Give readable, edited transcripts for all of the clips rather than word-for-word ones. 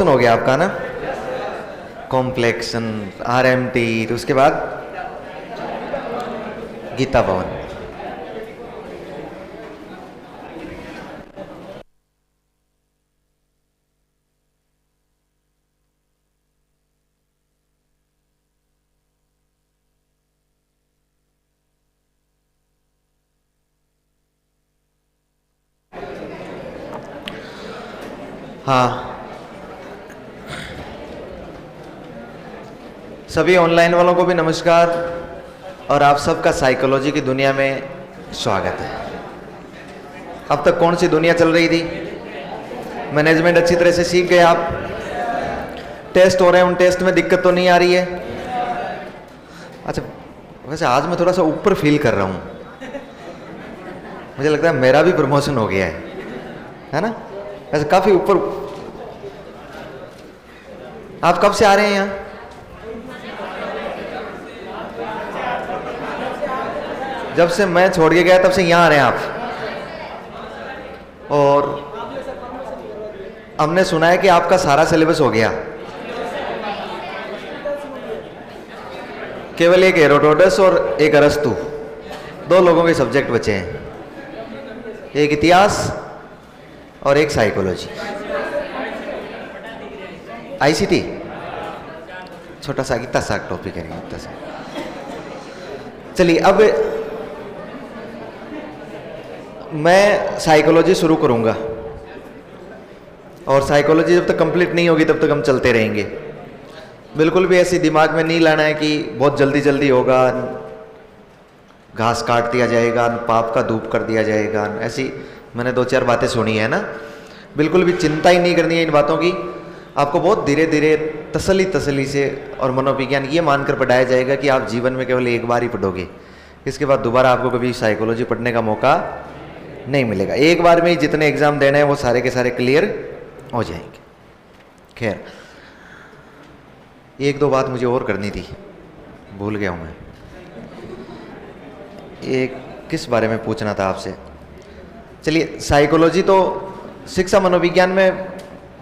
हो गया आपका ना, कॉम्प्लेक्शन, आरएमटी, तो उसके बाद गीता भवन। हाँ, सभी ऑनलाइन वालों को भी नमस्कार और आप सबका साइकोलॉजी की दुनिया में स्वागत है। अब तक कौन सी दुनिया चल रही थी? मैनेजमेंट अच्छी तरह से सीख गए आप? टेस्ट हो रहे हैं, उन टेस्ट में दिक्कत तो नहीं आ रही है? अच्छा, वैसे आज मैं थोड़ा सा ऊपर फील कर रहा हूँ, मुझे लगता है मेरा भी प्रमोशन हो गया है ना? वैसे काफी ऊपर। आप कब से आ रहे हैं यहाँ? जब से मैं छोड़ के गया तब से यहाँ आ रहे हैं आप। और हमने सुना है कि आपका सारा सिलेबस हो गया, केवल एक हेरोडोटस और एक अरस्तु, दो लोगों के सब्जेक्ट बचे हैं, एक इतिहास और एक साइकोलॉजी। आईसीटी छोटा सा इतना सा टॉपिक है, इतना सा। चलिए, अब मैं साइकोलॉजी शुरू करूंगा और साइकोलॉजी जब तक कंप्लीट नहीं होगी तब तक हम चलते रहेंगे। बिल्कुल भी ऐसी दिमाग में नहीं लाना है कि बहुत जल्दी जल्दी होगा, घास काट दिया जाएगा, पाप का धूप कर दिया जाएगा, ऐसी मैंने दो चार बातें सुनी है ना। बिल्कुल भी चिंता ही नहीं करनी है इन बातों की। आपको बहुत धीरे धीरे तसल्ली से और मनोविज्ञान ये मानकर पढ़ाया जाएगा कि आप जीवन में केवल एक बार ही पढ़ोगे, इसके बाद दोबारा आपको कभी साइकोलॉजी पढ़ने का मौका नहीं मिलेगा। एक बार में ही जितने एग्जाम देने हैं वो सारे के सारे क्लियर हो जाएंगे। खैर, एक दो बात मुझे और करनी थी, भूल गया हूं मैं। एक किस बारे में पूछना था आपसे? चलिए, साइकोलॉजी तो शिक्षा मनोविज्ञान में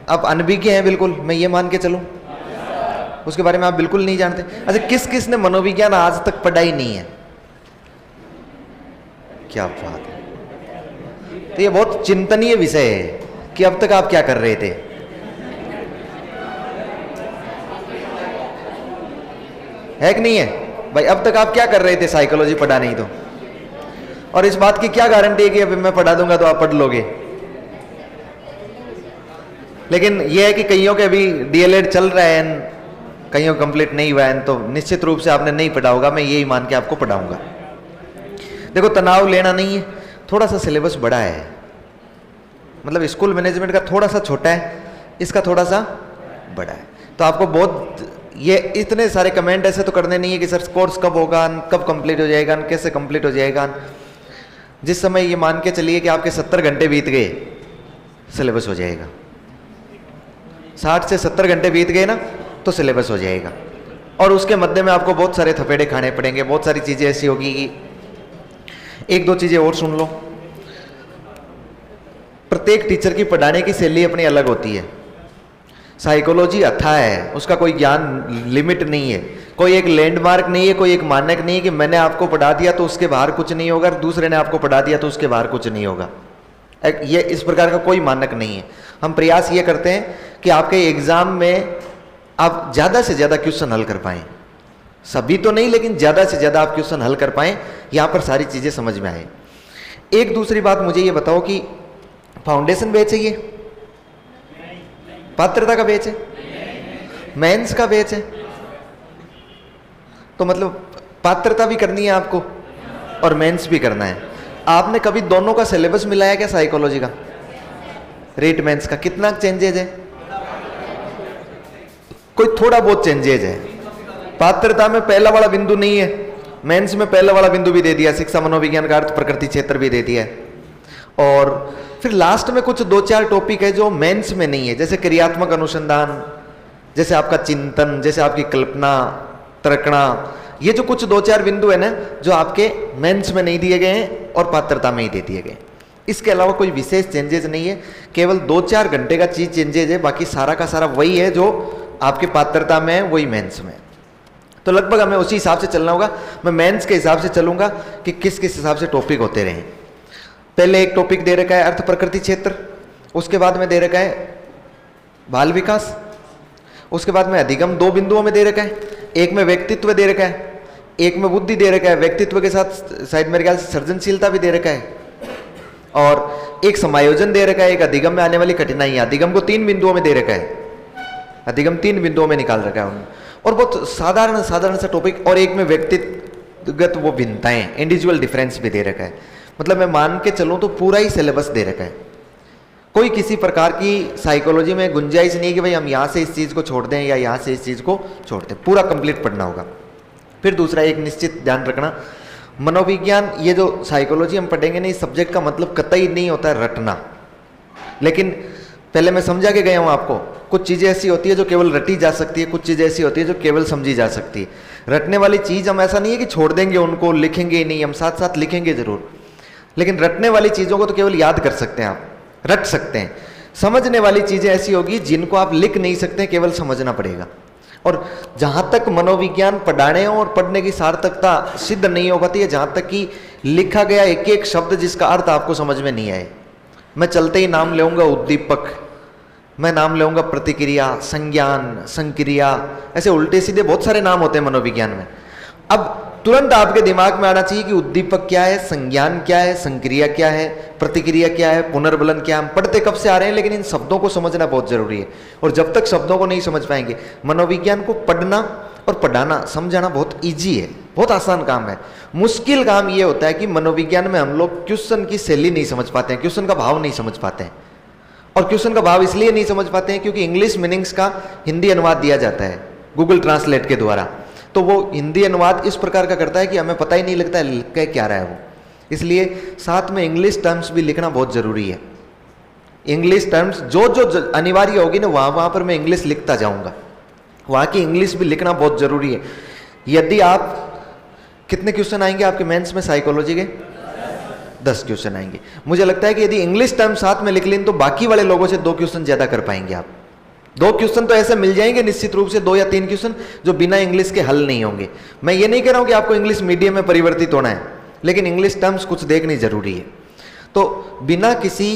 आप अनभिज्ञ हैं बिल्कुल, मैं ये मान के चलूं? उसके बारे में आप बिल्कुल नहीं जानते? अच्छा, किस किस ने मनोविज्ञान आज तक पढ़ा ही नहीं है? क्या बात है! तो ये बहुत चिंतनीय विषय है कि अब तक आप क्या कर रहे थे। है कि नहीं है भाई? अब तक आप क्या कर रहे थे साइकोलॉजी पढ़ा नहीं तो? और इस बात की क्या गारंटी है कि अब मैं पढ़ा दूंगा तो आप पढ़ लोगे? लेकिन यह है कि कईयों के अभी डीएलएड चल रहा है, कईयों कंप्लीट नहीं हुआ है, तो निश्चित रूप से आपने नहीं पढ़ा होगा, मैं यही मान के आपको पढ़ाऊंगा। देखो, तनाव लेना नहीं है, थोड़ा सा सिलेबस बड़ा है, मतलब स्कूल मैनेजमेंट का थोड़ा सा छोटा है, इसका थोड़ा सा बड़ा है। तो आपको बहुत ये इतने सारे कमेंट ऐसे तो करने नहीं है कि सर कोर्स कब होगा, कब कंप्लीट हो जाएगा, कैसे कंप्लीट हो जाएगा। जिस समय ये मान के चलिए कि आपके 70 घंटे बीत गए, सिलेबस हो जाएगा। 60 से 70 घंटे बीत गए ना तो सिलेबस हो जाएगा। और उसके मध्य में आपको बहुत सारे थपेड़े खाने पड़ेंगे, बहुत सारी चीज़ें ऐसी होगी कि एक दो चीज़ें और सुन लो। प्रत्येक टीचर की पढ़ाने की शैली अपनी अलग होती है। साइकोलॉजी अथाह है, उसका कोई ज्ञान लिमिट नहीं है, कोई एक लैंडमार्क नहीं है, कोई एक मानक नहीं है कि मैंने आपको पढ़ा दिया तो उसके बाहर कुछ नहीं होगा, दूसरे ने आपको पढ़ा दिया तो उसके बाहर कुछ नहीं होगा। ये इस प्रकार का कोई मानक नहीं है। हम प्रयास ये करते हैं कि आपके एग्जाम में आप ज़्यादा से ज़्यादा क्वेश्चन हल कर पाएँ, सभी तो नहीं लेकिन ज़्यादा से ज़्यादा आप क्वेश्चन हल कर पाएँ, यहाँ पर सारी चीज़ें समझ में आए। एक दूसरी बात मुझे ये बताओ कि फाउंडेशन बैच है, ये पात्रता का बैच है, मेंस का बैच है, तो मतलब पात्रता भी करनी है आपको और मेंस भी करना है। आपने कभी दोनों का सिलेबस मिलाया क्या? साइकोलॉजी का रेट मेंस का कितना चेंजेज है? कोई थोड़ा बहुत चेंजेज है। पात्रता में पहला वाला बिंदु नहीं है, मेंस में पहला वाला बिंदु भी दे दिया, शिक्षा मनोविज्ञान का अर्थ प्रकृति क्षेत्र भी दे दिया है। और फिर लास्ट में कुछ दो चार टॉपिक है जो मेंस में नहीं है, जैसे क्रियात्मक अनुसंधान, जैसे आपका चिंतन, जैसे आपकी कल्पना, तर्कणा, ये जो कुछ दो चार बिंदु है ना जो आपके मेंस में नहीं दिए गए हैं और पात्रता में ही दे दिए गए। इसके अलावा कोई विशेष चेंजेस नहीं है, केवल 2-4 घंटे का चीज चेंजेस है, बाकी सारा का सारा वही है जो आपके पात्रता में है, वही मेंस में। तो लगभग हमें उसी हिसाब से चलना होगा। मैं मेंस के हिसाब से चलूंगा कि किस किस हिसाब से टॉपिक होते रहे। पहले एक टॉपिक दे रखा है अर्थ प्रकृति क्षेत्र, उसके बाद में दे रखा है बाल विकास, उसके बाद में अधिगम 2 बिंदुओं में दे रखा है, एक में व्यक्तित्व दे रखा है, एक में बुद्धि दे रखा है, व्यक्तित्व के साथ शायद मेरे ख्याल से सृजनशीलता भी दे रखा है, और एक समायोजन दे रखा है, एक अधिगम में आने वाली कठिनाइयां। अधिगम को 3 बिंदुओं में दे रखा है, अधिगम 3 बिंदुओं में निकाल रखा है उन्होंने, और बहुत साधारण साधारण सा टॉपिक, और एक में व्यक्तिगत वो भिन्नताएं, इंडिविजुअल डिफरेंस भी दे रखा है। मतलब मैं मान के चलूं तो पूरा ही सिलेबस दे रखा है, कोई किसी प्रकार की साइकोलॉजी में गुंजाइश नहीं है कि भाई हम यहाँ से इस चीज़ को छोड़ दें या यहाँ से इस चीज़ को छोड़ दें, पूरा कंप्लीट पढ़ना होगा। फिर दूसरा एक निश्चित ध्यान रखना, मनोविज्ञान, ये जो साइकोलॉजी हम पढ़ेंगे ना, इस सब्जेक्ट का मतलब कतई नहीं होता है रटना, लेकिन पहले मैं समझा के गया हूँ आपको, कुछ चीज़ें ऐसी होती है जो केवल रटी जा सकती है, कुछ चीज़ें ऐसी होती है जो केवल समझी जा सकती है। रटने वाली चीज़ हम ऐसा नहीं है कि छोड़ देंगे उनको, लिखेंगे ही नहीं, हम साथ साथ लिखेंगे जरूर, लेकिन रटने वाली चीज़ों को तो केवल याद कर सकते हैं, आप रट सकते हैं। समझने वाली चीज़ें ऐसी होगी जिनको आप लिख नहीं सकते, केवल समझना पड़ेगा। और जहाँ तक मनोविज्ञान पढ़ाने और पढ़ने की सार्थकता सिद्ध नहीं हो पाती है, जहाँ तक कि लिखा गया एक एक शब्द जिसका अर्थ आपको समझ में नहीं आए। मैं चलते ही नाम लेऊंगा उद्दीपक, मैं नाम लेऊंगा प्रतिक्रिया, संज्ञान, संक्रिया, ऐसे उल्टे सीधे बहुत सारे नाम होते हैं मनोविज्ञान में। अब तुरंत आपके दिमाग में आना चाहिए कि उद्दीपक क्या है, संज्ञान क्या है, संक्रिया क्या है, प्रतिक्रिया क्या है, पुनर्बलन क्या है। हम पढ़ते कब से आ रहे हैं, लेकिन इन शब्दों को समझना बहुत जरूरी है। और जब तक शब्दों को नहीं समझ पाएंगे, मनोविज्ञान को पढ़ना और पढ़ाना, समझाना बहुत ईजी है, बहुत आसान काम है। मुश्किल काम ये होता है कि मनोविज्ञान में हम लोग क्वेश्चन की शैली नहीं समझ पाते हैं, क्वेश्चन का भाव नहीं समझ पाते हैं। और क्वेश्चन का भाव इसलिए नहीं समझ पाते हैं क्योंकि इंग्लिश मीनिंग्स का हिंदी अनुवाद दिया जाता है गूगल ट्रांसलेट के द्वारा, तो वो हिंदी अनुवाद इस प्रकार का करता है कि हमें पता ही नहीं लगता है कह क्या रहा है वो। इसलिए साथ में इंग्लिश टर्म्स भी लिखना बहुत जरूरी है। इंग्लिश टर्म्स जो जो अनिवार्य होगी ना, वहाँ पर मैं इंग्लिश लिखता जाऊँगा, वहाँ की इंग्लिश भी लिखना बहुत जरूरी है। यदि आप, कितने क्वेश्चन आएंगे आपके मेंस में साइकोलॉजी के? 10 क्वेश्चन आएंगे। मुझे लगता है कि यदि इंग्लिश टर्म साथ में लिख लें तो बाकी वाले लोगों से 2 क्वेश्चन ज़्यादा कर पाएंगे आप। 2 क्वेश्चन तो ऐसे मिल जाएंगे निश्चित रूप से, 2 या 3 क्वेश्चन जो बिना इंग्लिश के हल नहीं होंगे। मैं ये नहीं कह रहा हूँ कि आपको इंग्लिश मीडियम में परिवर्तित होना है, लेकिन इंग्लिश टर्म्स कुछ देखनी जरूरी है। तो बिना किसी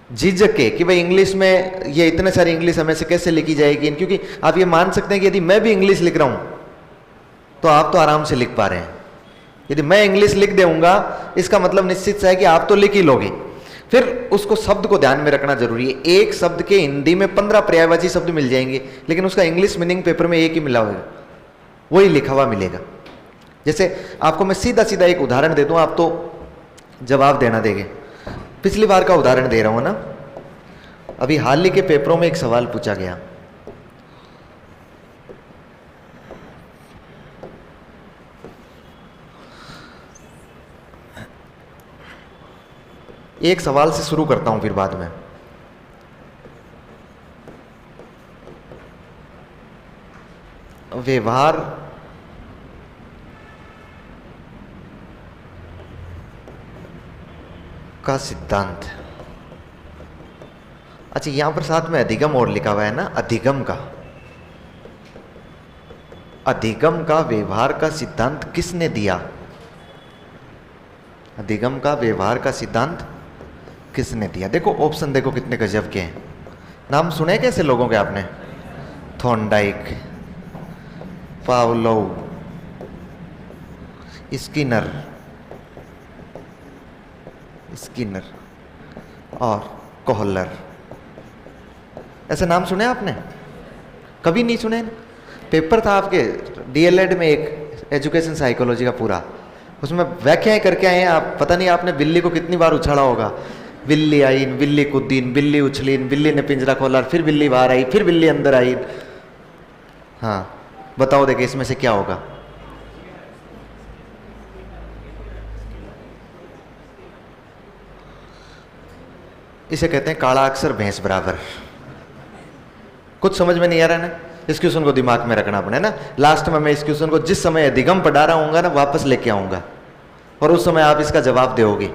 झिझक के कि भाई इंग्लिश में ये इतने सारी इंग्लिश हमें से कैसे लिखी जाएगी, क्योंकि आप ये मान सकते हैं कि यदि मैं भी इंग्लिश लिख रहा हूँ तो आप तो आराम से लिख पा रहे हैं। यदि मैं इंग्लिश लिख दूंगा इसका मतलब निश्चित सा है कि आप तो लिख ही लोगे। फिर उसको शब्द को ध्यान में रखना जरूरी है। एक शब्द के हिंदी में 15 पर्यायवाची शब्द मिल जाएंगे, लेकिन उसका इंग्लिश मीनिंग पेपर में एक ही मिला होगा, वही लिखा हुआ मिलेगा। जैसे आपको मैं सीधा सीधा एक उदाहरण दे दूं, आप तो जवाब देना देंगे। पिछली बार का उदाहरण दे रहा हूं ना, अभी हाल ही के पेपरों में एक सवाल पूछा गया, एक सवाल से शुरू करता हूं फिर बाद में। व्यवहार का सिद्धांत। अच्छा, यहां पर साथ में अधिगम और लिखा हुआ है ना, अधिगम का व्यवहार का सिद्धांत किसने दिया? अधिगम का व्यवहार का सिद्धांत किसने दिया? देखो ऑप्शन देखो कितने गजब के हैं। नाम सुने कैसे लोगों के आपने? थॉर्नडाइक, पावलोव, स्किनर और कोहलर, ऐसे नाम सुने आपने? कभी नहीं सुने? पेपर था आपके डीएलएड में एक एजुकेशन साइकोलॉजी का पूरा, उसमें व्याख्याएं करके आए हैं आप। पता नहीं आपने बिल्ली को कितनी बार उछाला होगा। बिल्ली आई, बिल्ली कूदीन, बिल्ली उछलीन, बिल्ली ने पिंजरा खोला, फिर बिल्ली बाहर आई, फिर बिल्ली अंदर आई। हाँ बताओ, देखिए इसमें से क्या होगा? इसे कहते हैं काला अक्षर भैंस बराबर। कुछ समझ में नहीं आ रहा है ना, इस क्वेश्चन को दिमाग में रखना पड़े ना। लास्ट में मैं इस क्वेश्चन को जिस समय अधिगम पढ़ा रहा हूँगा ना, वापस लेके आऊँगा और उस समय आप इसका जवाब दोगे।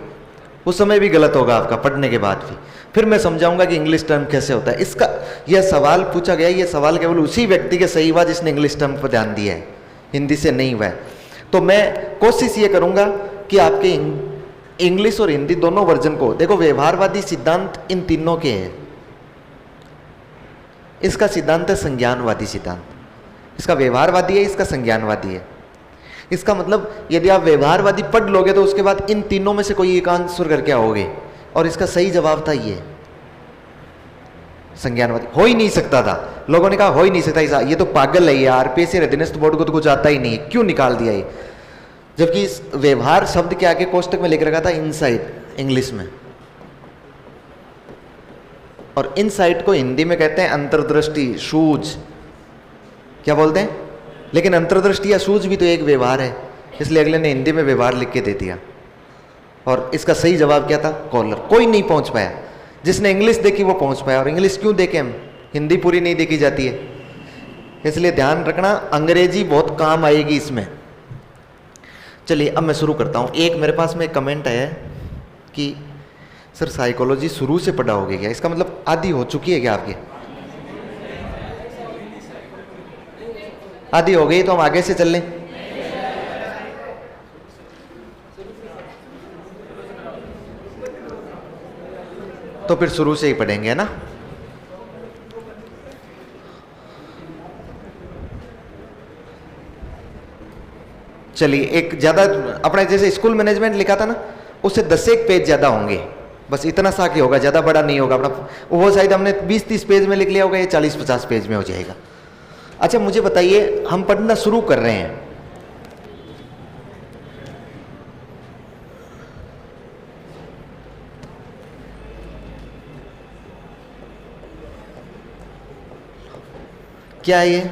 उस समय भी गलत होगा आपका पढ़ने के बाद भी। फिर मैं समझाऊंगा कि इंग्लिश टर्म कैसे होता है। इसका यह सवाल पूछा गया, यह सवाल केवल उसी व्यक्ति के सही हुआ जिसने इंग्लिश टर्म पर ध्यान दिया है, हिंदी से नहीं हुआ है। तो मैं कोशिश ये करूंगा कि आपके इंग्लिश और हिंदी दोनों वर्जन को देखो। व्यवहारवादी सिद्धांत इन तीनों के हैं। इसका सिद्धांत है संज्ञानवादी सिद्धांत, इसका व्यवहारवादी है, इसका संज्ञानवादी है। इसका मतलब यदि आप व्यवहारवादी पढ़ लोगे तो उसके बाद इन तीनों में से कोई एक आंसर करके आओगे, और इसका सही जवाब था ये संज्ञानवादी। हो ही नहीं सकता था, लोगों ने कहा हो ही नहीं सकता, ये तो पागल है, ये आरपीएससी अधीनस्थ बोर्ड को तो कुछ आता ही नहीं, क्यों निकाल दिया ये। जबकि इस व्यवहार शब्द के आगे कोष्टक में लिख रखा था इनसाइट इंग्लिश में, और इनसाइट को हिंदी में कहते हैं अंतर्दृष्टि, सूझ, क्या बोलते हैं। लेकिन अंतर्दृष्टि या सूझ भी तो एक व्यवहार है, इसलिए अगले ने हिंदी में व्यवहार लिख के दे दिया। और इसका सही जवाब क्या था, कॉलर। कोई नहीं पहुंच पाया, जिसने इंग्लिश देखी वो पहुंच पाया। और इंग्लिश क्यों देखें हम, हिंदी पूरी नहीं देखी जाती है, इसलिए ध्यान रखना अंग्रेजी बहुत काम आएगी इसमें। चलिए अब मैं शुरू करता हूं। एक मेरे पास में एक कमेंट है कि सर साइकोलॉजी शुरू से पढ़ाओगे क्या, इसका मतलब आधी हो चुकी है क्या आपकी, आधी हो गई तो हम आगे से चल लें। तो फिर शुरू से ही पढ़ेंगे, है ना। चलिए एक ज्यादा अपने जैसे स्कूल मैनेजमेंट लिखा था ना, उससे 10 एक पेज ज्यादा होंगे, बस इतना सा कि होगा, ज्यादा बड़ा नहीं होगा अपना। वो शायद हमने 20-30 पेज में लिख लिया होगा, ये 40-50 पेज में हो जाएगा। अच्छा मुझे बताइए, हम पढ़ना शुरू कर रहे हैं, क्या है ये,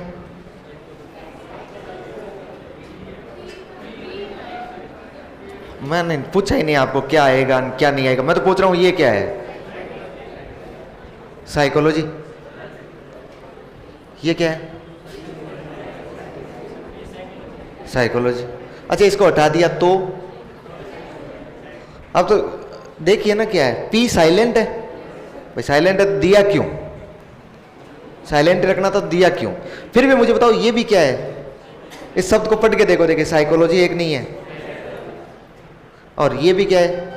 मैंने पूछा ही नहीं आपको क्या आएगा क्या नहीं आएगा, मैं तो पूछ रहा हूं ये क्या है, साइकोलॉजी। ये क्या है, साइकोलॉजी। अच्छा इसको हटा दिया तो अब तो देखिए ना क्या है, पी साइलेंट है भाई, साइलेंट है दिया क्यों, साइलेंट रखना तो दिया क्यों। फिर भी मुझे बताओ ये भी क्या है, इस शब्द को पढ़ के देखो, देखिए साइकोलॉजी एक नहीं है, और ये भी क्या है,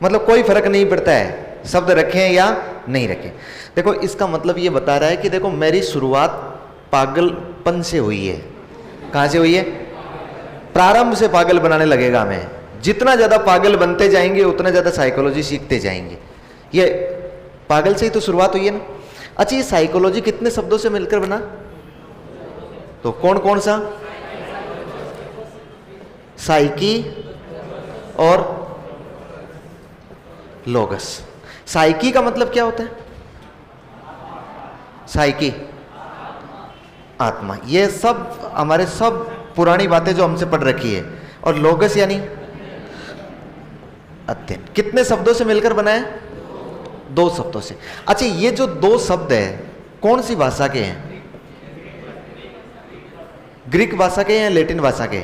मतलब कोई फर्क नहीं पड़ता है शब्द रखें या नहीं रखें। देखो इसका मतलब ये बता रहा है कि देखो मेरी शुरुआत पागलपन से हुई है। कहां से हुई है, प्रारंभ से पागल बनाने लगेगा हमें। जितना ज्यादा पागल बनते जाएंगे उतना ज्यादा साइकोलॉजी सीखते जाएंगे। ये पागल से ही तो शुरुआत हुई है ना। अच्छा ये साइकोलॉजी कितने शब्दों से मिलकर बना, तो कौन कौन सा, साइकी और लोगस। साइकी का मतलब क्या होता है, साइकी आत्मा। ये सब हमारे सब पुरानी बातें जो हमसे पढ़ रखी है। और लोगस यानी अध्ययन। कितने शब्दों से मिलकर बना है, 2 शब्दों से। अच्छा ये जो 2 शब्द है कौन सी भाषा के हैं, ग्रीक भाषा के या लैटिन भाषा के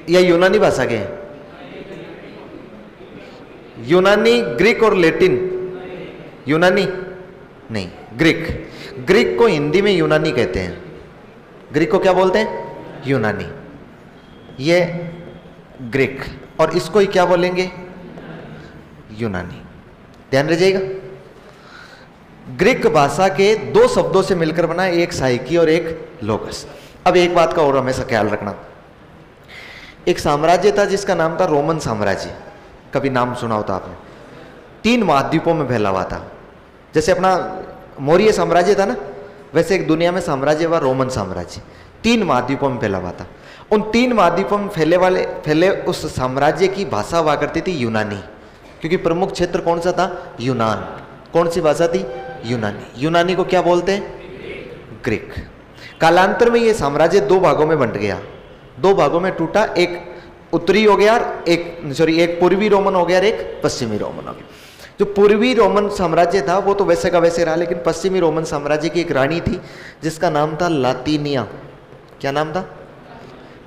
या यूनानी भाषा के हैं, यूनानी, ग्रीक और लैटिन। यूनानी नहीं, ग्रीक। ग्रीक को हिंदी में यूनानी कहते हैं, ग्रीक को क्या बोलते हैं, यूनानी। ये ग्रीक, और इसको ही क्या बोलेंगे, यूनानी। ध्यान रखिएगा, ग्रीक भाषा के 2 शब्दों से मिलकर बना, एक साइकी और एक लोगस। अब एक बात का और हमेशा ख्याल रखना, एक साम्राज्य था जिसका नाम था रोमन साम्राज्य। कभी नाम सुना होता आपने, 3 महाद्वीपों में फैला हुआ था। जैसे अपना मौर्य साम्राज्य था ना, वैसे एक दुनिया में साम्राज्य हुआ रोमन साम्राज्य, 3 महाद्वीपों में फैला हुआ था। उन 3 महाद्वीपों में फैले उस साम्राज्य की भाषा हुआ करती थी यूनानी, क्योंकि प्रमुख क्षेत्र कौन सा था, यूनान। कौन सी भाषा थी, यूनानी। यूनानी को क्या बोलते हैं, ग्रीक। कालांतर में ये साम्राज्य 2 भागों में बंट गया, 2 भागों में टूटा। एक उत्तरी हो गया, एक पूर्वी रोमन हो गया और एक पश्चिमी रोमन हो गया। जो पूर्वी रोमन साम्राज्य था वो तो वैसे का वैसे रहा, लेकिन पश्चिमी रोमन साम्राज्य की एक रानी थी जिसका नाम था लातिनिया। क्या नाम था,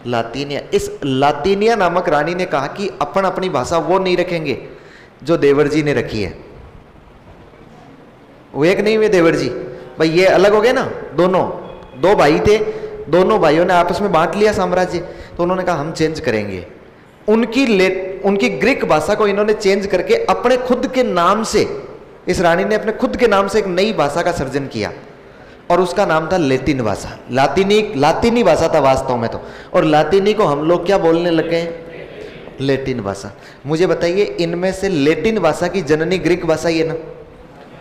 लातीनिया। इस लातीनिया नामक रानी ने कहा कि अपन अपनी भाषा वो नहीं रखेंगे जो देवर जी ने रखी है। वो एक नहीं हुए देवर जी, भाई ये अलग हो गए ना, दोनों दो भाई थे, दोनों भाइयों ने आपस में बांट लिया साम्राज्य, तो उन्होंने कहा हम चेंज करेंगे। उनकी ग्रीक भाषा को इन्होंने चेंज करके अपने खुद के नाम से, इस रानी ने अपने खुद के नाम से एक नई भाषा का सृजन किया और उसका नाम था लैटिन भाषा। लातीनी भाषा था वास्तव में तो, और लातीनी को हम लोग क्या बोलने लगे हैं? लैटिन भाषा। मुझे बताइए, इनमें से लैटिन भाषा की जननी ग्रीक भाषा ही है ना,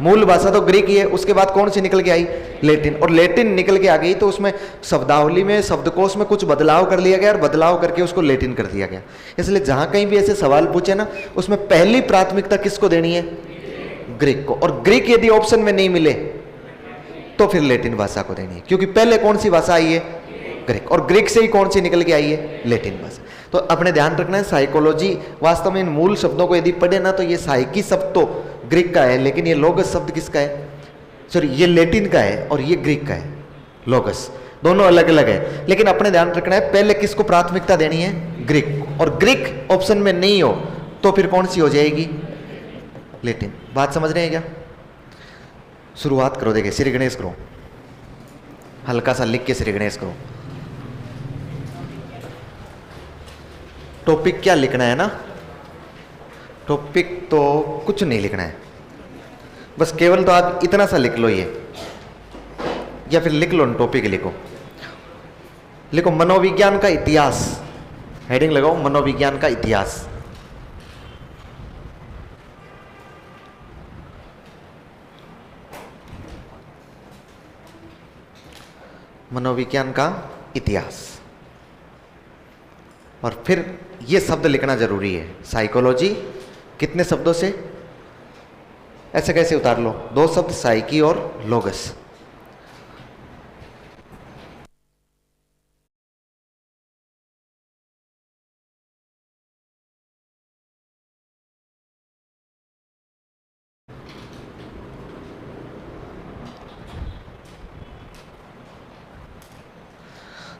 मूल भाषा तो ग्रीक ही है, उसके बाद कौन सी निकल के आई? लैटिन। और लैटिन निकल के आ गई तो उसमें शब्दावली में, शब्दकोश में कुछ बदलाव कर लिया गया और बदलाव करके उसको लैटिन कर दिया गया। इसलिए जहां कहीं भी ऐसे सवाल पूछे ना, उसमें पहली प्राथमिकता किसको देनी है? ग्रीक को। और ग्रीक यदि ऑप्शन में नहीं मिले तो फिर लैटिन भाषा को देनी है, क्योंकि पहले कौन सी भाषा आई है? ग्रीक। और ग्रीक से ही कौन सी निकल के आई है? लैटिन भाषा। तो अपने ध्यान रखना है, साइकोलॉजी वास्तव में इन मूल शब्दों को यदि पढ़े ना, तो ये साइकी शब्द तो ग्रीक का है, लेकिन ये लोगस शब्द किसका है? सॉरी, ये लैटिन का है और ये ग्रीक का है, लोगस। दोनों अलग अलग है, लेकिन अपने ध्यान रखना है पहले किसको प्राथमिकता देनी है? ग्रीक। और ग्रीक ऑप्शन में नहीं हो तो फिर कौन सी हो जाएगी? लैटिन। बात समझ रहे हैं क्या? शुरुआत करो, देखिए श्री गणेश करो, हल्का सा लिख के श्री गणेश करो। टॉपिक क्या लिखना है ना? टॉपिक तो कुछ नहीं लिखना है, बस केवल तो आप इतना सा लिख लो ये, या फिर लिख लो टॉपिक लिखो मनोविज्ञान का इतिहास, हेडिंग लगाओ मनोविज्ञान का इतिहास। मनोविज्ञान का इतिहास। और फिर ये शब्द लिखना जरूरी है, साइकोलॉजी कितने शब्दों से? ऐसे कैसे उतार लो, दो शब्द, साइकी और लोगस।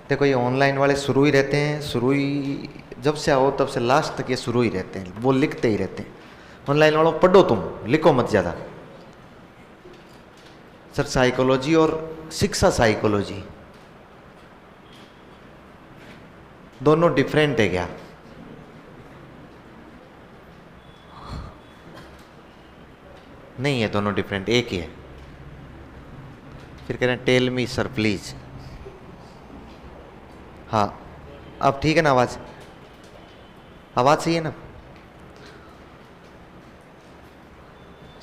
देखो, ये ऑनलाइन वाले शुरू ही रहते हैं, शुरू ही जब से आओ तब से लास्ट तक ये शुरू ही रहते हैं, वो लिखते ही रहते हैं। ऑनलाइन वालों पढ़ो, तुम लिखो मत ज़्यादा। सर साइकोलॉजी और शिक्षा साइकोलॉजी दोनों डिफरेंट है क्या? नहीं है, दोनों डिफरेंट, एक ही है। फिर कह रहे हैं टेल मी सर प्लीज। हाँ, अब ठीक है ना? आवाज़ सही है ना?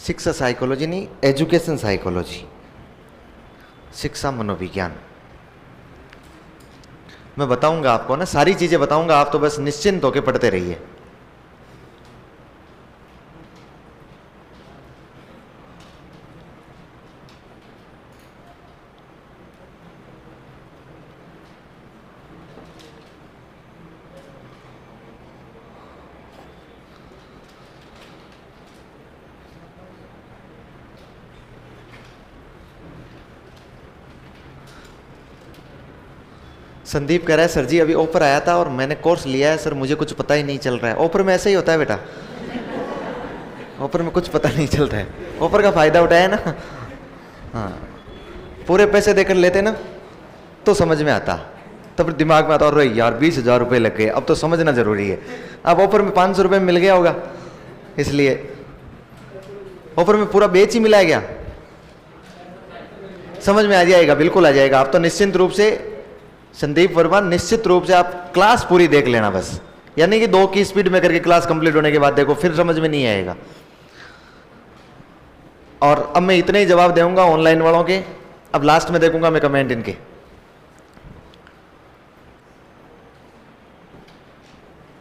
शिक्षा साइकोलॉजी नहीं, एजुकेशन साइकोलॉजी, शिक्षा मनोविज्ञान। मैं बताऊंगा आपको ना, सारी चीजें बताऊंगा, आप तो बस निश्चिंत होकर पढ़ते रहिए। संदीप कह रहा है सर जी अभी ऑफर आया था और मैंने कोर्स लिया है सर, मुझे कुछ पता ही नहीं चल रहा है। ऑफर में ऐसा ही होता है बेटा, ऑफर में कुछ पता नहीं चलता है, ऑफर का फायदा उठाया ना। हाँ, पूरे पैसे देकर लेते ना तो समझ में आता, तब दिमाग में आता और यार 20,000 रुपये लग गए, अब तो समझना जरूरी है। अब ऑफर में 500 रुपये मिल गया होगा, इसलिए ऑफर में पूरा बेच ही मिला गया, समझ में आ जाएगा, बिल्कुल आ जाएगा। आप तो निश्चिंत रूप से संदीप वर्मा, निश्चित रूप से आप क्लास पूरी देख लेना बस, यानी कि 2 की स्पीड में करके क्लास कंप्लीट होने के बाद देखो, फिर समझ में नहीं आएगा। और अब मैं इतने ही जवाब दूंगा ऑनलाइन वालों के, अब लास्ट में देखूंगा मैं कमेंट इनके।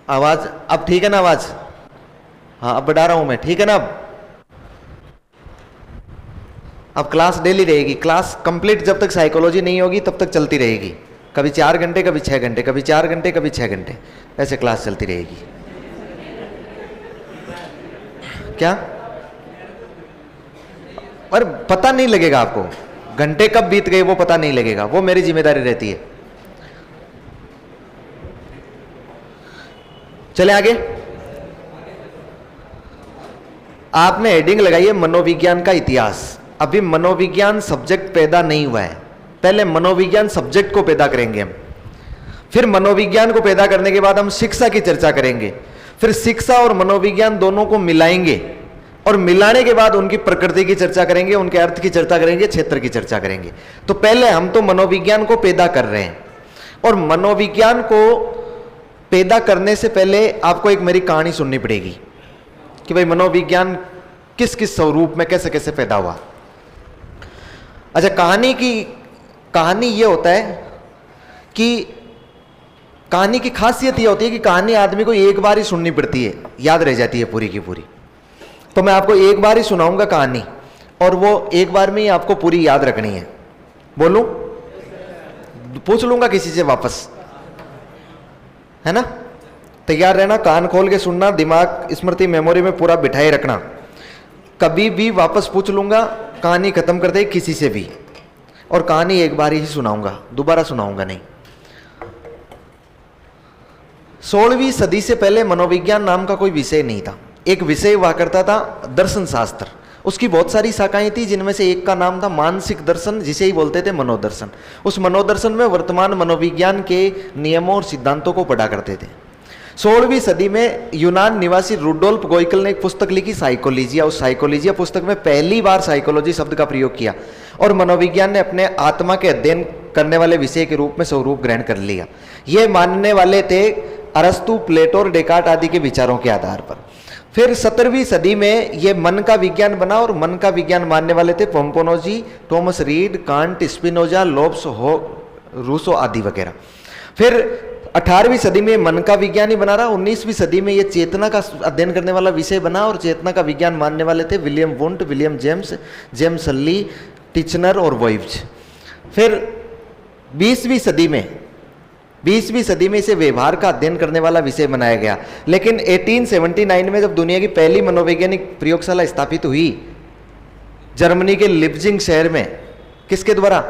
आवाज अब ठीक है ना? आवाज हाँ, अब बढ़ा रहा हूं मैं, ठीक है ना? अब क्लास डेली रहेगी, क्लास कंप्लीट जब तक साइकोलॉजी नहीं होगी तब तक चलती रहेगी। कभी 4 घंटे, कभी 6 घंटे, कभी 4 घंटे, कभी 6 घंटे, ऐसे क्लास चलती रहेगी। क्या? और पता नहीं लगेगा आपको, घंटे कब बीत गए वो पता नहीं लगेगा, वो मेरी जिम्मेदारी रहती है। चले आगे। आपने हेडिंग लगाई है मनोविज्ञान का इतिहास। अभी मनोविज्ञान सब्जेक्ट पैदा नहीं हुआ है, पहले मनोविज्ञान सब्जेक्ट को पैदा करेंगे हम, फिर मनोविज्ञान को पैदा करने के बाद हम शिक्षा की चर्चा करेंगे, फिर शिक्षा और मनोविज्ञान दोनों को मिलाएंगे और मिलाने के बाद उनकी प्रकृति की चर्चा करेंगे, उनके अर्थ की चर्चा करेंगे, क्षेत्र की चर्चा करेंगे। तो पहले हम तो मनोविज्ञान को पैदा कर रहे हैं, और मनोविज्ञान को पैदा करने से पहले आपको एक मेरी कहानी सुननी पड़ेगी कि भाई मनोविज्ञान किस किस स्वरूप में कैसे कैसे पैदा हुआ। अच्छा, कहानी ये होता है कि कहानी की खासियत ये होती है कि कहानी आदमी को एक बार ही सुननी पड़ती है, याद रह जाती है पूरी की पूरी। तो मैं आपको एक बार ही सुनाऊंगा कहानी, और वो एक बार में ही आपको पूरी याद रखनी है। बोलूं? पूछ लूंगा किसी से वापस, है ना? तैयार रहना, कान खोल के सुनना, दिमाग स्मृति मेमोरी में पूरा बिठाए रखना। कभी भी वापस पूछ लूंगा, कहानी खत्म कर दे किसी से भी, और कहानी एक बार ही सुनाऊंगा, दोबारा सुनाऊंगा नहीं। 16वीं सदी से पहले मनोविज्ञान नाम का कोई विषय नहीं था। एक विषय हुआ करता था दर्शन शास्त्र, उसकी बहुत सारी शाखाएं थी, जिनमें से एक का नाम था मानसिक दर्शन, जिसे ही बोलते थे मनोदर्शन। उस मनोदर्शन में वर्तमान मनोविज्ञान के नियमों और सिद्धांतों को पढ़ा करते थे। 16वीं सदी में यूनान निवासी रुडोल्फ गोइकल ने एक पुस्तक लिखी साइकोलॉजिया। उस साइकोलॉजिया पुस्तक में पहली बार साइकोलॉजी शब्द का प्रयोग किया, और मनोविज्ञान ने अपने आत्मा के अध्ययन करने वाले विषय के रूप में स्वरूप ग्रहण कर लिया। ये मानने वाले थे अरस्तु, प्लेटो और डेकार्ट आदि के विचारों के आधार पर। फिर 17वीं सदी में ये मन का विज्ञान बना, और मन का विज्ञान मानने वाले थे Pomponazzi, Thomas Reid, Kant, Spinoza, लोब्स, रूसो आदि वगैरह। फिर 18वीं सदी में मन का विज्ञान ही बना रहा। 19वीं सदी में ये चेतना का अध्ययन करने वाला विषय बना, और चेतना का विज्ञान मानने वाले थे William Wundt, William James, James हल्ली, टिचनर और वोइव्ज। फिर 20वीं सदी में इसे व्यवहार का अध्ययन करने वाला विषय बनाया गया। लेकिन 1879 में जब दुनिया की पहली मनोवैज्ञानिक प्रयोगशाला स्थापित हुई जर्मनी के लिप्जिंग शहर में, किसके द्वारा?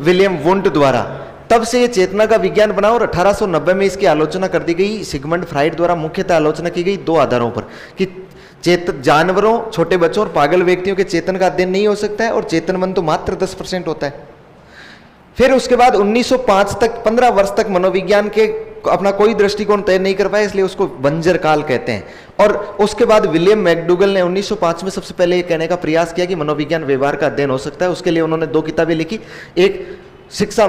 विलियम वुंट द्वारा, तब से ये चेतना का विज्ञान बना, और 1890 में इसकी आलोचना कर दी गई। सिगमंड फ्राइड द्वारा मुख्यतः आलोचना की गई दो आधारों पर कि जानवरों, छोटे बच्चों और पागल व्यक्तियों के चेतन का अध्ययन नहीं हो सकता है, और चेतन मन तो मात्र 10% होता है। फिर उसके बाद 1905 तक, 15 वर्ष तक मनोविज्ञान के अपना कोई दृष्टिकोण तय नहीं कर पाए, इसलिए उसको बंजर काल कहते हैं। और उसके बाद विलियम मैकडूगल ने 1905 में सबसे पहले ये कहने का प्रयास किया कि मनोविज्ञान व्यवहार का अध्ययन हो सकता है। उसके लिए उन्होंने 2 किताबें लिखी, एक शिक्षा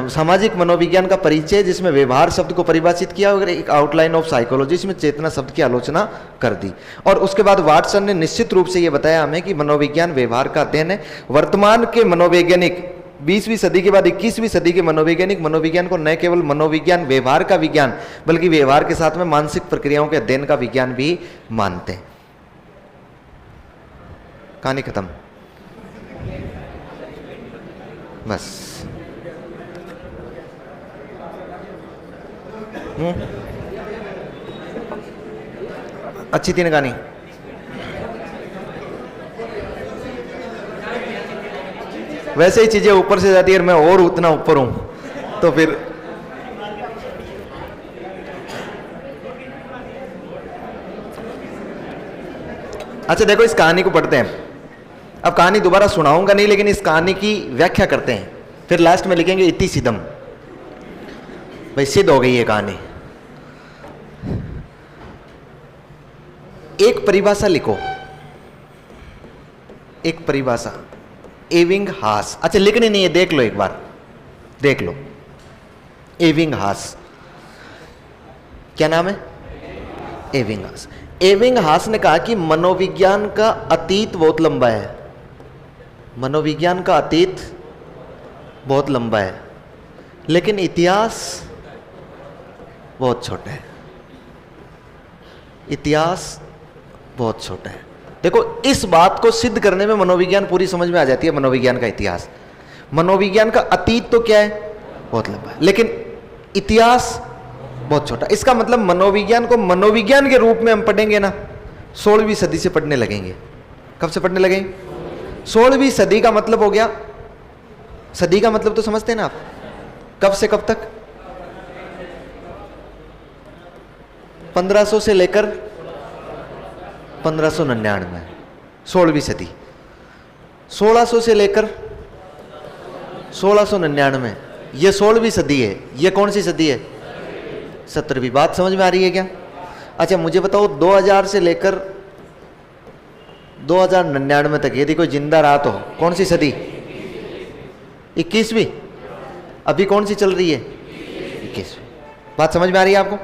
सामाजिक मनोविज्ञान का परिचय जिसमें व्यवहार शब्द को परिभाषित किया, और एक आउटलाइन ऑफ साइकोलॉजी जिसमें चेतना शब्द की आलोचना कर दी। और उसके बाद वाटसन ने निश्चित रूप से ये बताया हमें कि मनोविज्ञान व्यवहार का अध्ययन है। वर्तमान के मनोवैज्ञानिक 20वीं सदी के बाद 21वीं सदी के मनोवैज्ञानिक मनोविज्ञान को न केवल मनोविज्ञान व्यवहार का विज्ञान, बल्कि व्यवहार के साथ में मानसिक प्रक्रियाओं के अध्ययन का विज्ञान भी मानते हैं। कहानी खत्म, बस। अच्छी थी ना कहानी? वैसे ही चीजें ऊपर से जाती है, और मैं और उतना ऊपर हूं, तो फिर अच्छा देखो, इस कहानी को पढ़ते हैं। अब कहानी दोबारा सुनाऊंगा नहीं, लेकिन इस कहानी की व्याख्या करते हैं, फिर लास्ट में लिखेंगे इति सिद्धम। भाई सिद्ध हो गई ये कहानी। एक परिभाषा लिखो, एक परिभाषा, एबिंगहास। अच्छा लिखनी नहीं है, देख लो एक बार, देख लो। एबिंगहास, क्या नाम है? एबिंगहास। एबिंगहास ने कहा कि मनोविज्ञान का अतीत बहुत लंबा है। मनोविज्ञान का अतीत बहुत लंबा है, लेकिन इतिहास बहुत छोटा है। इतिहास बहुत छोटा है। देखो, इस बात को सिद्ध करने में मनोविज्ञान पूरी समझ में आ जाती है। मनोविज्ञान का इतिहास, मनोविज्ञान का अतीत तो क्या है? बहुत लंबा है, लेकिन इतिहास बहुत छोटा। इसका मतलब मनोविज्ञान को मनोविज्ञान के रूप में हम पढ़ेंगे ना, 16वीं सदी से पढ़ने लगेंगे। कब से पढ़ने लगेंगे? 16वीं सदी का मतलब हो गया, सदी का मतलब तो समझते हैं ना आप, कब से कब तक? 1500 से लेकर 1599, 16वीं सदी। 1600 से लेकर 1699, ये 16वीं सदी है। ये कौन सी सदी है? 17वीं। बात समझ में आ रही है क्या? अच्छा मुझे बताओ 2000 से लेकर 2099 तक यदि कोई जिंदा रहा तो कौन सी सदी? 21वीं। अभी कौन सी चल रही है? 21वीं। बात समझ में आ रही है आपको?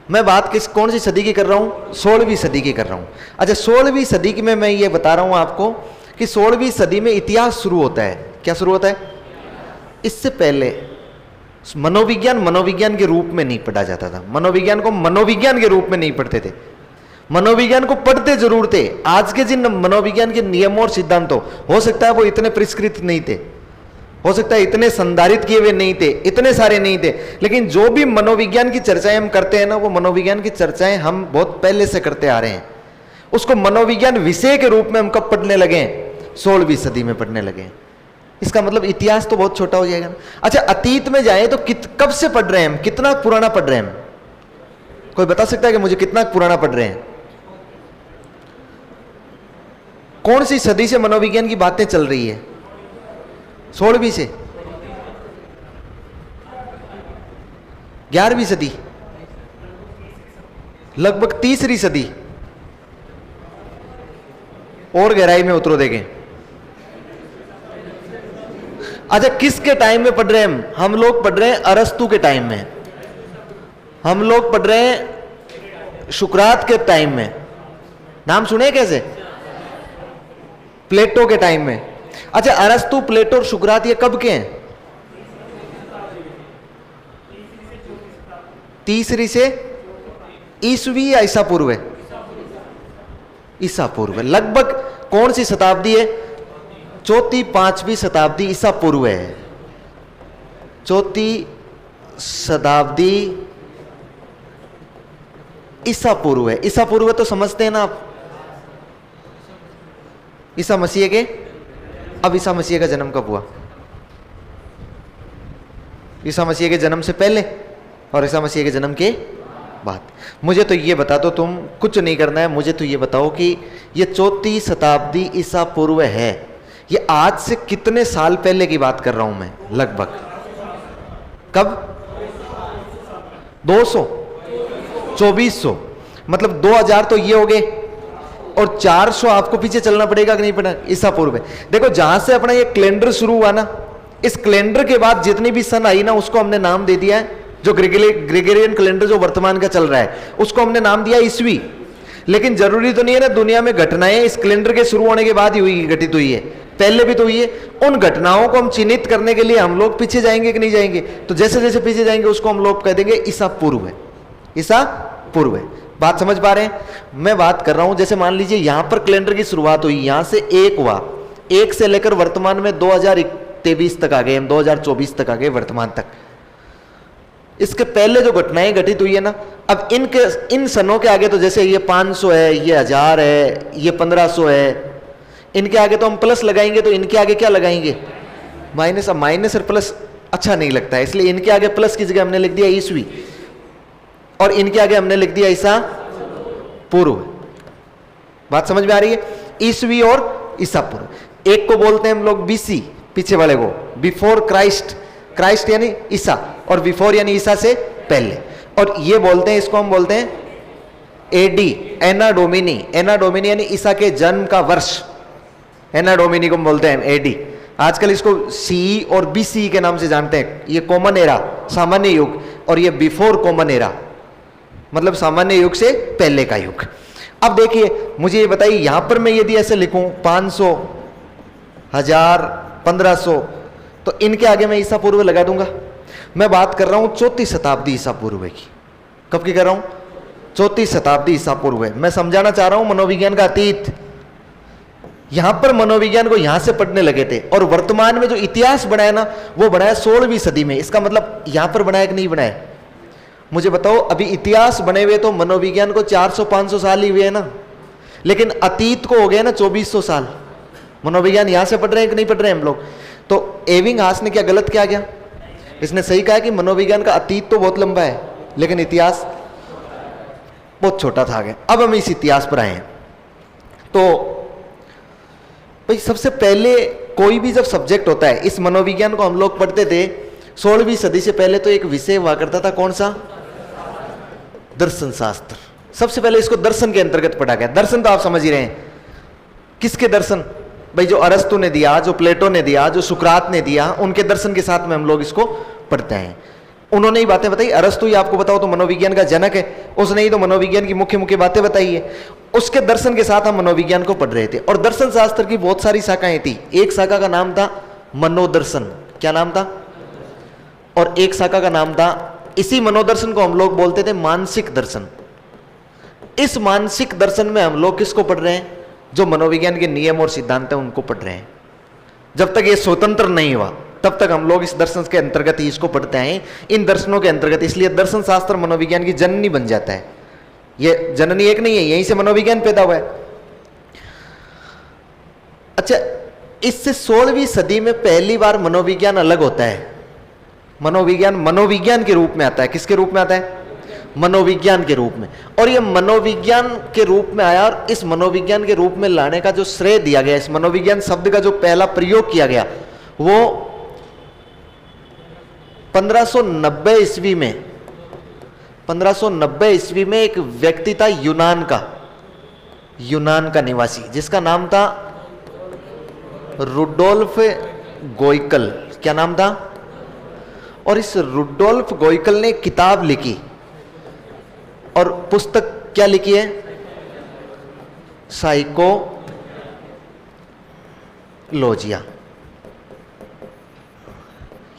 मैं बात कौन सी सदी की कर रहा हूं? 16वीं सदी की कर रहा हूं। अच्छा 16वीं सदी की में मैं ये बता रहा हूं आपको कि 16वीं सदी में इतिहास शुरू होता है। क्या शुरू होता है? इससे पहले मनोविज्ञान के रूप में नहीं पढ़ा जाता था। मनोविज्ञान को मनोविज्ञान के रूप में नहीं पढ़ते थे। मनोविज्ञान को पढ़ते जरूर थे। आज के जिन मनोविज्ञान के नियमों और सिद्धांतों, हो सकता है वो इतने परिष्कृत नहीं थे, हो सकता है इतने संधारित किए हुए नहीं थे, इतने सारे नहीं थे, लेकिन जो भी मनोविज्ञान की चर्चाएं हम करते हैं ना, वो मनोविज्ञान की चर्चाएं हम बहुत पहले से करते आ रहे हैं। उसको मनोविज्ञान विषय के रूप में हम कब पढ़ने लगे? 16वीं सदी में पढ़ने लगे। इसका मतलब इतिहास तो बहुत छोटा हो जाएगा ना। अच्छा अतीत में जाए तो कब से पढ़ रहे हैं हम? कितना पुराना पढ़ रहे हैं हम? कोई बता सकता है कि मुझे कितना पुराना पढ़ रहे हैं? कौन सी सदी से मनोविज्ञान की बातें चल रही है? 16वीं से 11वीं सदी, लगभग 3री सदी। और गहराई में उतरो देखें। अच्छा किसके टाइम में पढ़ रहे हैं हम लोग पढ़ रहे हैं अरस्तु के टाइम में, हम लोग पढ़ रहे हैं सुकरात के टाइम में। नाम सुने कैसे? प्लेटो के टाइम में। अच्छा अरस्तु, प्लेटो और सुकरात ये कब के हैं? 3री से ईसवी या ईसा पूर्व है? ईसा पूर्व है। लगभग कौन सी शताब्दी है? 4वीं-5वीं शताब्दी ईसा पूर्व है। 4वीं शताब्दी ईसा पूर्व है। ईसा पूर्व तो समझते हैं ना आप? ईसा मसीह के, अब ईसा मसीह का जन्म कब हुआ? ईसा मसीह के जन्म से पहले और ईसा मसीह के जन्म के बाद। मुझे तो ये बता दो, तुम कुछ नहीं करना है, मुझे तो ये बताओ कि ये 4वीं शताब्दी ईसा पूर्व है, ये आज से कितने साल पहले की बात कर रहा हूं मैं? लगभग कब? 200, 2400, मतलब 2000 तो ये हो गए, और 400 आपको पीछे चलना पड़ेगा कि नहीं पड़ा? ईसा पूर्व। देखो जहां से अपना ये कैलेंडर शुरू हुआ ना, इस कैलेंडर के बाद जितनी भी सन आई ना, उसको हमने नाम दे दिया है, जो ग्रेगोरियन कैलेंडर जो वर्तमान का चल रहा है, उसको हमने नाम दिया ईस्वी। लेकिन जरूरी तो नहीं है ना दुनिया में घटनाएं इस कैलेंडर के शुरू होने के बाद ही हुई, घटित हुई है, पहले भी तो हुई है। उन घटनाओं को हम चिन्हित करने के लिए हम लोग पीछे जाएंगे कि नहीं जाएंगे? तो जैसे जैसे पीछे जाएंगे उसको हम लोग कह देंगे ईसा पूर्व है, ईसा पूर्व है। बात समझ पा रहे हैं? मैं बात कर रहा हूं जैसे मान लीजिए यहां पर कैलेंडर की शुरुआत हुई, यहां से 1 हुआ, 1 से लेकर वर्तमान में 2023 तक आ गए हम, 2024 तक आ गए वर्तमान तक। इसके पहले जो घटनाएं घटित हुई है ना, अब इन सनों के आगे तो जैसे ये 500 है, ये 1000 है, ये 1500 है, इनके आगे तो हम प्लस लगाएंगे, तो इनके आगे क्या लगाएंगे? माइनस। अब माइनस और प्लस अच्छा नहीं लगता है, इसलिए इनके आगे प्लस की जगह हमने लिख दिया ईस्वी, और इनके आगे हमने लिख दिया ईसा पूर्व। बात समझ में आ रही है? ईस्वी और ईसा पूर्व। एक को बोलते हैं हम लोग बीसी, पीछे वाले को बिफोर क्राइस्ट, क्राइस्ट यानी ईसा, और बिफोर यानी ईसा से पहले। और ये बोलते हैं, इसको हम बोलते हैं एडी, एना डोमिनी। एना डोमिनी यानी ईसा के जन्म का वर्ष, एना डोमिनी को हम बोलते हैं एडी। आजकल इसको सी और बीसी के नाम से जानते हैं। ये कॉमन एरा, सामान्य युग, और ये बिफोर कॉमन एरा, मतलब सामान्य युग से पहले का युग। अब देखिए मुझे ये बताइए, यहां पर मैं यदि ऐसे लिखूं 500, 1000, 1500, तो इनके आगे मैं ईसा पूर्व लगा दूंगा। मैं बात कर रहा हूं 4वीं शताब्दी ईसा पूर्व की। कब की कर रहा हूं? 4वीं शताब्दी ईसा पूर्व। मैं समझाना चाह रहा हूं मनोविज्ञान का अतीत। यहां पर मनोविज्ञान को यहां से पढ़ने लगे थे, और वर्तमान में जो इतिहास बनाया ना, वो बनाया 16वीं सदी में। इसका मतलब यहां पर बनाया कि नहीं बनाया? मुझे बताओ, अभी इतिहास बने हुए तो मनोविज्ञान को 400-500 साल ही हुए हैं ना, लेकिन अतीत को हो गया ना 2400 साल। मनोविज्ञान यहां से पढ़ रहे हैं कि नहीं पढ़ रहे हैं हम लोग? तो एबिंगहास ने क्या गलत किया गया? इसने सही कहा कि मनोविज्ञान का अतीत तो बहुत लंबा है, लेकिन इतिहास बहुत छोटा था आगे। अब हम इस इतिहास पर आए हैं। तो भाई सबसे पहले कोई भी जब सब्जेक्ट होता है, इस मनोविज्ञान को हम लोग पढ़ते थे 16वीं सदी से पहले, तो एक विषय हुआ करता था, कौन सा? दर्शन शास्त्र। सबसे पहले इसको दर्शन के अंतर्गत पढ़ा गया। दर्शन तो आप समझ ही रहे हैं, किसके दर्शन? भाई जो अरस्तु ने दिया, जो प्लेटो ने दिया, जो सुकरात ने दिया, उनके दर्शन के साथ में हम लोग इसको पढ़ते हैं। उन्होंने ही बातें बताई। अरस्तु ही आपको बताओ तो मनोविज्ञान का जनक है, उसने ही तो मनोविज्ञान की मुख्य मुख्य बातें बताई है। उसके दर्शन के साथ हम मनोविज्ञान को पढ़ रहे थे। और दर्शन शास्त्र की बहुत सारी शाखाएं थी। एक शाखा का नाम था मनोदर्शन। क्या नाम था? और एक शाखा का नाम था, इसी मनोदर्शन को हम लोग बोलते थे मानसिक दर्शन। इस मानसिक दर्शन में हम लोग किसको पढ़ रहे हैं? जो मनोविज्ञान के नियम और सिद्धांत हैं उनको पढ़ रहे हैं। जब तक ये स्वतंत्र नहीं हुआ तब तक हम लोग इस दर्शन के अंतर्गत ही इसको पढ़ते हैं, इन दर्शनों के अंतर्गत। इसलिए दर्शन शास्त्र मनोविज्ञान की जननी बन जाता है। ये जननी एक नहीं है, यहीं से मनोविज्ञान पैदा हुआ है। अच्छा, इससे 16वीं सदी में पहली बार मनोविज्ञान अलग होता है। मनोविज्ञान के रूप में आता है। किसके रूप में आता है? मनोविज्ञान के रूप में। और ये मनोविज्ञान के रूप में आया, और इस मनोविज्ञान के रूप में लाने का जो श्रेय दिया गया, इस मनोविज्ञान शब्द का जो पहला प्रयोग किया गया, वो 1590 ईस्वी में 1590 ईस्वी में एक व्यक्ति था यूनान का निवासी, जिसका नाम था रुडोल्फ गोइकल। क्या नाम था? और इस रुडोल्फ गोइकल ने किताब लिखी, और पुस्तक क्या लिखी है? साइकोलॉजिया,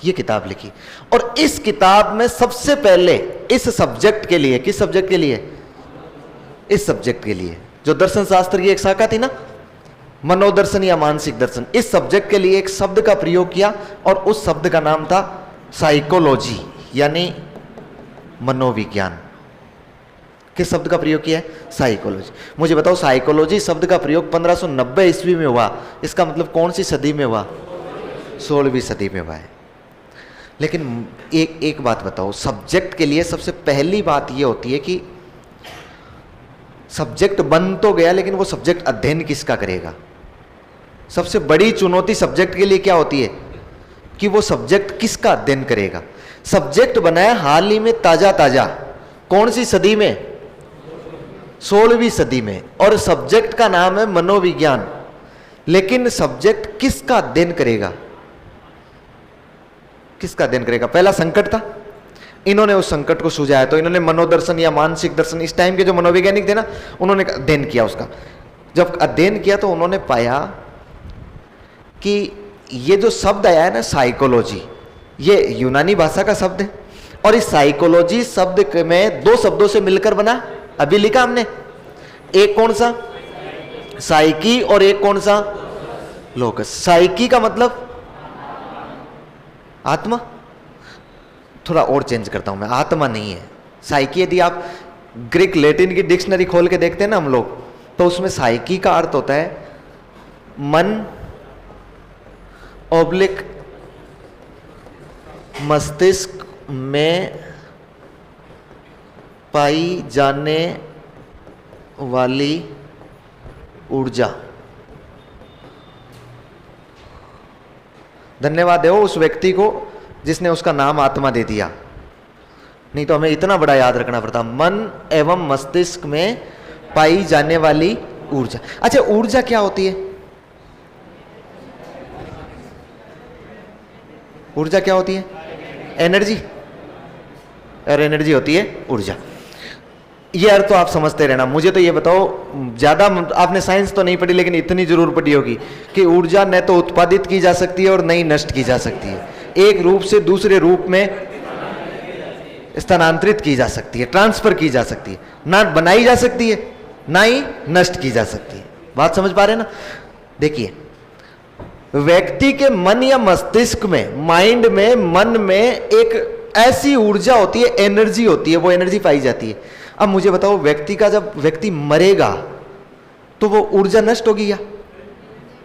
ये किताब लिखी। और इस किताब में सबसे पहले इस सब्जेक्ट के लिए, किस सब्जेक्ट के लिए? इस सब्जेक्ट के लिए, जो दर्शन शास्त्र की एक शाखा थी ना, मनोदर्शन या मानसिक दर्शन, इस सब्जेक्ट के लिए एक शब्द का प्रयोग किया, और उस शब्द का नाम था साइकोलॉजी, यानी मनोविज्ञान। किस शब्द का प्रयोग किया है? साइकोलॉजी। मुझे बताओ, साइकोलॉजी शब्द का प्रयोग 1590 ईस्वी में हुआ, इसका मतलब कौन सी सदी में हुआ? 16वीं सदी में हुआ है। लेकिन एक बात बताओ, सब्जेक्ट के लिए सबसे पहली बात यह होती है कि सब्जेक्ट बन तो गया, लेकिन वो सब्जेक्ट अध्ययन किसका करेगा? सबसे बड़ी चुनौती सब्जेक्ट के लिए क्या होती है? कि वो सब्जेक्ट किसका अध्ययन करेगा। सब्जेक्ट बनाया हाल ही में ताजा, कौन सी सदी में? 16वीं सदी में। और सब्जेक्ट का नाम है मनोविज्ञान, लेकिन सब्जेक्ट किसका अध्ययन करेगा? किसका अध्ययन करेगा? पहला संकट था, इन्होंने उस संकट को सुलझाया। तो इन्होंने मनोदर्शन या मानसिक दर्शन, इस टाइम के जो मनोवैज्ञानिक थे ना, उन्होंने अध्ययन किया उसका। जब अध्ययन किया तो उन्होंने पाया कि ये जो शब्द आया है ना साइकोलॉजी, ये यूनानी भाषा का शब्द है। और इस साइकोलॉजी शब्द में दो शब्दों से मिलकर बना, अभी लिखा हमने। एक कौन सा? साइकी, और एक कौन सा? लोकस। साइकी का मतलब आत्मा। थोड़ा और चेंज करता हूं मैं, आत्मा नहीं है साइकी। यदि आप ग्रीक लैटिन की डिक्शनरी खोल के देखते हैं ना हम लोग, तो उसमें साइकी का अर्थ होता है मन ऑब्लिक मस्तिष्क में पाई जाने वाली ऊर्जा। धन्यवाद हो उस व्यक्ति को जिसने उसका नाम आत्मा दे दिया, नहीं तो हमें इतना बड़ा याद रखना पड़ता। मन एवं मस्तिष्क में पाई जाने वाली ऊर्जा। अच्छा, ऊर्जा क्या होती है? ऊर्जा क्या होती है? एनर्जी। और एनर्जी होती है ऊर्जा। ये अर्थ तो आप समझते रहना। मुझे तो ये बताओ, ज्यादा आपने साइंस तो नहीं पढ़ी, लेकिन इतनी जरूर पढ़ी होगी कि ऊर्जा न तो उत्पादित की जा सकती है और न ही नष्ट की जा सकती है। एक रूप से दूसरे रूप में स्थानांतरित की जा सकती है, ट्रांसफर की जा सकती है। ना बनाई जा सकती है, ना ही नष्ट की जा सकती है। बात समझ पा रहे हैं ना? देखिए, व्यक्ति के मन या मस्तिष्क में, माइंड में, मन में एक ऐसी ऊर्जा होती है, एनर्जी होती है, वो एनर्जी पाई जाती है। अब मुझे बताओ, व्यक्ति का जब व्यक्ति मरेगा तो वो ऊर्जा नष्ट होगी या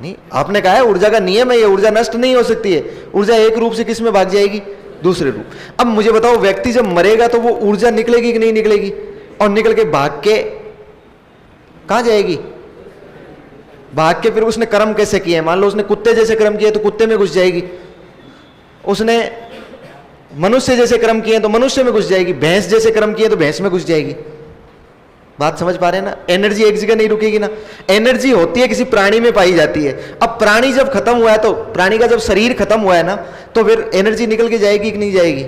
नहीं? आपने कहा है ऊर्जा का नियम है, ये ऊर्जा नष्ट नहीं हो सकती है। ऊर्जा एक रूप से किस में भाग जाएगी? दूसरे रूप। अब मुझे बताओ, व्यक्ति जब मरेगा तो वो ऊर्जा निकलेगी कि नहीं निकलेगी? और निकल के भाग के कहां जाएगी? भाग के फिर उसने कर्म कैसे किए? मान लो उसने कुत्ते जैसे कर्म किए तो कुत्ते में घुस जाएगी, उसने मनुष्य जैसे कर्म किए तो मनुष्य में घुस जाएगी, भैंस जैसे कर्म किए तो भैंस में घुस जाएगी। बात समझ पा रहे हैं ना? एनर्जी एक जगह नहीं रुकेगी ना। एनर्जी होती है किसी प्राणी में पाई जाती है। अब प्राणी जब खत्म हुआ है, तो प्राणी का जब शरीर खत्म हुआ है ना, तो फिर एनर्जी निकल के जाएगी कि नहीं जाएगी?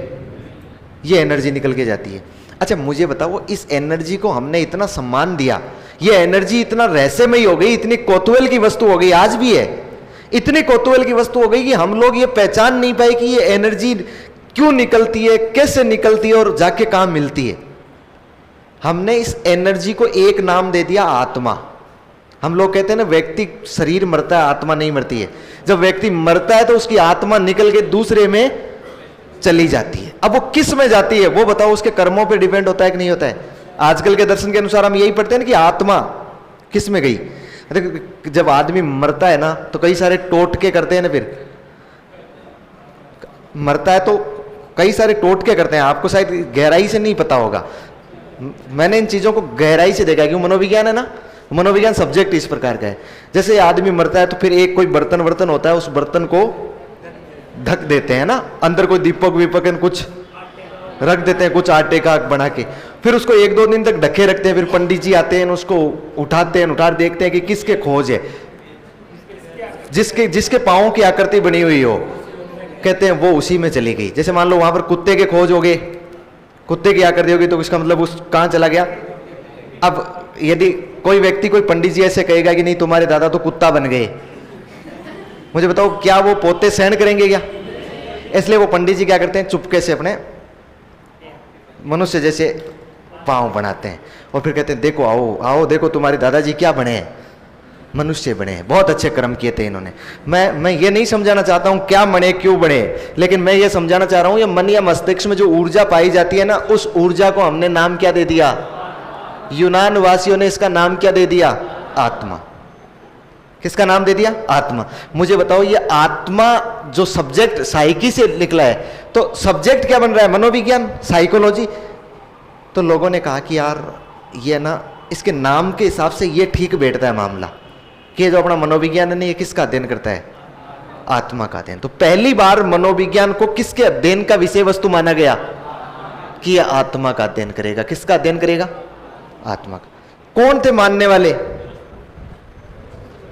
ये एनर्जी निकल के जाती है। अच्छा मुझे बताओ, इस एनर्जी को हमने इतना सम्मान दिया, ये एनर्जी इतना रहस्यमयी हो गई, इतनी कौतूहल की वस्तु हो गई, आज भी है, इतनी कौतूहल की वस्तु हो गई कि हम लोग ये पहचान नहीं पाए कि ये एनर्जी क्यों निकलती है, कैसे निकलती है और जाके कहां मिलती है। हमने इस एनर्जी को एक नाम दे दिया, आत्मा। हम लोग कहते हैं ना, व्यक्ति शरीर मरता है, आत्मा नहीं मरती है। जब व्यक्ति मरता है तो उसकी आत्मा निकल के दूसरे में चली जाती है। अब वो किस में जाती है वो बताओ, उसके कर्मों पे डिपेंड होता है कि नहीं होता है? आजकल के दर्शन के अनुसार हम यही पढ़ते हैं ना कि आत्मा किस में गई। जब आदमी मरता है ना तो कई सारे टोटके करते हैं ना, फिर मरता है तो कई सारे टोटके करते हैं। आपको शायद गहराई से नहीं पता होगा, मैंने इन चीजों को गहराई से देखा, क्यों? मनोविज्ञान है ना, मनोविज्ञान सब्जेक्ट इस प्रकार का है। जैसे आदमी मरता है तो फिर एक कोई बर्तन वर्तन होता है, उस बर्तन को ढक देते हैं ना, अंदर कोई दीपक वीपक कुछ रख देते हैं, कुछ आटे का बना के, फिर उसको 1-2 दिन तक ढके रखते हैं। फिर पंडित जी आते हैं, उसको उठाते हैं, उठा देखते हैं कि किसके खोज है, जिसके पांवों की आकृति बनी हुई हो, कहते हैं वो उसी में चली गई। जैसे मान लो वहां पर कुत्ते के खोज हो गए, कुत्ते की आकृति होगी, तो इसका मतलब उस कहां चला गया। अब यदि कोई व्यक्ति, कोई पंडित जी ऐसे कहेगा कि नहीं तुम्हारे दादा तो कुत्ता बन गए, मुझे बताओ क्या वो पोते सहन करेंगे क्या? इसलिए वो पंडित जी क्या करते हैं, चुपके से अपने मनुष्य जैसे पांव बनाते हैं और फिर कहते हैं देखो आओ आओ, देखो तुम्हारे दादाजी क्या बने हैं, मनुष्य बने हैं, बहुत अच्छे कर्म किए थे इन्होंने। मैं ये नहीं समझाना चाहता हूं क्या बने क्यों बने, लेकिन मैं ये समझाना चाह रहा हूं ये मन या मस्तिष्क में जो ऊर्जा पाई जाती है ना, उस ऊर्जा को हमने नाम क्या दे दिया? यूनान वासियों ने इसका नाम क्या दे दिया? आत्मा। किसका नाम दे दिया? आत्मा। मुझे बताओ ये आत्मा जो सब्जेक्ट साइकी से निकला है, तो सब्जेक्ट क्या बन रहा है? मनोविज्ञान, साइकोलॉजी। तो लोगों ने कहा कि यार ये ना, इसके नाम के हिसाब से ये ठीक बैठता है मामला कि जो अपना मनोविज्ञान है ये किसका अध्ययन करता है? आत्मा का अध्ययन। तो पहली बार मनोविज्ञान को किसके अध्ययन का विषय वस्तु माना गया कि यह आत्मा का अध्ययन करेगा। किसका अध्ययन करेगा? आत्मा का। कौन थे मानने वाले?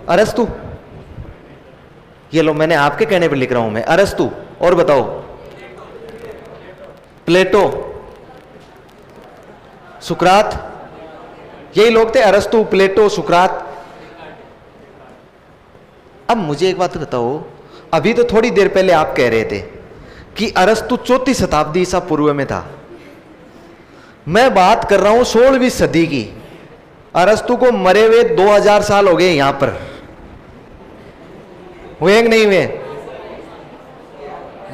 अरस्तु। ये लो मैंने आपके कहने पर लिख रहा हूं मैं, अरस्तु। और बताओ, प्लेटो, सुकरात, यही लोग थे, अरस्तु, प्लेटो, सुकरात। अब मुझे एक बात बताओ, अभी तो थोड़ी देर पहले आप कह रहे थे कि अरस्तु 4वीं शताब्दी ईसा पूर्व में था। मैं बात कर रहा हूं 16वीं सदी की। अरस्तु को मरे हुए 2000 साल हो गए यहां पर, हुए कि नहीं हुए?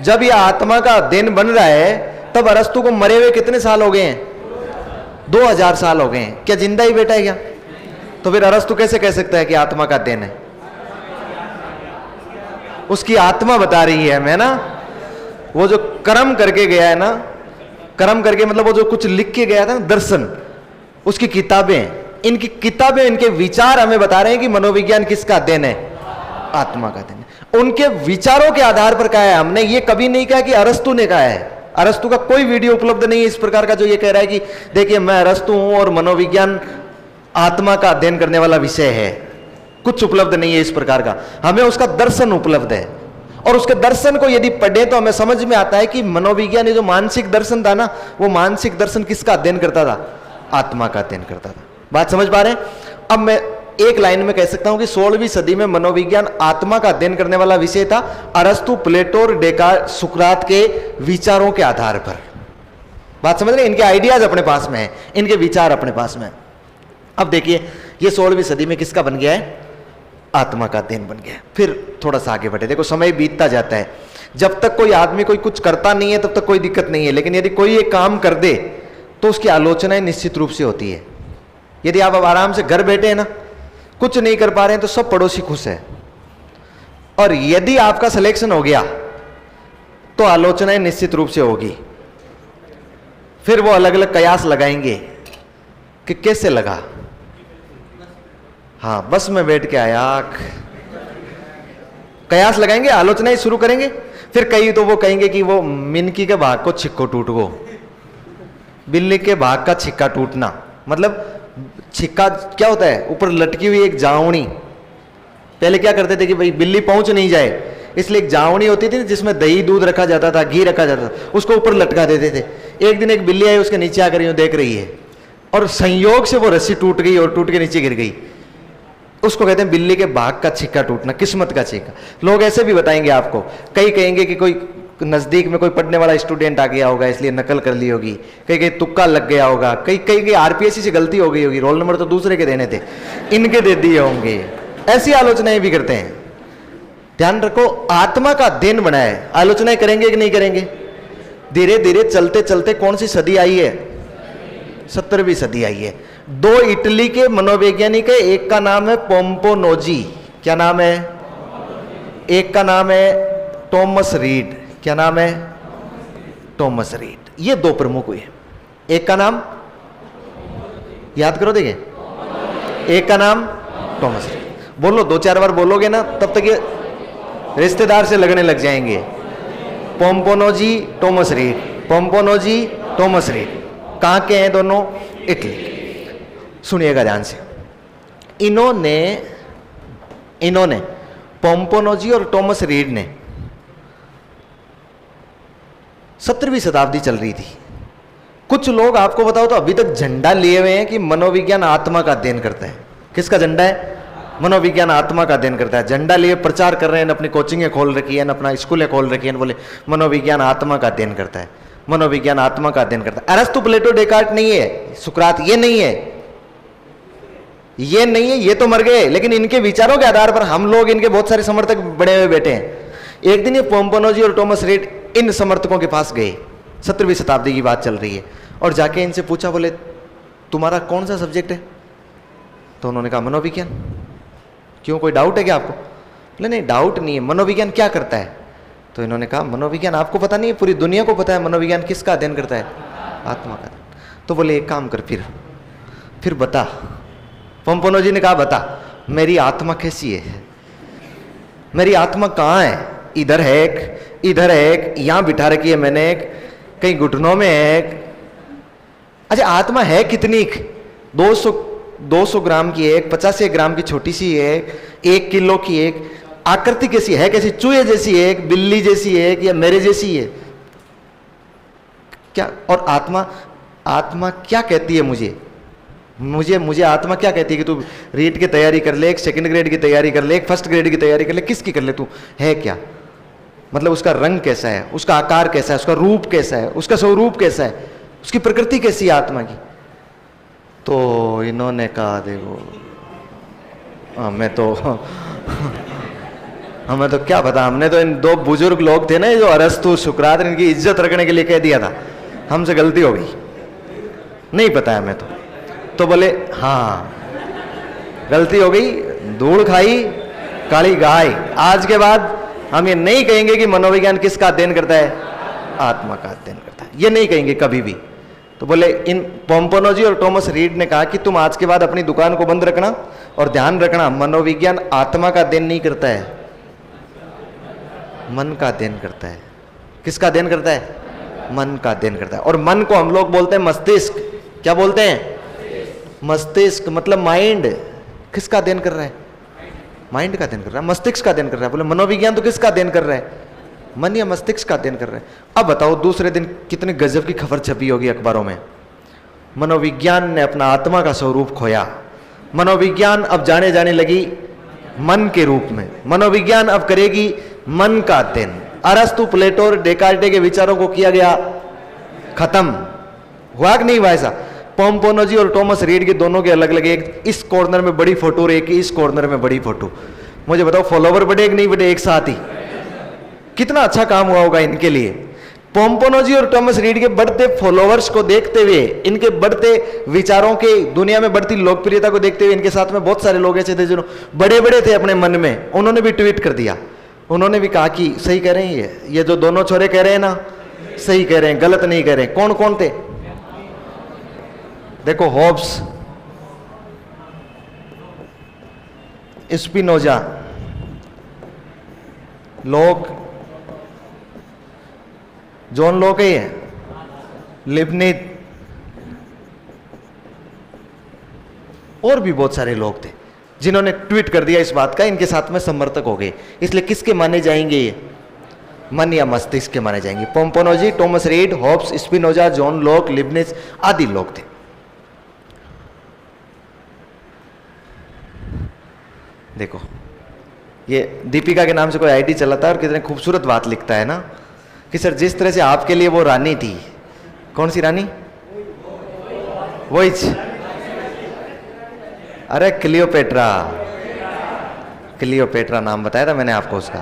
जब यह आत्मा का दिन बन रहा है तब अरस्तु को मरे हुए कितने साल हो गए हैं? 2000 साल हो गए हैं। क्या जिंदा ही बैठा है क्या? तो फिर अरस्तु कैसे कह सकता है कि आत्मा का दिन है? उसकी आत्मा बता रही है हमें ना, वो जो कर्म करके गया है ना, कर्म करके मतलब वो जो कुछ लिख के गया था ना, दर्शन, उसकी किताबें, इनकी किताबें, इनके विचार हमें बता रहे हैं कि मनोविज्ञान किसका अध्ययन है? आत्मा का अध्ययन। उनके विचारों के आधार पर कहा है। हमने ये कभी नहीं कहा कि अरस्तु ने कहा है। अरस्तु का कोई वीडियो उपलब्ध नहीं है इस प्रकार का जो ये कह रहा है कि देखिए मैं अरस्तु हूं और मनोविज्ञान आत्मा का अध्ययन करने वाला विषय है। कुछ उपलब्ध नहीं है इस प्रकार का। हमें उसका दर्शन उपलब्ध है, और उसके दर्शन को यदि पढ़े तो हमें समझ में आता है कि मनोविज्ञान जो मानसिक दर्शन था ना, वो मानसिक दर्शन किसका अध्ययन करता था? आत्मा का अध्ययन करता था। बात समझ पा रहे हैं? अब मैं एक लाइन में कह सकता हूं कि 16वीं सदी में मनोविज्ञान आत्मा का अध्ययन करने वाला विषय था, अरस्तु, प्लेटो और डेकार्ट, सुकरात के विचारों के आधार पर। बात समझ रहे हैं? इनके आइडियाज अपने पास में है, इनके विचार अपने पास में है। अब देखिए ये 16वीं सदी में किसका बन गया है? आत्मा का अध्ययन बन गया। फिर थोड़ा सा आगे बढ़े। देखो समय बीतता जाता है, जब तक कोई आदमी कोई कुछ करता नहीं है तब तक कोई दिक्कत नहीं है, लेकिन यदि कोई एक काम कर दे तो उसकी आलोचनाएं निश्चित रूप से होती है। यदि आप अब आराम से घर बैठे हैं ना, कुछ नहीं कर पा रहे हैं, तो सब पड़ोसी खुश है, और यदि आपका सिलेक्शन हो गया तो आलोचनाएं निश्चित रूप से होगी। फिर वो अलग अलग कयास लगाएंगे कि कैसे लगा? हाँ, बस में बैठ के आया। कयास लगाएंगे, आलोचनाएं शुरू करेंगे। फिर कई तो वो कहेंगे कि वो मिनकी के भाग को छिक्को टूट गो, बिल्ली के भाग का छिक्का टूटना। मतलब छिक्का क्या होता है? ऊपर लटकी हुई एक जावनी। पहले क्या करते थे कि भाई बिल्ली पहुंच नहीं जाए, इसलिए एक जावनी होती थी जिसमें दही दूध रखा जाता था, घी रखा जाता था, उसको ऊपर लटका देते थे। एक दिन एक बिल्ली आई, उसके नीचे आकर यूं देख रही है और संयोग से वो रस्सी टूट गई और टूट के नीचे गिर गई। उसको कहते हैं बिल्ली के भाग का छिक्का टूटना, किस्मत का छिक्का। लोग ऐसे भी बताएंगे आपको। कई कहेंगे कि कोई नजदीक में कोई पढ़ने वाला स्टूडेंट आ गया होगा इसलिए नकल कर ली होगी, कहीं कहीं तुक्का लग गया होगा, कहीं कहीं आरपीएससी से गलती हो गई होगी, रोल नंबर तो दूसरे के देने थे, इनके दे दिए होंगे। ऐसी आलोचनाएं भी करते हैं। ध्यान रखो, आत्मा का अध्ययन बना है। आलोचनाएं करेंगे कि नहीं करेंगे? धीरे धीरे चलते चलते कौन सी सदी आई है? 17वीं सदी आई है। 2 इटली के मनोवैज्ञानिक है, एक का नाम है पोम्पोनोजी। क्या नाम है? एक का नाम है टॉमस रीड। क्या नाम है? Thomas read. ये 2 प्रमुख हुए। एक का नाम याद करो, देखिए, एक का नाम टॉमस रीड। बोलो, 2-4 बार बोलोगे ना तब तक ये रिश्तेदार से लगने लग जाएंगे। Pomponazzi, Thomas read, पोम्पोनोजी, Thomas read. कहां के हैं दोनों? इटली। सुनिएगा ध्यान से। इन्होंने पोम्पोनोजी और टॉमस रीड ने 17वीं शताब्दी चल रही थी। कुछ लोग, आपको बताओ तो, अभी तक झंडा लिए हुए हैं कि मनोविज्ञान आत्मा का अध्ययन करता है। किसका झंडा है? मनोविज्ञान आत्मा का अध्ययन करता है। झंडा लिए प्रचार कर रहे हैं, अपनी कोचिंगें खोल रखी है, अपना स्कूलें खोल रखी है, बोले मनोविज्ञान आत्मा का अध्ययन करता है, मनोविज्ञान आत्मा का अध्ययन करता है। अरस्तु, प्लेटो, डेकार्ट नहीं है, सुकरात, ये नहीं है, ये नहीं है, ये तो मर गए। लेकिन इनके विचारों के आधार पर हम लोग, इनके बहुत सारे समर्थक बड़े हुए बैठे हैं। एक दिन ये पोम्पोनोजी और टॉमस रीड इन समर्थकों के पास गए। 17वीं शताब्दी की बात चल रही है। और जाके इनसे पूछा, बोले तुम्हारा कौन सा सब्जेक्ट है? तो उन्होंने कहा मनोविज्ञान। क्यों, कोई डाउट है क्या आपको? बोले नहीं, डाउट नहीं है। मनोविज्ञान क्या करता है? तो इन्होंने कहा मनोविज्ञान आपको पता नहीं है, पूरी दुनिया को पता है मनोविज्ञान किसका अध्ययन करता है? आत्मा का। तो बोले एक काम कर, फिर बता। पोम्पोनोजी ने कहा बता, मेरी आत्मा कैसी है? मेरी आत्मा कहाँ है? इधर है एक, इधर है एक, यहां बिठा रखी है मैंने एक, कहीं घुटनों में है एक। अच्छा, आत्मा है कितनी? 200 ग्राम की एक, 50 ग्राम की छोटी सी एक, 1 किलो की एक। आकृति कैसी है? कैसी? चूहे जैसी है एक, बिल्ली जैसी है एक, या मेरे जैसी है क्या? और आत्मा क्या कहती है मुझे आत्मा क्या कहती है कि तू रीट की तैयारी कर ले, एक 2nd ग्रेड की तैयारी कर ले, एक 1st ग्रेड की तैयारी कर ले, किसकी कर ले? तू है क्या? मतलब उसका रंग कैसा है, उसका आकार कैसा है, उसका रूप कैसा है, उसका स्वरूप कैसा है, उसकी प्रकृति कैसी है आत्मा की? तो इन्होंने कहा देखो, हमें तो क्या पता, हमने तो इन 2 बुजुर्ग लोग थे ना, जो अरस्तु, सुकरात, इनकी इज्जत रखने के लिए कह दिया था, हमसे गलती हो गई, नहीं पता है हमें तो बोले हाँ गलती हो गई, धूल खाई काली गाय। आज के बाद हम ये नहीं कहेंगे कि मनोविज्ञान किसका अध्ययन करता है? आत्मा का अध्ययन करता है, ये नहीं कहेंगे कभी भी। तो बोले इन पोम्पोनोजी और टॉमस रीड ने कहा कि तुम आज के बाद अपनी दुकान को बंद रखना और ध्यान रखना, मनोविज्ञान आत्मा का अध्ययन नहीं करता है, मन का अध्ययन करता है। किसका अध्ययन करता है? मन का अध्ययन करता है। और मन को हम लोग बोलते हैं मस्तिष्क। क्या बोलते हैं? मस्तिष्क, मतलब माइंड। किसका अध्ययन कर रहा है? माइंड का अध्ययन कर रहा है, मस्तिष्क का अध्ययन कर रहा है। बोले मनोविज्ञान तो किसका अध्ययन कर रहा है? मन या मस्तिष्क का अध्ययन कर रहे हैं। अब बताओ, दूसरे दिन कितने गजब की खबर छपी होगी अखबारों में, मनोविज्ञान ने अपना आत्मा का स्वरूप खोया। मनोविज्ञान अब जाने लगी मन के रूप में। मनोविज्ञान अब करेगी मन का अध्ययन। अरस्तु, प्लेटो और डेकार्टे के विचारों को किया गया खत्म। हुआ कि नहीं हुआ ऐसा? पोम्पोनोजी और टॉमस रीड के दोनों के अलग अलग, एक इस कॉर्नर में बड़ी फोटो और एक इस कॉर्नर में बड़ी फोटो। मुझे बताओ, फॉलोवर बढ़े कि नहीं बढ़े एक साथ ही? कितना अच्छा काम हुआ होगा इनके लिए। पोम्पोनोजी और टॉमस रीड के बढ़ते फॉलोवर्स को देखते हुए, इनके बढ़ते विचारों के, दुनिया में बढ़ती लोकप्रियता को देखते हुए, इनके साथ में बहुत सारे लोग ऐसे थे जो बड़े बड़े थे अपने मन में, उन्होंने भी ट्वीट कर दिया। उन्होंने भी कहा कि सही कह रहे हैं ये जो दोनों छोरे कह रहे हैं ना, सही कह रहे हैं, गलत नहीं कह रहे हैं। कौन कौन थे? देखो, हॉब्स, स्पिनोजा, लोक, जॉन लोक है ये, लिबनिज, और भी बहुत सारे लोग थे जिन्होंने ट्वीट कर दिया इस बात का, इनके साथ में समर्थक हो गए। इसलिए किसके माने जाएंगे ये? मन या मस्तिष्क के माने जाएंगे। Pomponazzi, Thomas Reid, Hobbes, Spinoza, John Locke, Leibniz आदि लोग थे। देखो ये दीपिका के नाम से कोई आईडी चलाता है और कितने खूबसूरत बात लिखता है ना कि सर जिस तरह से आपके लिए वो रानी थी, कौन सी रानी? वोइच, अरे क्लियोपेट्रा, क्लियोपेट्रा नाम बताया था मैंने आपको उसका।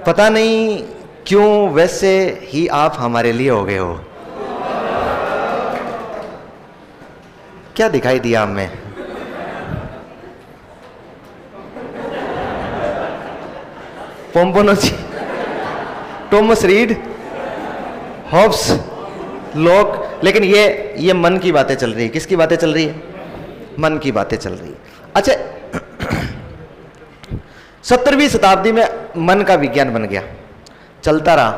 पता नहीं क्यों वैसे ही आप हमारे लिए हो गए हो। क्या दिखाई दिया हमें? पोम्पोनोजी, टॉमस रीड, हॉब्स, लॉक। लेकिन ये मन की बातें चल रही है। किसकी बातें चल रही है? मन की बातें चल रही है। अच्छा, 17वीं शताब्दी में मन का विज्ञान बन गया, चलता रहा।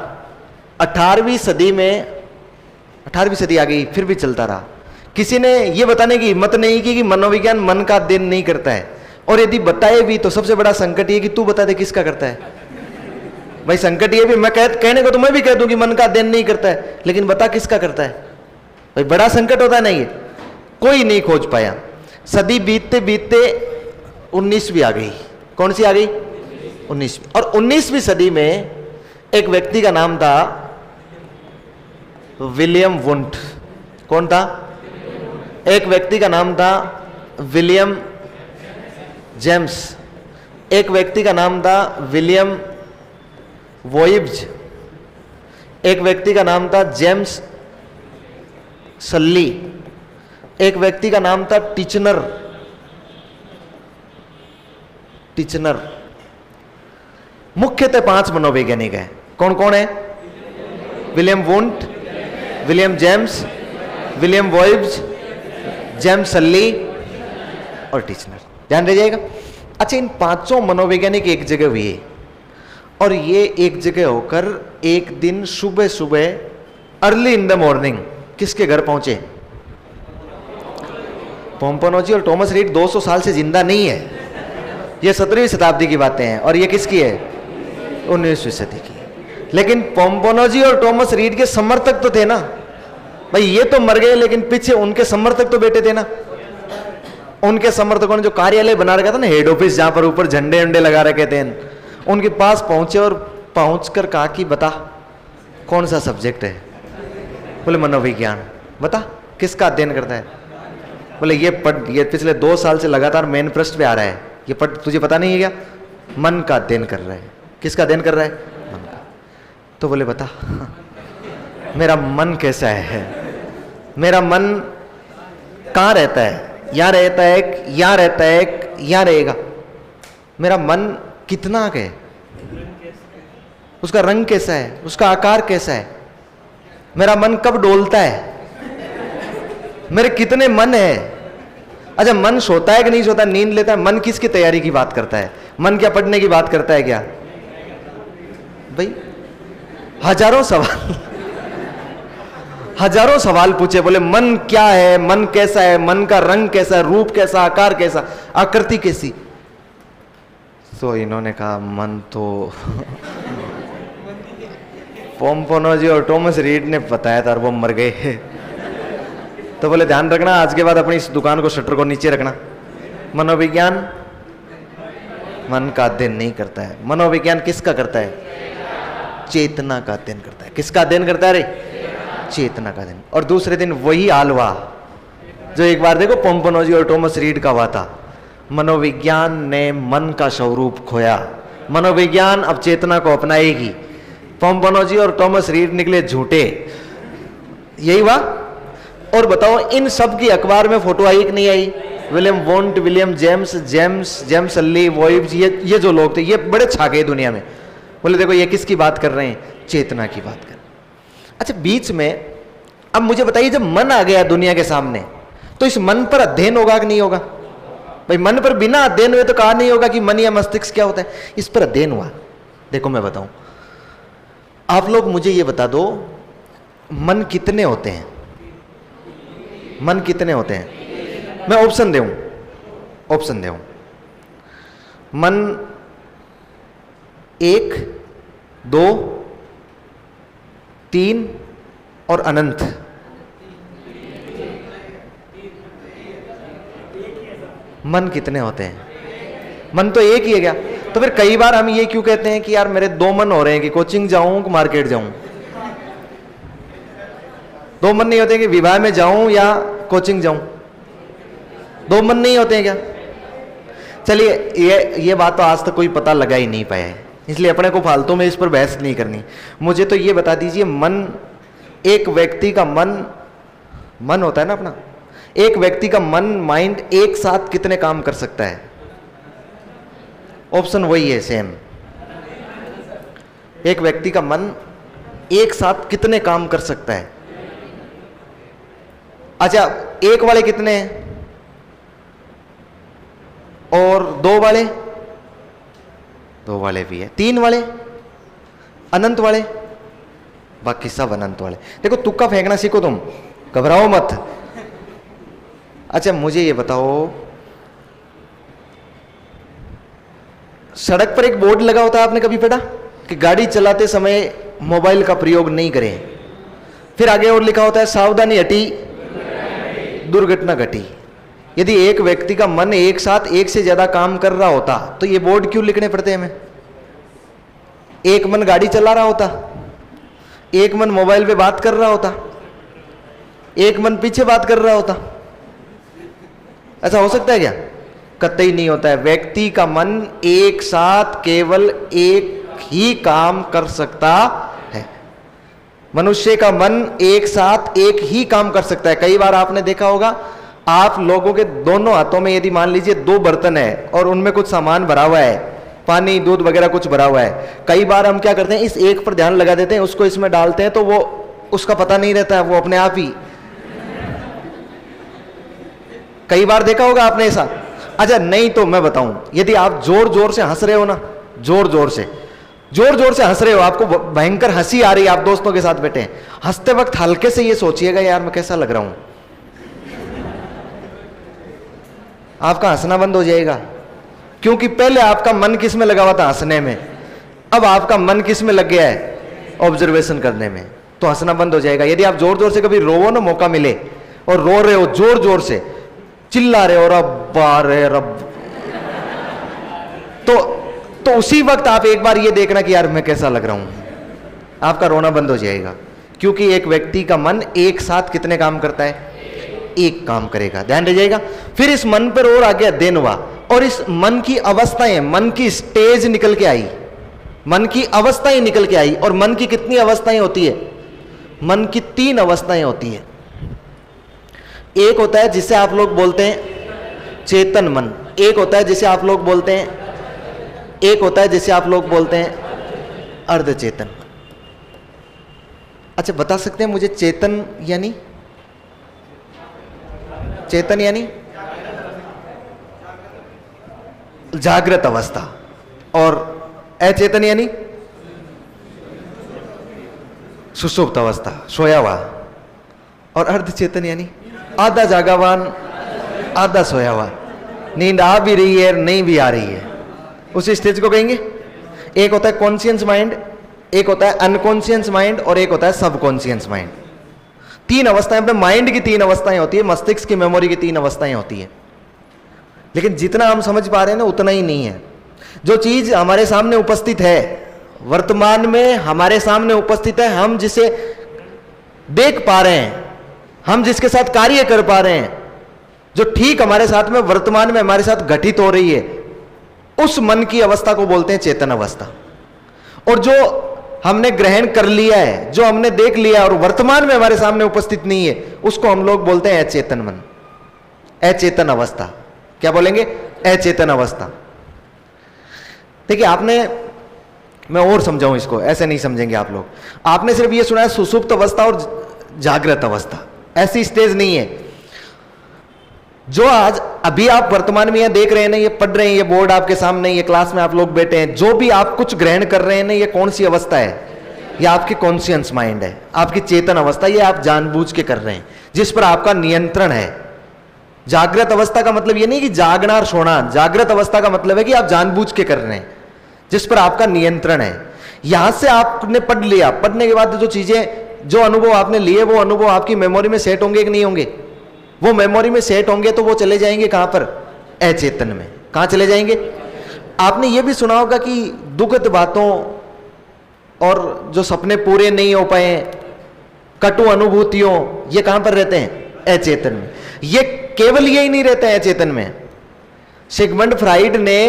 18वीं सदी आ गई, फिर भी चलता रहा। किसी ने यह बताने की हिम्मत नहीं की कि मनोविज्ञान मन का अध्ययन नहीं करता है, और यदि बताए भी तो सबसे बड़ा संकट ये कि तू बता दे किसका करता है। भाई संकट ये भी, मैं कहने को तो मैं भी कह दूं कि मन का अध्ययन नहीं करता है, लेकिन बता किसका करता है। भाई बड़ा संकट होता है ना ये, कोई नहीं खोज पाया। सदी बीतते बीतते 19वीं आ गई। कौन सी आ गई? 19वीं। और 19वीं सदी में एक व्यक्ति का नाम था विलियम वुंट। कौन था? एक व्यक्ति का नाम था विलियम जेम्स। एक व्यक्ति का नाम था विलियम वोइब्ज। एक व्यक्ति का नाम था जेम्स सल्ली। एक व्यक्ति का नाम था टिचनर। मुख्यतः 5 मनोवैज्ञानिक हैं। कौन कौन है? William Wundt, William James, William वोइब्ज, जेम्स सल्ली और टिचनर। ध्यान रह जाएगा। अच्छा, इन 5 मनोवैज्ञानिक एक जगह हुए और ये एक जगह होकर एक दिन सुबह सुबह अर्ली इन द मॉर्निंग किसके घर पहुंचे? पोम्पोनोजी और टॉमस रीड 200 साल से जिंदा नहीं है। ये 17वीं शताब्दी की बातें हैं और ये किसकी है? 19वीं सदी की। लेकिन पोम्पोनोजी और टॉमस रीड के समर्थक तो थे ना भाई। ये तो मर गए लेकिन पीछे उनके समर्थक तो बैठे थे ना। उनके समर्थकों ने जो कार्यालय बना रखा था ना, हेड ऑफिस, जहां पर ऊपर झंडे अंडे लगा रखे थे, उनके पास पहुंचे और पहुंचकर कहा कि बता कौन सा सब्जेक्ट है? बोले मनोविज्ञान। बता किसका अध्ययन करता है? बोले ये पिछले 2 साल से लगातार मेन पृष्ठ पे आ रहा है, ये पढ़, तुझे पता नहीं है क्या? मन का अध्ययन कर रहा है। किसका अध्ययन कर रहा है? मन का। तो बोले बता मेरा मन कैसा है? मेरा मन कहाँ रहता है? यहाँ रहता है, यहाँ रहता है, यहाँ रहेगा। मेरा मन कितना है? उसका रंग कैसा है? उसका आकार कैसा है? मेरा मन कब डोलता है? मेरे कितने मन है? अच्छा, मन सोता है कि नहीं सोता? नींद लेता है? मन किसकी तैयारी की बात करता है? मन क्या पढ़ने की बात करता है क्या? भाई हजारों सवाल पूछे। बोले मन क्या है? मन कैसा है? मन का रंग कैसा है? रूप कैसा? आकार कैसा? आकृति कैसी? तो इन्होंने कहा मन तो पोम्पोनोजी और टॉमस रीड ने बताया था और वो मर गए। तो बोले ध्यान रखना, आज के बाद अपनी इस दुकान को, शटर को नीचे रखना। मनोविज्ञान मन का अध्ययन नहीं करता है। मनोविज्ञान किसका करता है? चेतना का अध्ययन करता है। किसका अध्ययन करता है? रे चेतना का अध्ययन। और दूसरे दिन वही आलवा जो एक बार देखो पोम्पोनोजी और टॉमस रीड का हुआ था। मनोविज्ञान ने मन का स्वरूप खोया। मनोविज्ञान अब चेतना को अपनाएगी। पोम्पोनोजी और टॉमस रीड निकले झूठे। यही हुआ। और बताओ इन सब की अखबार में फोटो आई कि नहीं आई? विलियम वोंट, विलियम जेम्स सल्ली, वोइब्स, ये जो लोग थे ये बड़े छा गए दुनिया में। बोले देखो ये किसकी बात कर रहे हैं? चेतना की बात कर रहे हैं। अच्छा, बीच में अब मुझे बताइए, जब मन आ गया दुनिया के सामने तो इस मन पर अध्ययन होगा कि नहीं होगा? भाई मन पर बिना अध्ययन हुए तो कहा नहीं होगा कि मन या मस्तिष्क क्या होता है, इस पर अध्ययन हुआ। देखो मैं बताऊं, आप लोग मुझे ये बता दो, मन कितने होते हैं? मन कितने होते हैं? मैं ऑप्शन दूं। मन 1, 2, 3 और अनंत। मन कितने होते हैं? मन तो एक ही है क्या? तो फिर कई बार हम ये क्यों कहते हैं कि यार मेरे 2 मन हो रहे हैं कि कोचिंग जाऊं कि मार्केट जाऊं? 2 मन नहीं होते कि विवाह में जाऊं या कोचिंग जाऊं? 2 मन नहीं होते हैं क्या? चलिए ये बात तो आज तक कोई पता लगा ही नहीं पाया है, इसलिए अपने को फालतू में इस पर बहस नहीं करनी। मुझे तो ये बता दीजिए, मन, एक व्यक्ति का मन होता है ना अपना, एक व्यक्ति का मन, माइंड एक साथ कितने काम कर सकता है? ऑप्शन वही है सेम। एक व्यक्ति का मन एक साथ कितने काम कर सकता है? अच्छा, एक वाले कितने हैं और 2 वाले? 2 वाले भी है, 3 वाले, अनंत वाले, बाकी सब अनंत वाले। देखो तुक्का फेंकना सीखो तुम, घबराओ मत। अच्छा मुझे ये बताओ, सड़क पर एक बोर्ड लगा होता है, आपने कभी पढ़ा कि गाड़ी चलाते समय मोबाइल का प्रयोग नहीं करें? फिर आगे और लिखा होता है सावधानी हटी दुर्घटना घटी। यदि एक व्यक्ति का मन एक साथ एक से ज्यादा काम कर रहा होता तो ये बोर्ड क्यों लिखने पड़ते हमें? एक मन गाड़ी चला रहा होता, एक मन मोबाइल पे बात कर रहा होता, एक मन पीछे बात कर रहा होता। ऐसा हो सकता है क्या? कतई नहीं होता है। व्यक्ति का मन एक साथ केवल एक ही काम कर सकता है। मनुष्य का मन एक साथ एक ही काम कर सकता है। कई बार आपने देखा होगा, आप लोगों के दोनों हाथों में यदि मान लीजिए 2 बर्तन है और उनमें कुछ सामान भरा हुआ है, पानी दूध वगैरह कुछ भरा हुआ है, कई बार हम क्या करते हैं, इस एक पर ध्यान लगा देते हैं, उसको इसमें डालते हैं तो वो उसका पता नहीं रहता है, वो अपने आप ही। कई बार देखा होगा आपने ऐसा। अच्छा नहीं तो मैं बताऊं, यदि आप जोर जोर से हंस रहे हो ना, जोर जोर से हंस रहे हो, आपको भयंकर हंसी आ रही है, आप दोस्तों के साथ बैठे हैं, हंसते वक्त हल्के से ये सोचिएगा यार मैं कैसा लग रहा हूं, आपका हंसना बंद हो जाएगा। क्योंकि पहले आपका मन किस में लगा हुआ था? हंसने में। अब आपका मन किस में लग गया है? ऑब्जर्वेशन करने में। तो हंसना बंद हो जाएगा। यदि आप जोर जोर से कभी रोवो ना, मौका मिले, और रो रहे हो जोर जोर से, चिल्ला रहे हो रब्बा रे रब, तो उसी वक्त आप एक बार ये देखना कि यार मैं कैसा लग रहा हूं, आपका रोना बंद हो जाएगा। क्योंकि एक व्यक्ति का मन एक साथ कितने काम करता है? एक काम करेगा। ध्यान रह जाएगा। फिर इस मन पर और आगे अध्ययन हुआ और इस मन की अवस्थाएं, मन की स्टेज निकल के आई, मन की अवस्थाएं निकल के आई। और मन की कितनी अवस्थाएं होती है? मन की 3 अवस्थाएं होती है। एक होता है जिसे आप लोग बोलते हैं चेतन मन, एक होता है जिसे आप लोग बोलते हैं, एक होता है जिसे आप लोग बोलते हैं अर्धचेतन। अच्छा बता सकते हैं मुझे चेतन यानी? चेतन यानी जागृत अवस्था, और अचेतन यानी सुषुप्त अवस्था, सोया हुआ। और अर्धचेतन यानी आधा जागावान आधा सोया हुआ, नींद आ भी रही है नहीं भी आ रही है, उस स्टेज को कहेंगे। एक होता है कॉन्शियस माइंड, एक होता है अनकॉन्शियस माइंड, और एक होता है सबकॉन्शियस माइंड। 3 अवस्थाएं, अपने माइंड की 3 अवस्थाएं होती है, मस्तिष्क की मेमोरी की 3 अवस्थाएं होती है। लेकिन जितना हम समझ पा रहे हैं ना उतना ही नहीं है। जो चीज हमारे सामने उपस्थित है, वर्तमान में हमारे सामने उपस्थित है, हम जिसे देख पा रहे हैं, हम जिसके साथ कार्य कर पा रहे हैं, जो ठीक हमारे साथ में वर्तमान में हमारे साथ घटित हो रही है, उस मन की अवस्था को बोलते हैं चेतन अवस्था। और जो हमने ग्रहण कर लिया है, जो हमने देख लिया और वर्तमान में हमारे सामने उपस्थित नहीं है, उसको हम लोग बोलते हैं अचेतन मन, अचेतन अवस्था। क्या बोलेंगे? अचेतन अवस्था। देखिए आपने, मैं और समझाऊं इसको, ऐसे नहीं समझेंगे आप लोग। आपने सिर्फ ये सुना है सुषुप्त अवस्था और जागृत अवस्था, ऐसी स्टेज नहीं है। जो आज अभी आप वर्तमान में यह देख रहे हैं ना, ये पढ़ रहे हैं, ये बोर्ड आपके सामने, ये क्लास में आप लोग बैठे हैं, जो भी आप कुछ ग्रहण कर रहे हैं ना, ये कौन सी अवस्था है? ये आपकी कॉन्शियस माइंड है, आपकी चेतन अवस्था, ये आप जानबूझ के कर रहे हैं, जिस पर आपका नियंत्रण है। जागृत अवस्था का मतलब ये नहीं कि जागना और सोना, जागृत अवस्था का मतलब है कि आप जानबूझ के कर रहे हैं, जिस पर आपका नियंत्रण है। यहां से आपने पढ़ लिया, पढ़ने के बाद जो चीजें, जो अनुभव आपने लिए, वो अनुभव आपकी मेमोरी में सेट होंगे कि नहीं होंगे? वो मेमोरी में सेट होंगे तो वो चले जाएंगे कहां पर? अचेतन में। कहां चले जाएंगे? आपने ये भी सुना होगा कि दुखद बातों और जो सपने पूरे नहीं हो पाए, कटु अनुभूतियों, ये कहां पर रहते हैं? अचेतन में। ये केवल यही नहीं रहता है अचेतन में। सिगमंड फ्राइड ने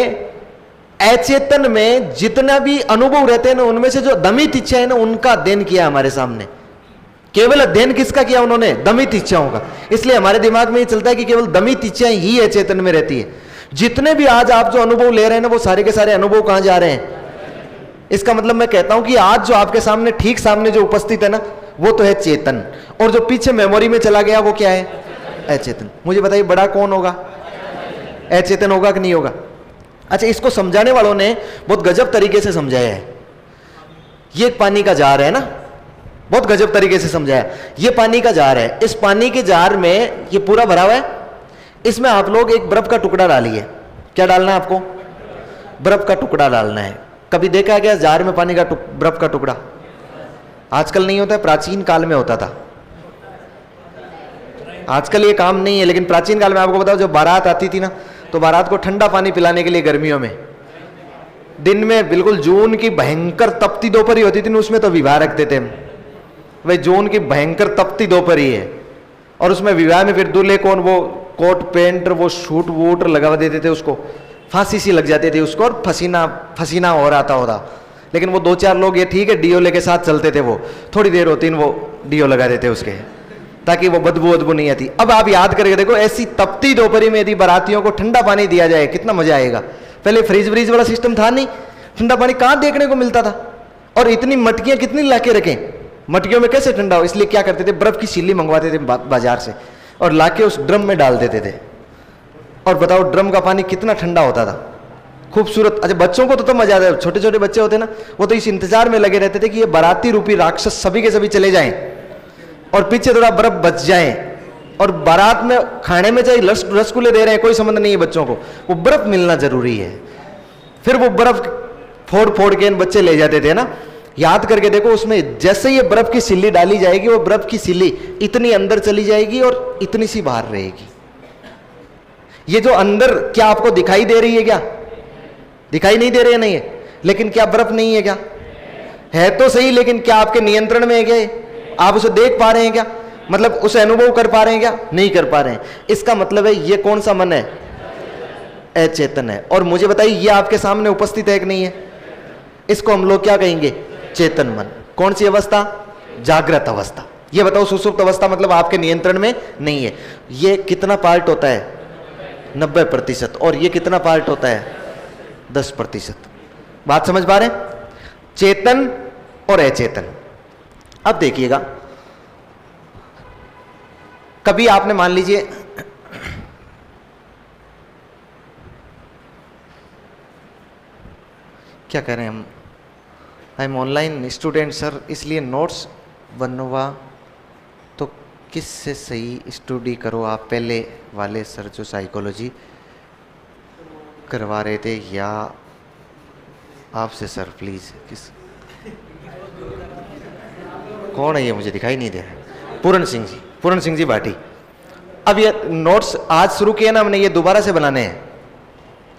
अचेतन में जितना भी अनुभव रहते हैं ना, उनमें से जो दमित इच्छा है ना, उनका अध्ययन किया हमारे सामने। केवल अध्ययन किसका किया उन्होंने? दमित इच्छाओं का। इसलिए हमारे दिमाग में ये चलता है कि केवल दमित इच्छाएं ही अचेतन में रहती है। जितने भी आज आप जो अनुभव ले रहे हैं ना, वो सारे के सारे अनुभव कहां जा रहे हैं? इसका मतलब मैं कहता हूं कि आज जो आपके सामने, ठीक सामने जो उपस्थित है ना, वो तो है चेतन, और जो पीछे मेमोरी में चला गया वो क्या है? अचेतन। मुझे बताइए बड़ा कौन होगा? अचेतन होगा कि नहीं होगा? अच्छा, इसको समझाने वालों ने बहुत गजब तरीके से समझाया है। ये पानी का जार है ना, बहुत गजब तरीके से समझाया। ये पानी का जार है, इस पानी के जार में ये पूरा भरा हुआ है, इसमें आप लोग एक बर्फ का टुकड़ा डालिए। क्या डालना है आपको? बर्फ का टुकड़ा डालना है। कभी देखा है क्या जार में पानी का बर्फ का टुकड़ा? आजकल नहीं होता है, प्राचीन काल में होता था। आजकल ये काम नहीं है, लेकिन प्राचीन काल में आपको बताओ, जब बारात आती थी ना, तो बारात को ठंडा पानी पिलाने के लिए गर्मियों में, दिन में बिल्कुल जून की भयंकर तपती दोपहरी होती थी ना, उसमें तो विवाह रखते थे। भाई जून की भयंकर तपती दोपहरी है, और उसमें विवाह में फिर दूल्हे कौन, वो कोट पैंट, वो सूट वूट लगा देते थे, उसको फांसी सी लग जाती थी उसको, और पसीना पसीना हो रहा था। लेकिन वो दो चार लोग, ये ठीक है, डीओ के साथ चलते थे, वो थोड़ी देर होती वो डीओ लगा देते उसके, ताकि वो बदबू नहीं आती। अब आप याद करके देखो, ऐसी तपती दोपहरी में यदि बारातियों को ठंडा पानी दिया जाए, कितना मजा आएगा। पहले फ्रिज व्रिज वाला सिस्टम था नहीं, ठंडा पानी कहां देखने को मिलता था। और इतनी मटकियां कितनी लाके रखें, मटकियों में कैसे ठंडा हो? इसलिए क्या करते थे, बर्फ की सिल्ली मंगवाते थे बाजार से, और लाके उस ड्रम में डाल देते थे। और बताओ ड्रम का पानी कितना ठंडा होता था, खूबसूरत। अच्छा, बच्चों को तो मजा आता है, छोटे छोटे बच्चे होते ना, वो तो इस इंतजार में लगे रहते थे कि ये बाराती रूपी राक्षस सभी के सभी चले जाएं और पीछे थोड़ा बर्फ बच जाए। और बारात में खाने में चाहे रसगुल्ले दे रहे हैं, कोई संबंध नहीं है बच्चों को, वो बर्फ मिलना जरूरी है। फिर वो बर्फ फोड़ फोड़ के इन बच्चे ले जाते थे ना। याद करके देखो, उसमें जैसे ये बर्फ की सिल्ली डाली जाएगी, वो बर्फ की सिल्ली इतनी अंदर चली जाएगी और इतनी सी बाहर रहेगी। ये जो अंदर, क्या आपको दिखाई दे रही है? क्या दिखाई नहीं दे रही है? नहीं है। लेकिन क्या बर्फ नहीं है? क्या है तो सही, लेकिन क्या आपके नियंत्रण में है? क्या आप उसे देख पा रहे हैं? क्या मतलब उसे अनुभव कर पा रहे हैं? क्या नहीं कर पा रहे हैं। इसका मतलब है ये कौन सा मन है? अचेतन है। और मुझे बताइए, ये आपके सामने उपस्थित है कि नहीं है? इसको हम लोग क्या कहेंगे? चेतन मन। कौन सी अवस्था? जागृत अवस्था। ये बताओ, सुसुप्त अवस्था मतलब आपके नियंत्रण में नहीं है। ये कितना पार्ट होता है? 90%। और ये कितना पार्ट होता है? 10%। बात समझ पा रहे हैं? चेतन और अचेतन। अब देखिएगा, कभी आपने मान लीजिए क्या कह रहे हैं हम, I am online student sir, इसलिए नोट्स बनवा तो किस से सही स्टडी करो आप? पहले वाले सर जो साइकोलॉजी करवा रहे थे, या आपसे सर प्लीज? किस, कौन है ये? मुझे दिखाई नहीं दे रहा। पूरन सिंह जी, पूरन सिंह जी भाटी। अब ये नोट्स आज शुरू किए ना हमने, ये दोबारा से बनाने हैं।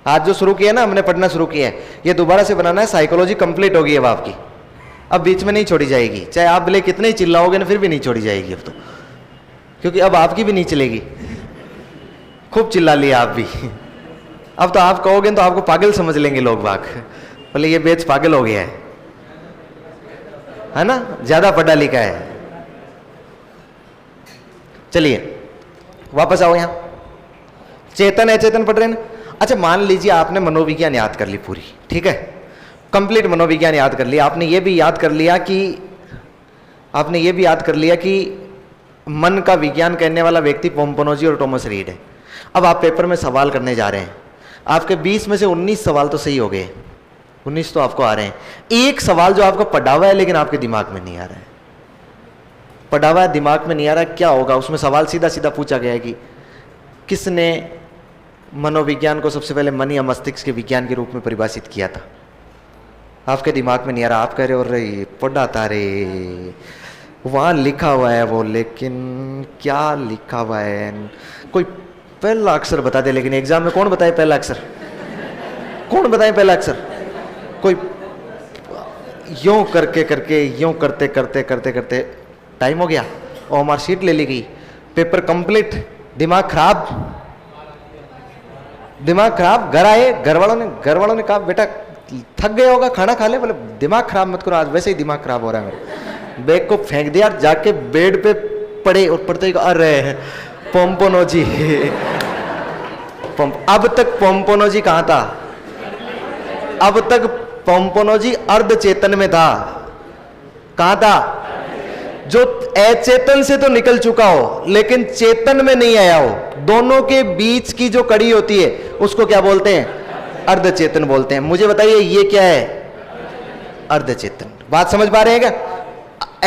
आज जो शुरू किया ना हमने, पढ़ना शुरू किया है, ये दोबारा से बनाना है। साइकोलॉजी कंप्लीट होगी अब आपकी, अब बीच में नहीं छोड़ी जाएगी। चाहे आप भले कितने ही चिल्लाओगे ना, फिर भी नहीं छोड़ी जाएगी अब तो, क्योंकि अब आपकी भी नहीं चलेगी। खूब चिल्ला लिया आप भी, अब तो आप कहोगे तो आपको पागल समझ लेंगे लोग बाग, बोले ये बेच पागल हो गया है ना, ज्यादा पढ़ा लिखा है। चलिए वापस आओ यहां, चेतन अचेतन पढ़ रहे हैं ना। अच्छा, मान लीजिए आपने मनोविज्ञान याद कर ली पूरी, ठीक है, कंप्लीट मनोविज्ञान याद कर लिया। आपने ये भी याद कर लिया कि मन का विज्ञान करने वाला व्यक्ति पोम्पोनोजी और टॉमस रीड है। अब आप पेपर में सवाल करने जा रहे हैं, आपके 20 में से 19 सवाल तो सही हो गए, 19 तो आपको आ रहे हैं। एक सवाल जो आपको पढ़ा हुआ है लेकिन आपके दिमाग में नहीं आ रहा है, पढ़ा हुआ है दिमाग में नहीं आ रहा, क्या होगा? उसमें सवाल सीधा सीधा पूछा गया है कि किसने मनोविज्ञान को सबसे पहले मन या मस्तिष्क के विज्ञान के रूप में परिभाषित किया था? आपके दिमाग में नहीं आ रहा, आप कह रहे हो रे पढ़ा था रे, वहां लिखा हुआ है वो, लेकिन क्या लिखा हुआ है? कोई पहला अक्षर बता दे। लेकिन एग्जाम में कौन बताए पहला अक्षर? कौन बताए पहला अक्षर? कोई यूं करके करके यूं करते करते करते करते टाइम हो गया और हमारी शीट ले ली गई, पेपर कंप्लीट, दिमाग खराब, दिमाग खराब। घर आए, घर वालों ने कहा बेटा थक गया होगा, खाना खा ले। बोले दिमाग खराब मत करो, आज वैसे ही दिमाग खराब हो रहा है मेरा। बैग को फेंक दिया, जाके बेड पे पड़े और पढ़ते ही अरे पोम्पोनोजी अब तक पोम्पोनोजी कहां था? अब तक पोम्पोनोजी अर्ध चेतन में था। कहां था? जो अचेतन से तो निकल चुका हो लेकिन चेतन में नहीं आया हो, दोनों के बीच की जो कड़ी होती है उसको क्या बोलते हैं? अर्धचेतन बोलते हैं। मुझे बताइए ये क्या है? अर्धचेतन। बात समझ पा रहे हैं क्या?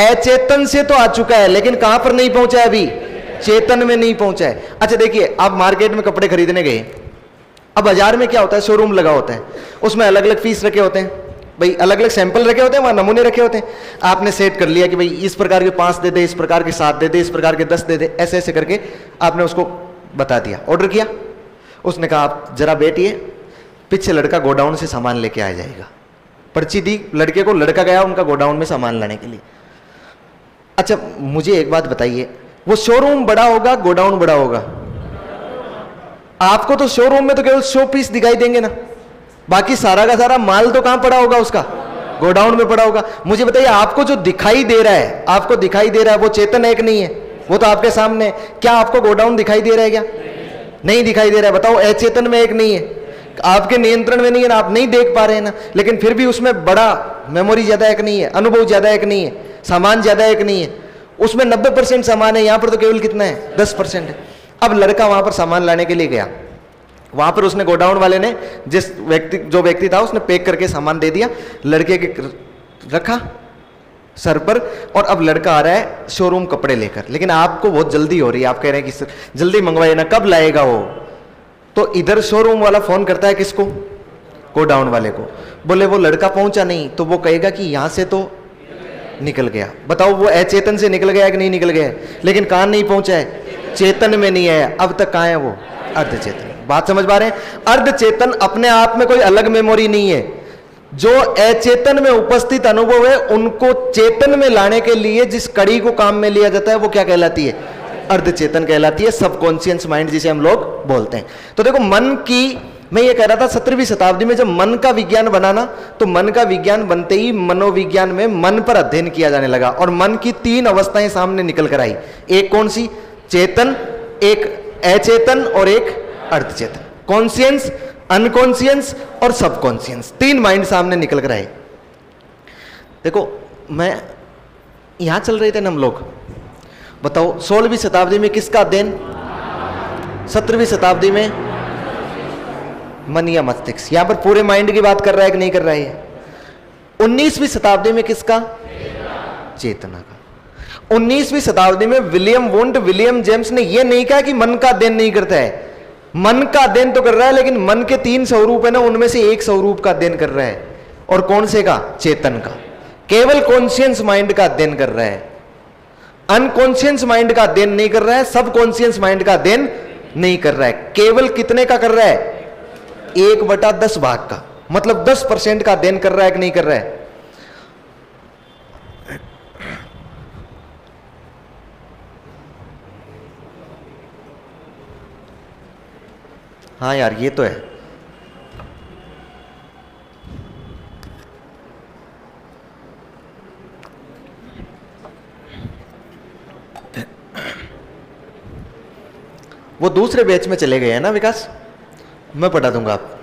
अचेतन से तो आ चुका है लेकिन कहां पर नहीं पहुंचा है? अभी चेतन में नहीं पहुंचा है। अच्छा देखिए, आप मार्केट में कपड़े खरीदने गए, अब बाजार में क्या होता है, शोरूम लगा होता है, उसमें अलग अलग पीस रखे होते हैं भाई, अलग अलग सैंपल रखे होते हैं, वहां नमूने रखे होते हैं। आपने सेट कर लिया कि भाई इस प्रकार के 5 दे दे, इस प्रकार के 7 दे दे, इस प्रकार के 10 दे दे, ऐसे ऐसे करके आपने उसको बता दिया, ऑर्डर किया। उसने कहा आप जरा बैठिए, पीछे लड़का गोडाउन से सामान लेके आ जाएगा। पर्ची दी लड़के को, लड़का गया उनका गोडाउन में सामान लाने के लिए। अच्छा मुझे एक बात बताइए, वो शोरूम बड़ा होगा गोडाउन बड़ा होगा? आपको तो शोरूम में तो केवल 100 पीस दिखाई देंगे ना, बाकी सारा का सारा माल तो कहां पड़ा होगा? उसका गोडाउन में पड़ा होगा। मुझे बताइए आपको जो दिखाई दे रहा है, आपको दिखाई दे रहा है वो चेतन है कि नहीं है? वो तो आपके सामने। क्या आपको गोडाउन दिखाई दे रहा है क्या? नहीं दिखाई दे रहा है। बताओ अचेतन में एक नहीं है, आपके नियंत्रण में नहीं है ना, आप नहीं देख पा रहे हैं ना, लेकिन फिर भी उसमें बड़ा मेमोरी ज्यादा है कि नहीं है, अनुभव ज्यादा है कि नहीं है, सामान ज्यादा है कि नहीं है? उसमें 90% सामान है, यहां पर तो केवल कितना है? 10% है। अब लड़का वहां पर सामान लाने के लिए गया, वहां पर उसने गोडाउन वाले ने जो व्यक्ति था उसने पैक करके सामान दे दिया, लड़के के रखा सर पर, और अब लड़का आ रहा है शोरूम कपड़े लेकर, लेकिन आपको बहुत जल्दी हो रही है, आप कह रहे हैं कि जल्दी मंगवाइए ना, कब लाएगा वो? तो इधर शोरूम वाला फोन करता है किसको? गोडाउन वाले को। बोले वो लड़का पहुंचा नहीं, तो वो कहेगा कि यहां से तो निकल गया। बताओ वो अचेतन से निकल गया कि नहीं निकल गया? लेकिन कहां नहीं पहुंचा है? चेतन में नहीं है। अब तक कहां है वो? अर्धचेतन। बात समझ पा रहे हैं? अर्धचेतन अपने आप में कोई अलग मेमोरी नहीं है, जो अचेतन में उपस्थित अनुभव है उनको चेतन में लाने के लिए जिस कड़ी को काम में लिया जाता है वो क्या कहलाती है? अर्धचेतन कहलाती है, सबकॉन्शियस माइंड जिसे हम लोग बोलते हैं। तो देखो मन की, मैं ये कह रहा था 17वीं शताब्दी में जब मन का विज्ञान बना ना, तो मन का विज्ञान बनते ही मनोविज्ञान में मन पर अध्ययन किया जाने लगा और मन की 3 अवस्थाएं सामने निकल कर आई। एक कौन सी? चेतन, एक अचेतन और एक अर्धचेतन। कॉन्शियंस, अनकॉन्शियंस और सबकॉन्शियंस, 3 माइंड सामने निकल कर आए। देखो मैं यहां चल रहे थे ना हम लोग, बताओ 16वीं शताब्दी में किसका अध्ययन? 17वीं शताब्दी में मन या मस्तिष्क। यहां पर पूरे माइंड की बात कर रहा है कि नहीं कर रहा है? 19वीं शताब्दी में किसका? चेतना का। 19वीं शताब्दी में विलियम वुंड, विलियम जेम्स ने यह नहीं कहा कि मन का अध्ययन नहीं करता है, मन का अध्ययन तो कर रहा है, लेकिन मन के 3 स्वरूप है ना, उनमें से एक स्वरूप का अध्ययन कर रहा है। और कौन से का? चेतन का। केवल कॉन्शियस माइंड का अध्ययन कर रहा है, अनकॉन्शियस माइंड का अध्ययन नहीं कर रहा है, सबकॉन्शियस माइंड का अध्ययन नहीं कर रहा है। केवल कितने का कर रहा है? 1/10 भाग का, मतलब 10% का अध्ययन कर रहा है कि नहीं कर रहा है? हाँ यार ये तो है। वो दूसरे बैच में चले गए हैं ना विकास, मैं पढ़ा दूंगा आप,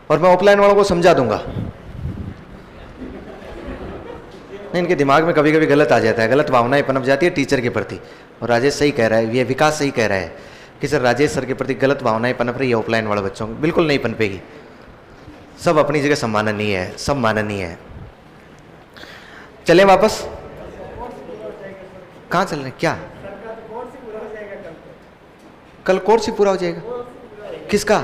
और मैं ऑफलाइन वालों को समझा दूंगा। नहीं, इनके दिमाग में कभी कभी गलत आ जाता है, गलत भावनाएं पनप जाती है टीचर के प्रति। और राजेश सही कह रहा है, ये विकास सही कह रहा है कि सर राजेश सर के प्रति गलत भावनाएं पनप रही है ऑफलाइन वाले बच्चों को। बिल्कुल नहीं पनपेगी, सब अपनी जगह सम्माननीय है, सब माननीय है। चलें वापस, कहाँ चल रहे हैं? क्या कल कोर्स ही पूरा हो जाएगा? किसका?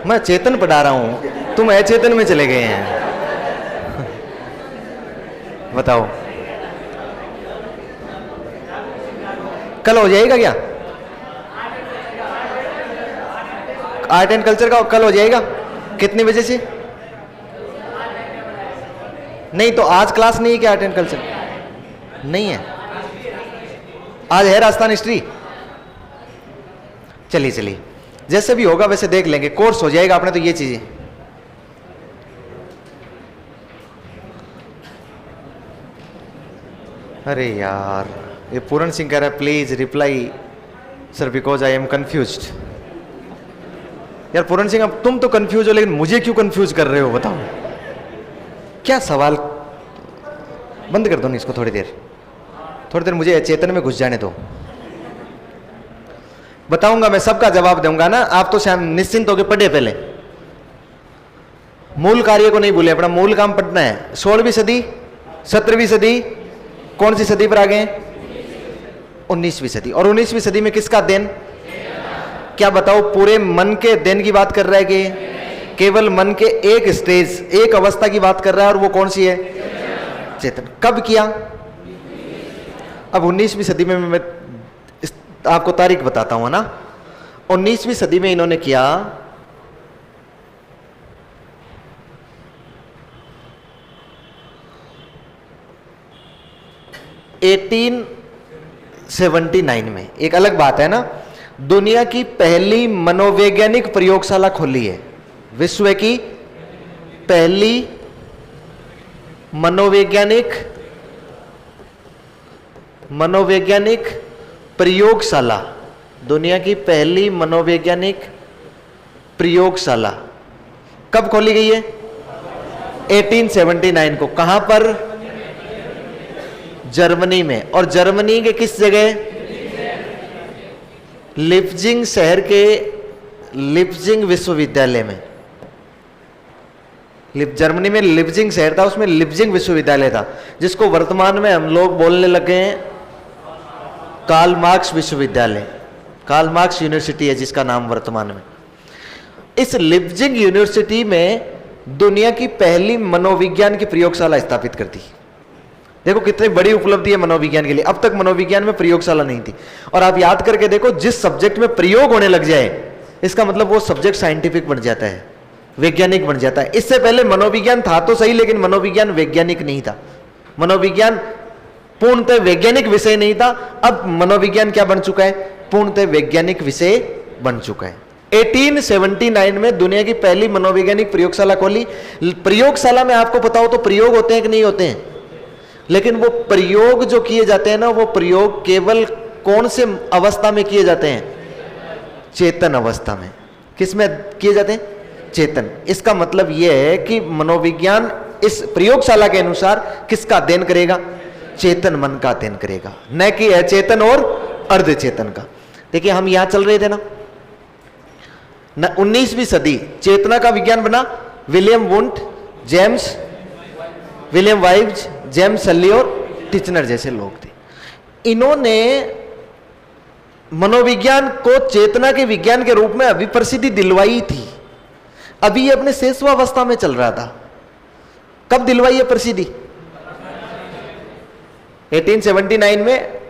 मैं चेतन पढ़ा रहा हूं, तुम अचेतन में चले गए हैं। बताओ कल हो जाएगा क्या? आर्ट एंड कल्चर का कल हो जाएगा? कितने बजे से? नहीं तो आज क्लास नहीं है क्या? आर्ट एंड कल्चर नहीं है, आज है राजस्थान हिस्ट्री। चलिए चलिए, जैसे भी होगा वैसे देख लेंगे, कोर्स हो जाएगा अपने तो ये चीजें। अरे यार, ये पूरण सिंह कह रहा है please reply sir because I am confused. यार पूरण सिंह, अब तुम तो कंफ्यूज हो, लेकिन मुझे क्यों कंफ्यूज कर रहे हो बताओ? क्या सवाल? बंद कर दो नहीं इसको, थोड़ी देर मुझे चेतन में घुस जाने दो। बताऊंगा मैं, सबका जवाब दूंगा ना। आप तो शायद निश्चिंत होकर पढ़े, पहले मूल कार्य को नहीं भूले, अपना मूल काम पढ़ना है। 16वीं सदी, 17वीं सदी, कौन सी सदी पर आ गए? 19वीं सदी। और 19वीं सदी में किसका देन? क्या बताओ, पूरे मन के देन की बात कर रहा है कि केवल मन के एक स्टेज, एक अवस्था की बात कर रहा है, और वो कौन सी है? चेतन। कब किया? अब 19वीं सदी में मैं आपको तारीख बताता हूं ना। 19वीं सदी में इन्होंने किया, एटीन 79 में। एक अलग बात है ना, दुनिया की पहली मनोवैज्ञानिक प्रयोगशाला खोली है, विश्व की पहली मनोवैज्ञानिक प्रयोगशाला, दुनिया की पहली मनोवैज्ञानिक प्रयोगशाला कब खोली गई है? 1879 को। कहां पर? जर्मनी में। और जर्मनी के किस जगह? लिप्जिंग शहर के लिप्जिंग विश्वविद्यालय में। जर्मनी में लिप्जिंग शहर था, उसमें लिप्जिंग विश्वविद्यालय था, जिसको वर्तमान में हम लोग बोलने लगे हैं कार्ल मार्क्स विश्वविद्यालय। कार्ल मार्क्स यूनिवर्सिटी है जिसका नाम वर्तमान में। इस लिप्जिंग यूनिवर्सिटी में दुनिया की पहली मनोविज्ञान की प्रयोगशाला स्थापित कर दी। देखो कितनी बड़ी उपलब्धि है मनोविज्ञान के लिए। अब तक मनोविज्ञान में प्रयोगशाला नहीं थी। और आप याद करके देखो, जिस सब्जेक्ट में प्रयोग होने लग जाए, इसका मतलब वो सब्जेक्ट साइंटिफिक बन जाता है, वैज्ञानिक बन जाता है। इससे पहले मनोविज्ञान था तो सही, लेकिन मनोविज्ञान वैज्ञानिक नहीं था। मनोविज्ञान पूर्णतः वैज्ञानिक विषय नहीं था। अब मनोविज्ञान क्या बन चुका है? पूर्णतः वैज्ञानिक विषय बन चुका है। 1879 में दुनिया की पहली मनोवैज्ञानिक प्रयोगशाला खोली। प्रयोगशाला में आपको पता हो तो प्रयोग होते हैं कि नहीं होते हैं? लेकिन वो प्रयोग जो किए जाते हैं ना, वो प्रयोग केवल कौन से अवस्था में किए जाते हैं? चेतन अवस्था में। किस में किए जाते हैं? चेतन। इसका मतलब यह है कि मनोविज्ञान इस प्रयोगशाला के अनुसार किसका अध्ययन करेगा? चेतन मन का अध्ययन करेगा, न कि अचेतन और अर्धचेतन का। देखिए हम यहां चल रहे थे ना, 19वीं सदी चेतना का विज्ञान बना। विलियम वुंट, विलियम वाइब्स, जेम्स सल्ली और टिचनर जैसे लोग थे। इन्होंने मनोविज्ञान को चेतना के विज्ञान के रूप में अभी प्रसिद्धि दिलवाई थी। अभी ये अपने शेषवावस्था में चल रहा था। कब दिलवाई है प्रसिद्धि? 1879 में।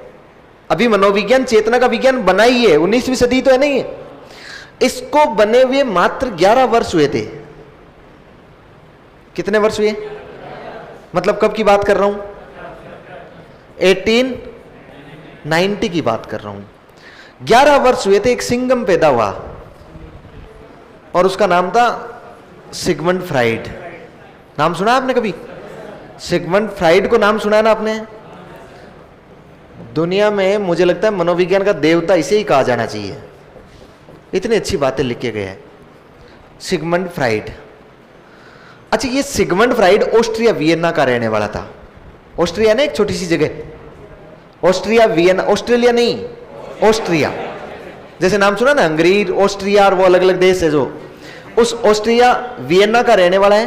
अभी मनोविज्ञान चेतना का विज्ञान बना ही है, 19वीं सदी तो है नहीं है। इसको बने हुए मात्र 11 वर्ष हुए थे। कितने वर्ष हुए? मतलब कब की बात कर रहा हूं? 1890 की बात कर रहा हूं। 11 वर्ष हुए थे, एक सिंगम पैदा हुआ और उसका नाम था सिगमंड फ्राइड। नाम सुना आपने कभी? सिगमंड फ्राइड को नाम सुना है ना आपने? दुनिया में मुझे लगता है मनोविज्ञान का देवता इसे ही कहा जाना चाहिए, इतनी अच्छी बातें लिख के गए हैं सिगमंड फ्राइड। अच्छा, ये सिगमंड फ्राइड ऑस्ट्रिया वियना का रहने वाला था। ऑस्ट्रिया ना एक छोटी सी जगह, ऑस्ट्रिया वियना, ऑस्ट्रेलिया नहीं, ऑस्ट्रिया। जैसे नाम सुना ना, हंगरी, ऑस्ट्रिया, और वो अलग अलग देश है जो, उस ऑस्ट्रिया वियना का रहने वाला है।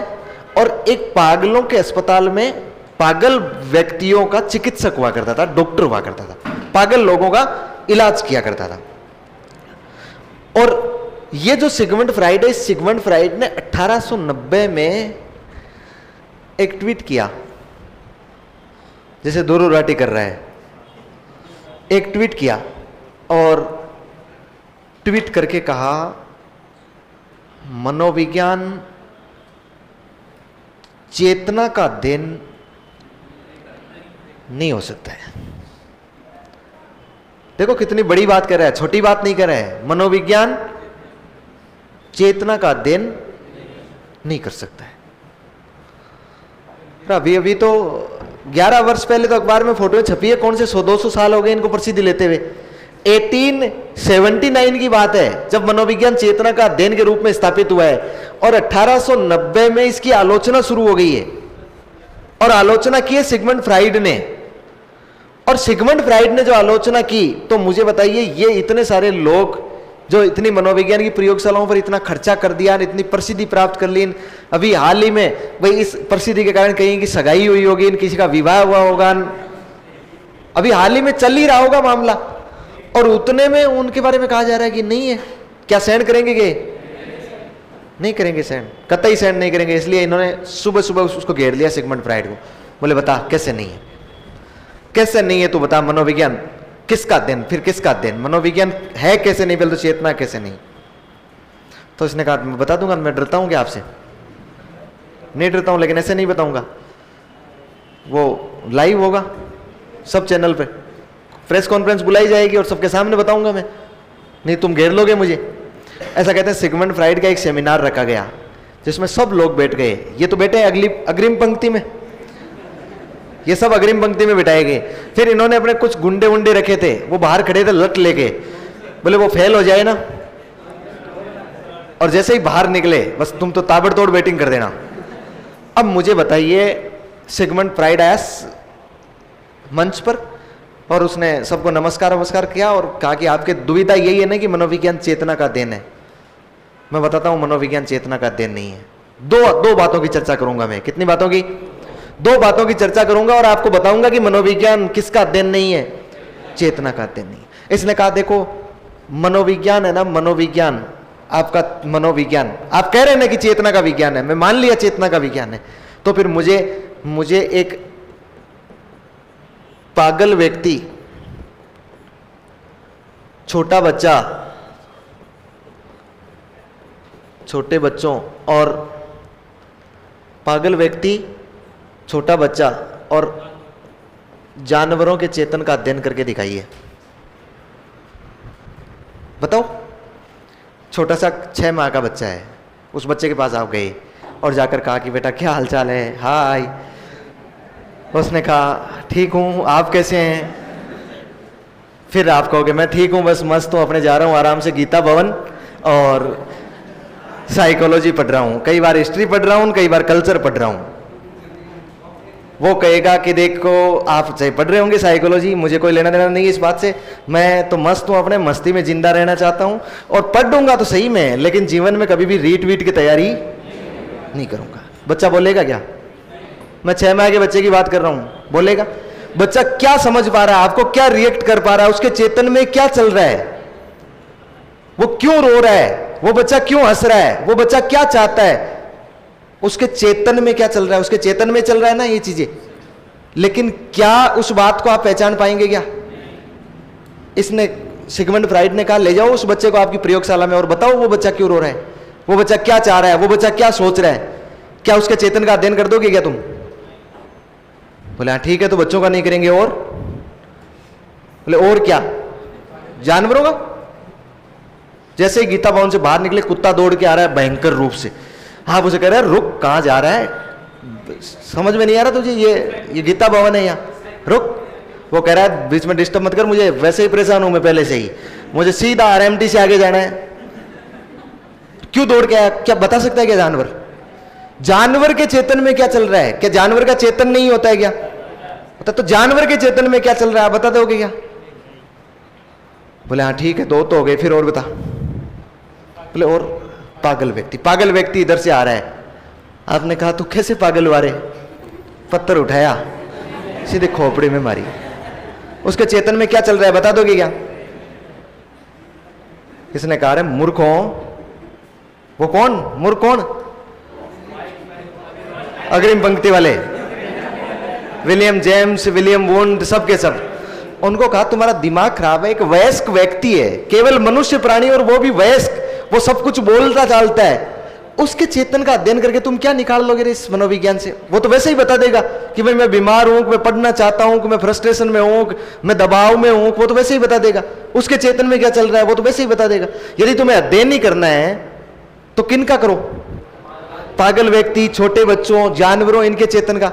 और एक पागलों के अस्पताल में पागल व्यक्तियों का चिकित्सक हुआ करता था, डॉक्टर हुआ करता था, पागल लोगों का इलाज किया करता था। और ये जो सिगमंड फ्राइड है, सिगमंड फ्राइड ने 1890 में एक ट्वीट किया, जैसे दोरो राटी कर रहा है, एक ट्वीट किया और ट्वीट करके कहा, मनोविज्ञान चेतना का अध्ययन नहीं हो सकता है। देखो कितनी बड़ी बात कर रहा है, छोटी बात नहीं कर रहा है। मनोविज्ञान चेतना का अध्ययन नहीं कर सकता है। अभी तो 11 वर्ष पहले तो अखबार में फोटो छपी है, कौन से 100-200 साल हो गए इनको प्रसिद्धि लेते हुए। 1879 की बात है जब मनोविज्ञान चेतना का अध्ययन के रूप में स्थापित हुआ है, और 1890 में इसकी आलोचना शुरू हो गई है। और आलोचना की है सिगमंड फ्राइड ने। और सिगमंड फ्राइड ने जो आलोचना की, तो मुझे बताइए, ये इतने सारे लोग जो इतनी मनोविज्ञान की प्रयोगशालाओं पर इतना खर्चा कर दिया, इतनी प्रसिद्धि प्राप्त कर ली, अभी हाल ही में भाई इस प्रसिद्धि के कारण कहीं की सगाई हुई होगी, किसी का विवाह हुआ होगा, अभी हाल ही में चल ही रहा होगा मामला, और उतने में उनके बारे में कहा जा रहा है कि नहीं है। क्या सहन करेंगे? नहीं करेंगे सहन, कतई सहन नहीं करेंगे। इसलिए इन्होंने सुबह सुबह उसको घेर लिया सिगमंड फ्राइड को। बोले बता कैसे नहीं है, कैसे नहीं है तू बता, मनोविज्ञान किसका अध्ययन, फिर किसका अध्ययन, मनोविज्ञान है कैसे नहीं, पहले तो चेतना कैसे नहीं। तो इसने कहा मैं बता दूंगा, मैं डरता हूं क्या आपसे? नहीं डरता हूं, लेकिन ऐसे नहीं बताऊंगा। वो लाइव होगा सब चैनल पे, प्रेस कॉन्फ्रेंस बुलाई जाएगी और सबके सामने बताऊंगा मैं, नहीं तुम घेर लोगे मुझे। ऐसा कहते हैं। सिगमंड फ्राइड का एक सेमिनार रखा गया जिसमें सब लोग बैठ गए। ये तो बैठे अग्रिम पंक्ति में, ये सब अग्रिम पंक्ति में बिठाए गए। फिर इन्होंने अपने कुछ गुंडे वुंडे रखे थे, वो बाहर खड़े थे लट लेके, बोले वो फेल हो जाए ना, और जैसे ही बाहर निकले बस तुम तो ताबड़तोड़ बैटिंग कर देना। अब मुझे बताइए, सिगमंड फ्राइड आया मंच पर और उसने सबको नमस्कार किया और कहा कि आपके दुविधा यही है ना कि मनोविज्ञान चेतना का अध्ययन है। मैं बताता हूं मनोविज्ञान चेतना का अध्ययन नहीं है। दो बातों की चर्चा करूंगा मैं। कितनी बातों की? 2 बातों की चर्चा करूंगा और आपको बताऊंगा कि मनोविज्ञान किसका अध्ययन नहीं है, चेतना का अध्ययन नहीं। इसने कहा देखो मनोविज्ञान है ना, मनोविज्ञान आपका मनोविज्ञान, आप कह रहे हैं ना कि चेतना का विज्ञान है, मैं मान लिया चेतना का विज्ञान है, तो फिर मुझे एक पागल व्यक्ति, छोटा बच्चा, छोटे बच्चों और पागल व्यक्ति, छोटा बच्चा और जानवरों के चेतन का अध्ययन करके दिखाइए। बताओ, छोटा सा 6 माह का बच्चा है, उस बच्चे के पास आप गए और जाकर कहा कि बेटा क्या हालचाल है, हाय। उसने कहा ठीक हूं, आप कैसे हैं? फिर आप कहोगे मैं ठीक हूं, बस मस्त हूं, अपने जा रहा हूं आराम से गीता भवन और साइकोलॉजी पढ़ रहा हूं, कई बार हिस्ट्री पढ़ रहा हूं, कई बार कल्चर पढ़ रहा हूं। वो कहेगा कि देखो आप चाहे पढ़ रहे होंगे साइकोलॉजी, मुझे कोई लेना देना नहीं है इस बात से, मैं तो मस्त हूं, अपने मस्ती में जिंदा रहना चाहता हूं और पढ़ दूंगा तो सही में, लेकिन जीवन में कभी भी रीट वीट की तैयारी नहीं करूंगा। बच्चा बोलेगा क्या? मैं 6 माह के बच्चे की बात कर रहा हूं, बोलेगा? बच्चा क्या समझ पा रहा है, आपको क्या रिएक्ट कर पा रहा है, उसके चेतन में क्या चल रहा है, वो क्यों रो रहा है, वो बच्चा क्यों हंस रहा है, वो बच्चा क्या चाहता है, उसके चेतन में क्या चल रहा है, उसके चेतन में चल रहा है ना ये चीजें। लेकिन क्या उस बात को आप पहचान पाएंगे क्या? इसने सिगमंड फ्राइड ने कहा ले जाओ उस बच्चे को आपकी प्रयोगशाला में और बताओ वो बच्चा क्यों रो रहा है, वो बच्चा क्या चाह रहा है, वो बच्चा क्या सोच रहा है, क्या उसके चेतन का अध्ययन कर दोगे क्या तुम? बोले हाँ ठीक है, तो बच्चों का नहीं करेंगे और? बोले और क्या? जानवरों का। जैसे ही गीता भवन से बाहर निकले, कुत्ता दौड़ के आ रहा है भयंकर रूप से। हाँ उसे कह रहा है रुक, कहाँ जा रहा है, समझ में नहीं आ रहा तुझे, ये गीता भवन है यहाँ, रुक। वो कह रहा है बीच में डिस्टर्ब मत कर, मुझे वैसे ही परेशान हूं मैं पहले से ही, मुझे सीधा आरएमटी से आगे जाना है। क्यों दौड़ के आया, क्या बता सकता है क्या जानवर? जानवर के चेतन में क्या चल रहा है? क्या जानवर का चेतन नहीं होता है क्या? होता। तो जानवर के चेतन में क्या चल रहा है बता दोगे क्या? बोले हाँ ठीक है, दो तो हो गए, फिर और बता। बोले और पागल व्यक्ति। पागल व्यक्ति इधर से आ रहा है। आपने कहा तू कैसे पागल हुआ रे? पत्थर उठाया, सीधे खोपड़ी में मारी। उसके चेतन में क्या चल रहा है बता दोगे क्या? किसने कहा रे मूर्ख हो? वो कौन मूर्ख? कौन? अग्रिम पंक्ति वाले, विलियम जेम्स, विलियम वुंड, सबके सब। उनको कहा तुम्हारा दिमाग खराब है। एक वयस्क व्यक्ति है, केवल मनुष्य प्राणी, और वो भी वयस्क, वो सब कुछ बोलता चालता है, उसके चेतन का अध्ययन करके तुम क्या निकाल लोगे इस मनोविज्ञान से? वो तो वैसे ही बता देगा कि भाई मैं बीमार हूं, मैं पढ़ना चाहता हूं, कि मैं फ्रस्ट्रेशन में हूं, मैं दबाव में हूं, वो तो वैसे ही बता देगा। उसके चेतन में क्या चल रहा है वो तो वैसे ही बता देगा। यदि तुम्हें अध्ययन नहीं करना है तो किन का करो? पागल व्यक्ति, छोटे बच्चों, जानवरों, इनके चेतन का।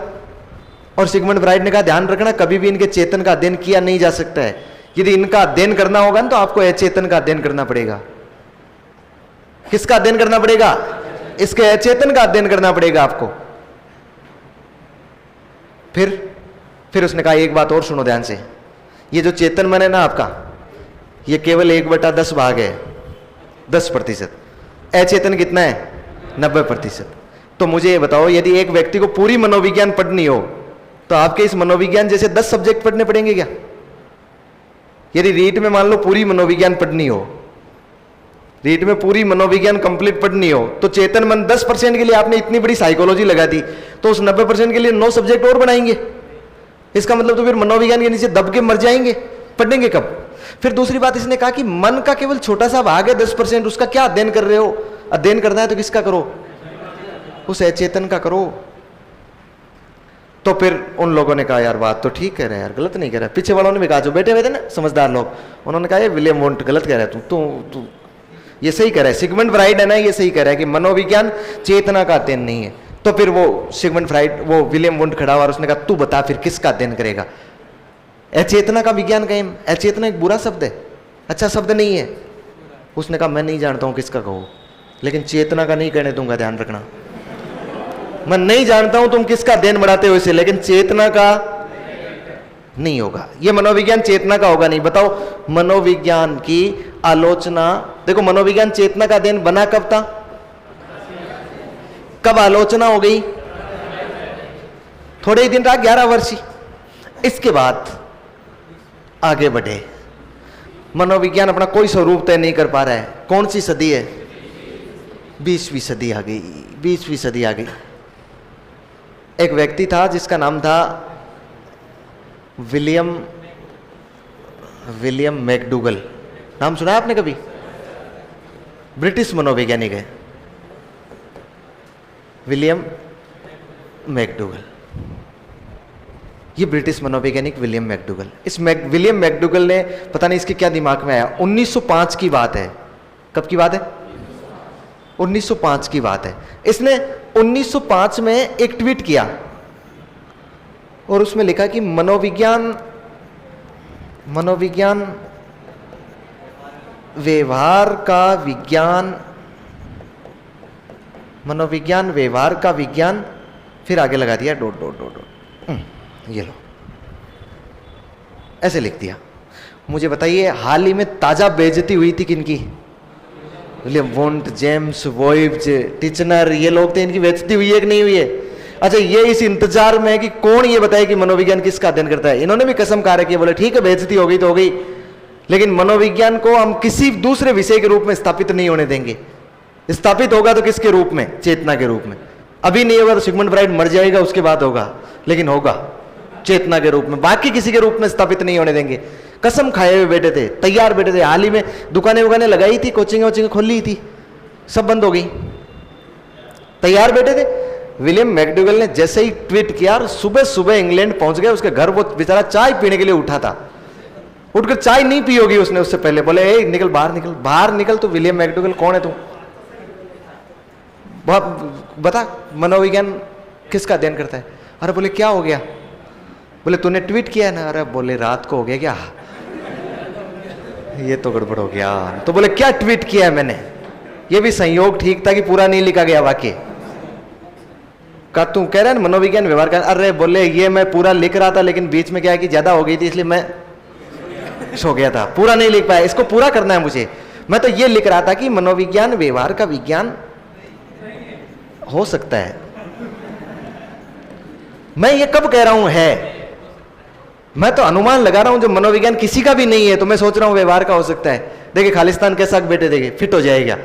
और सिगमंड फ्राइड ने कहा ध्यान रखना, कभी भी इनके चेतन का अध्ययन किया नहीं जा सकता है। यदि इनका अध्ययन करना होगा ना तो आपको अचेतन का अध्ययन करना पड़ेगा। किसका अध्ययन करना पड़ेगा? इसके अचेतन का अध्ययन करना पड़ेगा आपको। फिर उसने कहा एक बात और सुनो ध्यान से, ये जो चेतन मन है ना आपका, ये केवल 1/10 भाग है, 10%। अचेतन कितना है? 90%। तो मुझे ये बताओ, यदि एक व्यक्ति को पूरी मनोविज्ञान पढ़नी हो तो आपके इस मनोविज्ञान जैसे 10 सब्जेक्ट पढ़ने पड़ेंगे क्या? यदि रीट में मान लो पूरी मनोविज्ञान पढ़नी हो, रीट में पूरी मनोविज्ञान कंप्लीट पढ़नी हो, तो चेतन मन 10% के लिए आपने इतनी बड़ी साइकोलॉजी लगा दी, तो उस 90% के लिए 9 सब्जेक्ट और बनाएंगे। इसका मतलब तो फिर मनोविज्ञान के नीचे दब के मर जाएंगे, पढ़ेंगे कब? फिर दूसरी बात इसने कहा कि मन का केवल छोटा सा भाग है 10%, उसका क्या अध्ययन कर रहे हो? अध्ययन करना है तो किसका करो? उस अचेतन का करो। तो फिर उन लोगों ने कहा यार बात तो ठीक कह रहे हैं यार, गलत नहीं कह रहा। पीछे वालों ने भी कहा, जो बैठे हुए थे ना समझदार लोग, उन्होंने कहा ये विलियम वुंट गलत कह रहा है, तू ये सही कह रहा है। सिगमंड फ्राइड है ना, ये सही कह रहा है कि मनोविज्ञान चेतना का अध्ययन नहीं है। तो फिर वो सिगमंड फ्राइड, वो विलियम वुंट खड़ा हुआ और उसने कहा तू बता फिर किसका अध्ययन करेगा? अचेतना का विज्ञान कहें। अचेतना एक बुरा शब्द है, अच्छा शब्द नहीं है। उसने कहा मैं नहीं जानता हूं किसका कहूं, लेकिन चेतना का नहीं कहने दूंगा, ध्यान रखना। मैं नहीं जानता हूं तुम किसका अध्ययन बढ़ाते हो इसे, लेकिन चेतना का नहीं होगा। ये मनोविज्ञान चेतना का होगा नहीं। बताओ मनोविज्ञान की आलोचना, देखो मनोविज्ञान चेतना का अध्ययन बना कब था? कब आलोचना हो गई? थोड़े ही दिन रहा, 11 वर्ष। इसके बाद आगे बढ़े। मनोविज्ञान अपना कोई स्वरूप तय नहीं कर पा रहा है। कौन सी सदी है? 20वीं सदी आ गई, 20वीं सदी आ गई। एक व्यक्ति था जिसका नाम था विलियम मैकडूगल। नाम सुना है आपने कभी? ब्रिटिश मनोवैज्ञानिक है विलियम मैकडूगल। ये ब्रिटिश मनोवैज्ञानिक विलियम मैकडूगल। विलियम मैकडूगल ने, पता नहीं इसके क्या दिमाग में आया, 1905 की बात है। कब की बात है? 1905 की बात है। इसने 1905 में एक ट्वीट किया और उसमें लिखा कि मनोविज्ञान व्यवहार का विज्ञान, मनोविज्ञान व्यवहार का विज्ञान, फिर आगे लगा दिया डॉट डॉट डॉट डॉट। ये लो, ऐसे लिख दिया। मुझे बताइए हाल ही में ताजा बेइज्जती हुई थी किनकी? विलियम वुंट, जेम्स वोइब्ज, टिचनर, ये लोग थे, इनकी बेइज्जती हुई है कि नहीं हुई है? अच्छा, ये इस इंतजार में है कि कौन ये बताए कि मनोविज्ञान किसका अध्ययन करता है। इन्होंने भी कसम खा रखी है, बोले ठीक है बेइज्जती हो गई तो हो गई, लेकिन मनोविज्ञान को हम किसी दूसरे विषय के रूप में स्थापित नहीं होने देंगे। स्थापित होगा तो किसके रूप में? चेतना के रूप में। अभी नहीं होगा तो सिगमंड फ्राइड मर जाएगा, उसके बाद होगा, लेकिन होगा चेतना के रूप में, बाकी किसी के रूप में स्थापित नहीं होने देंगे। कसम खाए हुए बैठे थे, तैयार बैठे थे। हाल ही में दुकानें वुकानें लगाई थी, कोचिंग खोल ली थी, सब बंद हो गई, तैयार बैठे थे। विलियम मैकडूगल ने जैसे ही ट्वीट किया, सुबह सुबह इंग्लैंड पहुंच गए। उसके घर वो बेचारा चाय पीने के लिए उठा था, उठकर चाय नहीं पी होगी उसने उससे पहले। बोले ए निकल बाहर, निकल बाहर निकल, तू विलियम मैकडूगल कौन है तू? बता मनोविज्ञान किसका अध्ययन करता है? अरे बोले क्या हो गया? बोले तूने ट्वीट किया है ना। अरे बोले रात को हो गया क्या? ये तो गड़बड़ हो गया। तो बोले क्या ट्वीट किया है मैंने? ये भी संयोग ठीक था कि पूरा नहीं लिखा गया वाक्य। का तू कह रहा है मनोविज्ञान व्यवहार का, अरे बोले ये मैं पूरा लिख रहा था लेकिन बीच में क्या है कि ज्यादा हो गई थी इसलिए मैं सो गया था, पूरा नहीं लिख पाया, इसको पूरा करना है मुझे। मैं तो ये लिख रहा था कि मनोविज्ञान व्यवहार का विज्ञान हो सकता है। मैं ये कब कह रहा हूं है, मैं तो अनुमान लगा रहा हूं, जो मनोविज्ञान किसी का भी नहीं है तो मैं सोच रहा हूं व्यवहार का हो सकता है। देखिए खालिस्तान के साथ बेटे देखिए फिट हो जाएगा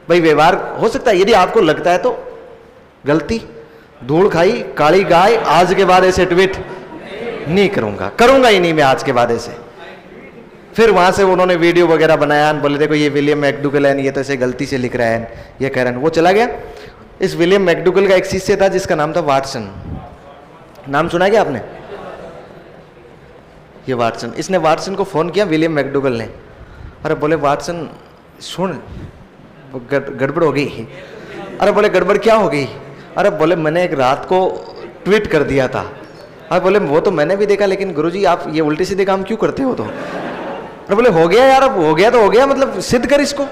भाई, व्यवहार हो सकता है। यदि आपको लगता है तो गलती, धूल खाई काली गाय, आज के बाद ऐसे ट्वीट नहीं करूंगा, करूंगा ही नहीं मैं आज के बाद ऐसे। फिर वहां से उन्होंने वीडियो वगैरह बनाया, बोले देखो ये विलियम मैकडूगल है, ये तो ऐसे गलती से लिख रहा है, ये कह रहा है, वो चला गया। इस विलियम मैकडूगल का एक शिष्य था जिसका नाम था वाटसन, नाम सुना क्या आपने? ये वाटसन, इसने वाटसन को फोन किया विलियम मैकडूगल ने, अरे बोले वाटसन सुन गड़बड़ हो गई। अरे बोले गड़बड़ क्या हो गई? अरे बोले मैंने एक रात को ट्वीट कर दिया था। अरे बोले वो तो मैंने भी देखा, लेकिन गुरुजी आप ये उल्टे सीधे काम क्यों करते हो? तो अरे बोले हो गया यार, अब हो गया तो हो गया, मतलब सिद्ध कर इसको।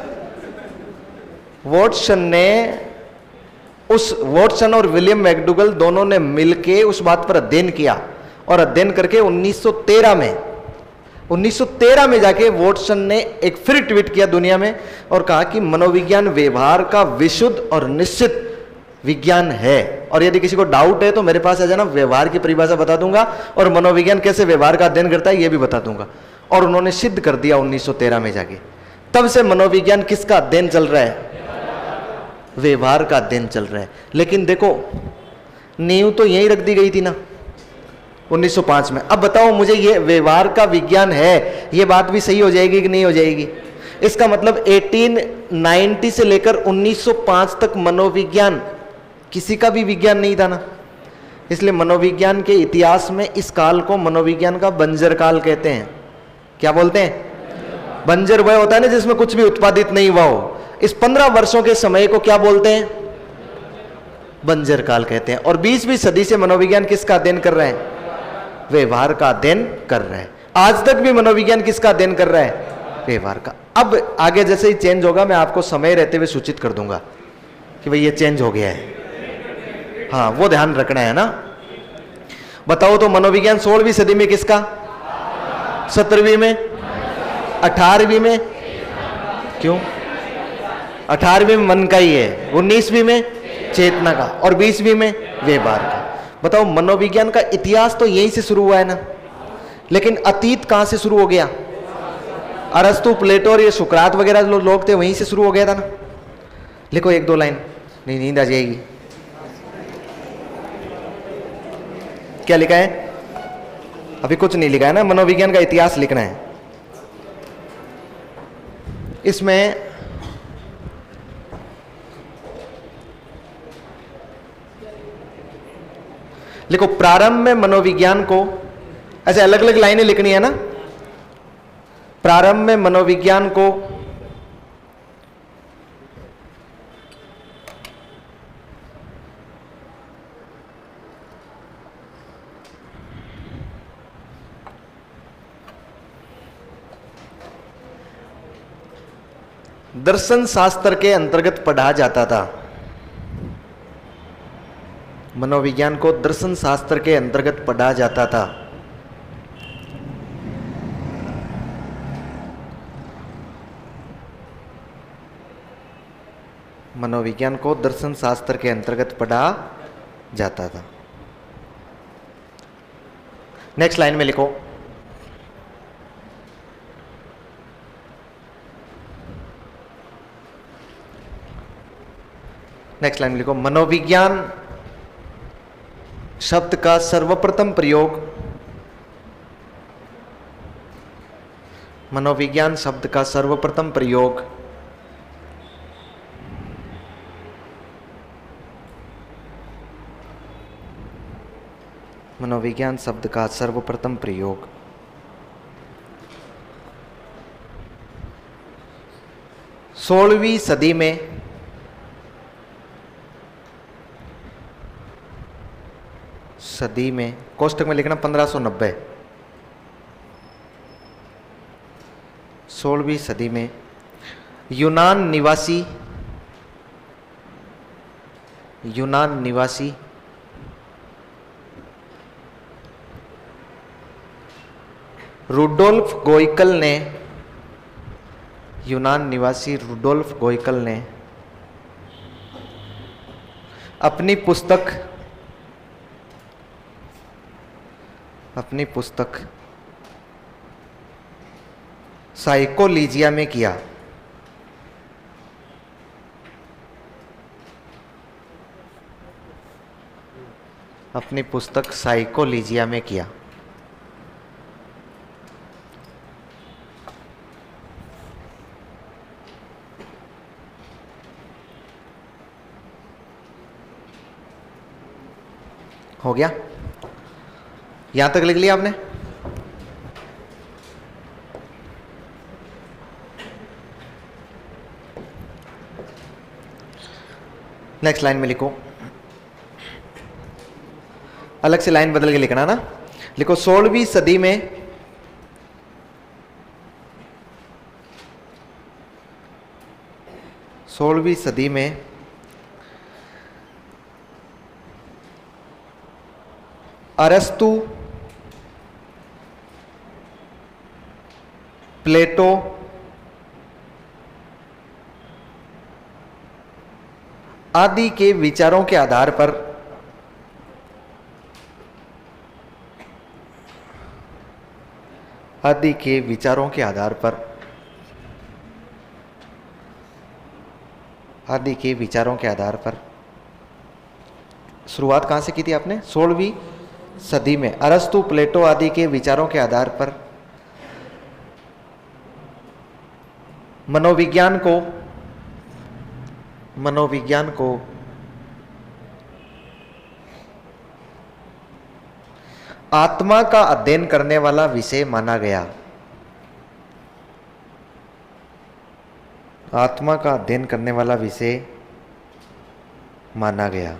वॉटसन और विलियम मैकडूगल दोनों ने मिलके उस बात पर अध्ययन किया, और अध्ययन करके 1913 में जाके वॉटसन ने एक फिर ट्वीट किया दुनिया में और कहा कि मनोविज्ञान व्यवहार का विशुद्ध और निश्चित विज्ञान है, और यदि किसी को डाउट है तो मेरे पास आ जाना, व्यवहार की परिभाषा बता दूंगा और मनोविज्ञान कैसे व्यवहार का अध्ययन करता है ये भी बता दूंगा। और उन्होंने सिद्ध कर दिया 1913 में जाके। तब से मनोविज्ञान किसका अध्ययन चल रहा है? व्यवहार का अध्ययन चल रहा है। लेकिन देखो नींव तो यहीं रख दी गई थी ना 1905 में। अब बताओ मुझे, ये व्यवहार का विज्ञान है, ये बात भी सही हो जाएगी कि नहीं हो जाएगी? इसका मतलब 1890 से लेकर 1905 तक मनोविज्ञान किसी का भी विज्ञान नहीं था ना। इसलिए मनोविज्ञान के इतिहास में इस काल को मनोविज्ञान का बंजर काल कहते हैं। क्या बोलते हैं? बंजर वह होता है ना जिसमें कुछ भी उत्पादित नहीं हुआ हो। इस 15 वर्षों के समय को क्या बोलते हैं? बंजर काल कहते हैं। और 20वीं सदी से मनोविज्ञान किसका अध्ययन कर रहे हैं? व्यवहार का अध्ययन कर रहे हैं। आज तक भी मनोविज्ञान किसका अध्ययन कर रहा है? व्यवहार का। अब आगे जैसे ही चेंज होगा मैं आपको समय रहते हुए सूचित कर दूंगा कि भाई ये चेंज हो गया है। हाँ वो ध्यान रखना है ना। बताओ तो मनोविज्ञान 16वीं सदी में किसका? 17वीं में? 18वीं में? क्यों? 18वीं में मन का ही है, 19वीं में चेतना का, और 20वीं में व्यवहार का। बताओ मनोविज्ञान का इतिहास तो यहीं से शुरू हुआ है ना। लेकिन अतीत कहां से शुरू हो गया? अरस्तु, प्लेटो और ये सुकरात वगैरह लोग थे, वहीं से शुरू हो गया था ना। लिखो 1-2 लाइन, नहीं नींद आ जाएगी। क्या लिखा है? अभी कुछ नहीं लिखा है ना, मनोविज्ञान का इतिहास लिखना है। इसमें लिखो प्रारंभ में मनोविज्ञान को, ऐसे अलग अलग लाइनें लिखनी है ना। प्रारंभ में मनोविज्ञान को दर्शन शास्त्र के अंतर्गत पढ़ा जाता था। मनोविज्ञान को दर्शन शास्त्र के अंतर्गत पढ़ा जाता था। मनोविज्ञान को दर्शन शास्त्र के अंतर्गत पढ़ा जाता था। नेक्स्ट लाइन में लिखो, नेक्स्ट लाइन में लिखो, मनोविज्ञान शब्द का सर्वप्रथम प्रयोग, मनोविज्ञान शब्द का सर्वप्रथम प्रयोग मनोविज्ञान शब्द का सर्वप्रथम प्रयोग 16वीं सदी में कोष्टक में लिखना 1590। 16वीं सदी में यूनान निवासी रुडोल्फ गोइकल ने, यूनान निवासी रुडोल्फ गोइकल ने अपनी पुस्तक साइकोलिजिया में किया। अपनी पुस्तक साइकोलिजिया में किया। हो गया? यहां तक लिख लिया आपने? नेक्स्ट लाइन में लिखो, अलग से लाइन बदल के लिखना ना। लिखो 16वीं सदी में अरस्तु, प्लेटो, आदि के विचारों के आधार पर शुरुआत कहां से की थी आपने? 16वीं सदी में अरस्तु, प्लेटो आदि के विचारों के आधार पर मनोविज्ञान को आत्मा का अध्ययन करने वाला विषय माना गया। आत्मा का अध्ययन करने वाला विषय माना गया।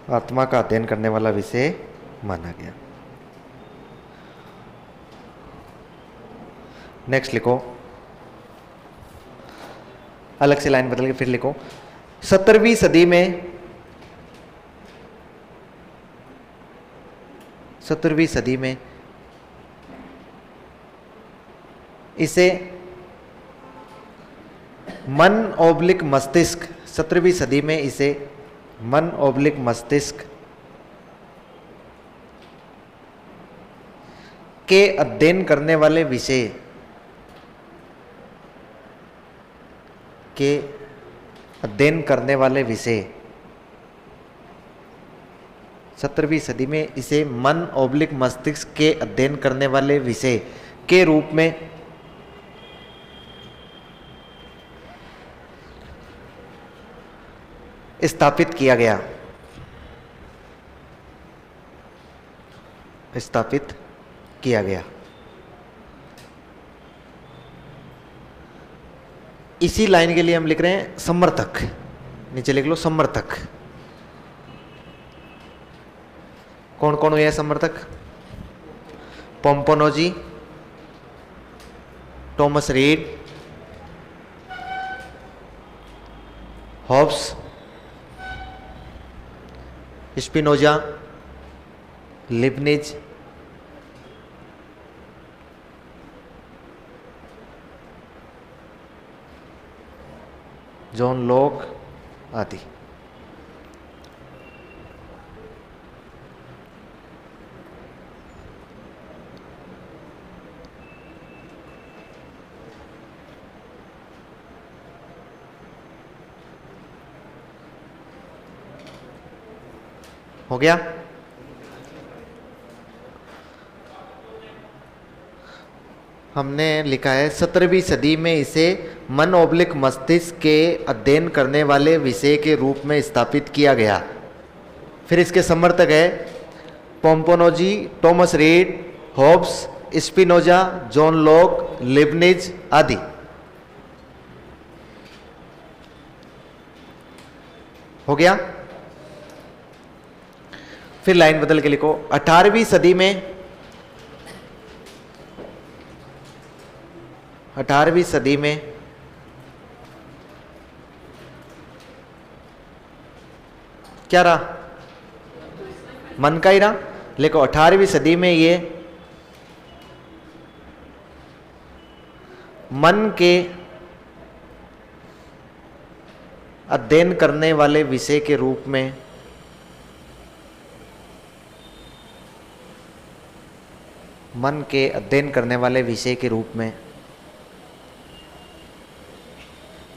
आत्मा का अध्ययन करने वाला विषय माना गया। नेक्स्ट लिखो, अलग से लाइन बदल के फिर लिखो, 17वीं सदी में इसे मन ओब्लिक मस्तिष्क, 17वीं सदी में इसे मन ओब्लिक मस्तिष्क के अध्ययन करने वाले विषय 17वीं सदी में इसे मन ओब्लिक मस्तिष्क के अध्ययन करने वाले विषय के रूप में स्थापित किया गया। इसी लाइन के लिए हम लिख रहे हैं समर्थक, नीचे लिख लो समर्थक। कौन कौन हुए समर्थक? Pomponazzi, Thomas Reid, Hobbes, Spinoza, Leibniz, John Locke आदि। हो गया? हमने लिखा है 17वीं सदी में इसे मन ओब्लिक मस्तिष्क के अध्ययन करने वाले विषय के रूप में स्थापित किया गया। फिर इसके समर्थक है Pomponazzi, Thomas Reid, Hobbes, Spinoza, John Locke, Leibniz आदि। हो गया? फिर लाइन बदल के लिखो, 18वीं सदी में 18वीं सदी में क्या रहा? मन का ही रहा। लेकिन 18वीं सदी में ये मन के अध्ययन करने वाले विषय के रूप में मन के अध्ययन करने वाले विषय के रूप में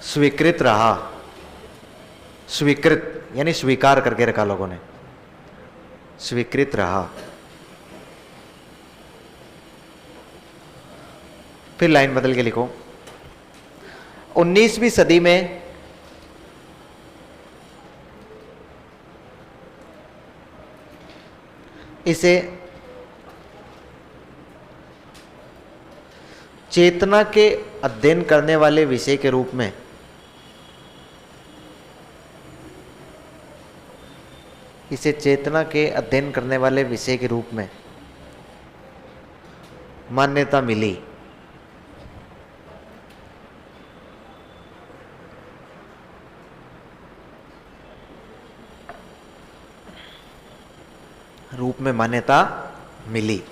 स्वीकृत रहा। स्वीकृत यानी स्वीकार करके रखा लोगों ने, स्वीकृत रहा। फिर लाइन बदल के लिखो, 19वीं सदी में इसे चेतना के अध्ययन करने वाले विषय के रूप में इसे चेतना के अध्ययन करने वाले विषय के रूप में मान्यता मिली। रूप में मान्यता मिली।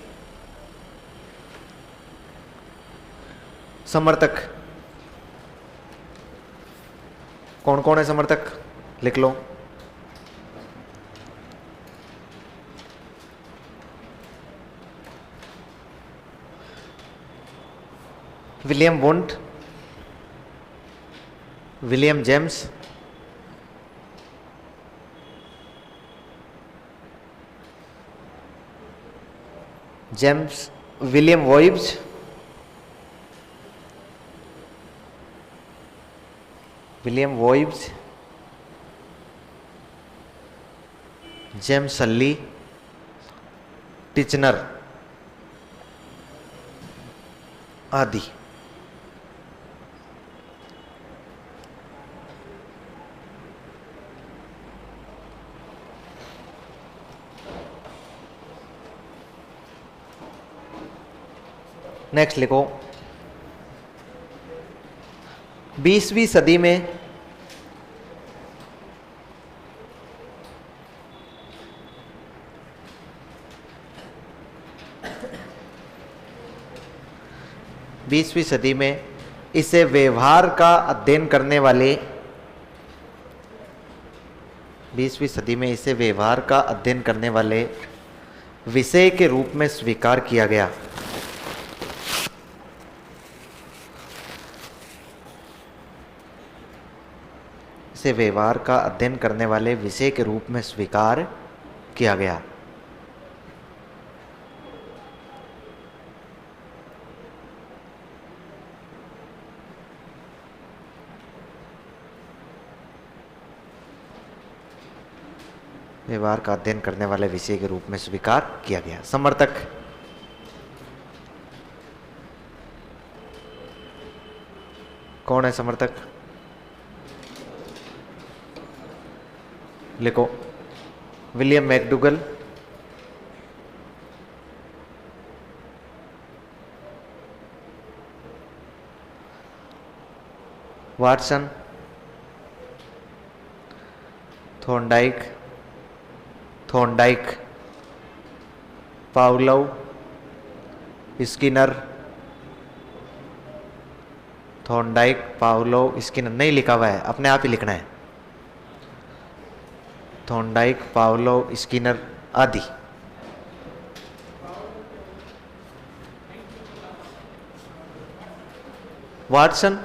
समर्थक कौन कौन है? समर्थक लिख लो। William Wundt, William James, William वॉइब्स, जेम्स सल्ली, टिचनर आदि। नेक्स्ट लिखो, 20वीं सदी में इसे व्यवहार का अध्ययन करने वाले 20वीं सदी में इसे व्यवहार का अध्ययन करने वाले विषय के रूप में स्वीकार किया गया। इसे व्यवहार का अध्ययन करने वाले विषय के रूप में स्वीकार किया गया। व्यवहार का अध्ययन करने वाले विषय के रूप में स्वीकार किया गया। समर्थक कौन है? समर्थक लिखो, William McDougall, Watson, Thorndike, Pavlov, Skinner. Thorndike, Pavlov, Skinner नहीं लिखा हुआ है, अपने आप ही लिखना है। थॉर्नडाइक, पावलोव, स्किनर आदि। Watson,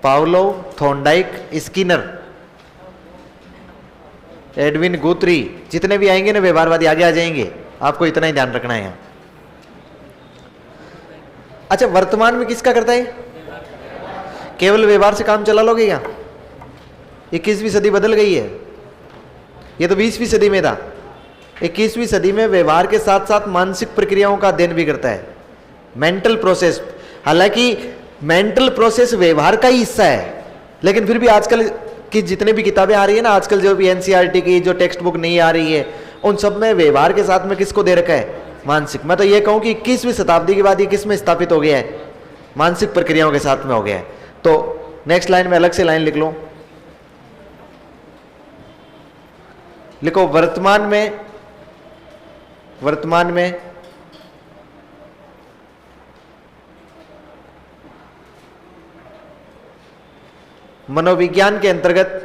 Pavlov, Thorndike, Skinner, Edwin गुथरी, जितने भी आएंगे ना व्यवहारवादी आगे आ जाएंगे। आपको इतना ही ध्यान रखना है यहाँ। अच्छा, वर्तमान में किसका करता है? केवल व्यवहार से काम चला लोगे क्या? 21वीं सदी बदल गई है। ये तो 20वीं सदी में था। 21वीं सदी में व्यवहार के साथ साथ मानसिक प्रक्रियाओं का अध्ययन भी करता है, मेंटल प्रोसेस। हालांकि मेंटल प्रोसेस व्यवहार का ही हिस्सा है, लेकिन फिर भी आजकल की जितने भी किताबें आ रही है ना, आजकल जो भी एनसीईआरटी की जो टेक्स्ट बुक नहीं आ रही है, उन सब में व्यवहार के साथ में किसको दे रखा है? मानसिक। मैं तो ये कहूं कि 21वीं शताब्दी के बाद ये किस में स्थापित हो गया है? मानसिक प्रक्रियाओं के साथ में हो गया है। तो नेक्स्ट लाइन में अलग से लाइन लिख लो, लिखो वर्तमान में मनोविज्ञान के अंतर्गत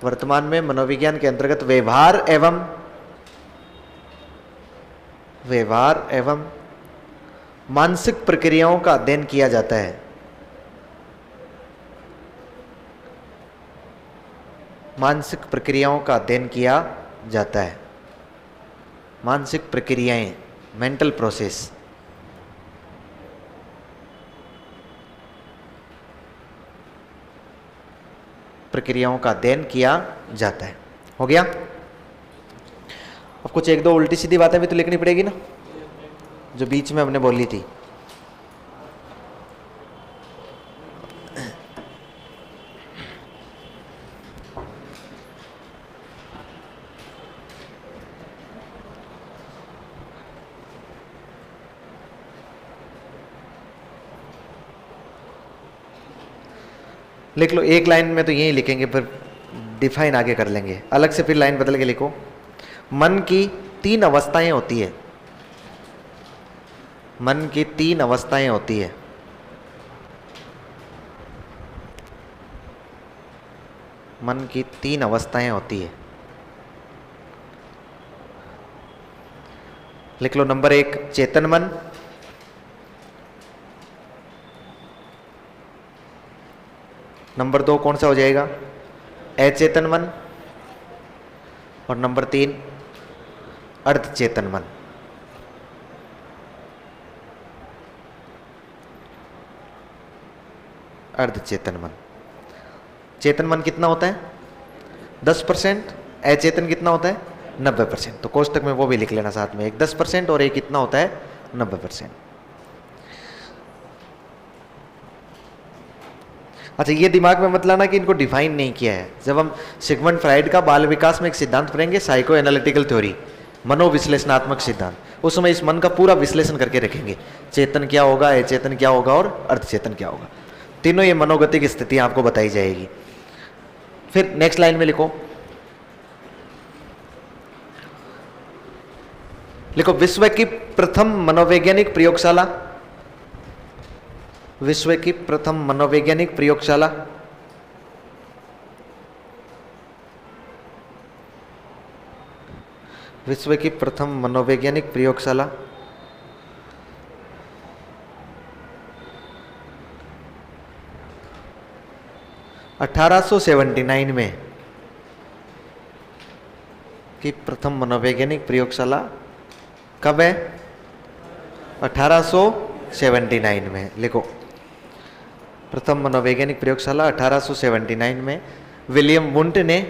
वर्तमान में मनोविज्ञान के अंतर्गत व्यवहार एवं मानसिक प्रक्रियाओं का अध्ययन किया जाता है। मानसिक प्रक्रियाओं का अध्ययन किया जाता है। मानसिक प्रक्रियाएं, मेंटल प्रोसेस। प्रक्रियाओं का अध्ययन किया जाता है। हो गया। अब कुछ एक दो उल्टी सीधी बातें भी तो लिखनी पड़ेगी ना, जो बीच में हमने बोली थी। लिख लो, एक लाइन में तो यही लिखेंगे, फिर डिफाइन आगे कर लेंगे, अलग से फिर लाइन बदल के लिखो। मन की 3 अवस्थाएं होती है। मन की 3 अवस्थाएं होती है। मन की 3 अवस्थाएं होती है। लिख लो, नंबर 1 चेतन मन, नंबर 2 कौन सा हो जाएगा, अचेतन मन, और नंबर 3 अर्धचेतन मन। अर्धचेतन मन। चेतन मन कितना होता है 10%, अचेतन कितना होता है 90%। तो कोष्टक में वो भी लिख लेना साथ में, एक 10% और एक कितना होता है 90%। अच्छा, ये दिमाग में मत लाना कि इनको डिफाइन नहीं किया है। जब हम सिगमंड फ्राइड का बाल विकास में एक सिद्धांत पढ़ेंगे, साइको एनालिटिकल थ्योरी, मनोविश्लेषणात्मक सिद्धांत, उस समय इस मन का पूरा विश्लेषण करके रखेंगे। चेतन क्या होगा, अचेतन क्या होगा और अर्धचेतन क्या होगा। तीनों ये मनोगतिक स्थितियां आपको बताई जाएगी। फिर नेक्स्ट लाइन में लिखो, विश्व की प्रथम मनोवैज्ञानिक प्रयोगशाला। विश्व की प्रथम मनोवैज्ञानिक प्रयोगशाला। विश्व की प्रथम मनोवैज्ञानिक प्रयोगशाला 1879 में की प्रथम मनोवैज्ञानिक प्रयोगशाला कब है 1879 में। लिखो, प्रथम मनोवैज्ञानिक प्रयोगशाला 1879 में विलियम वुंट ने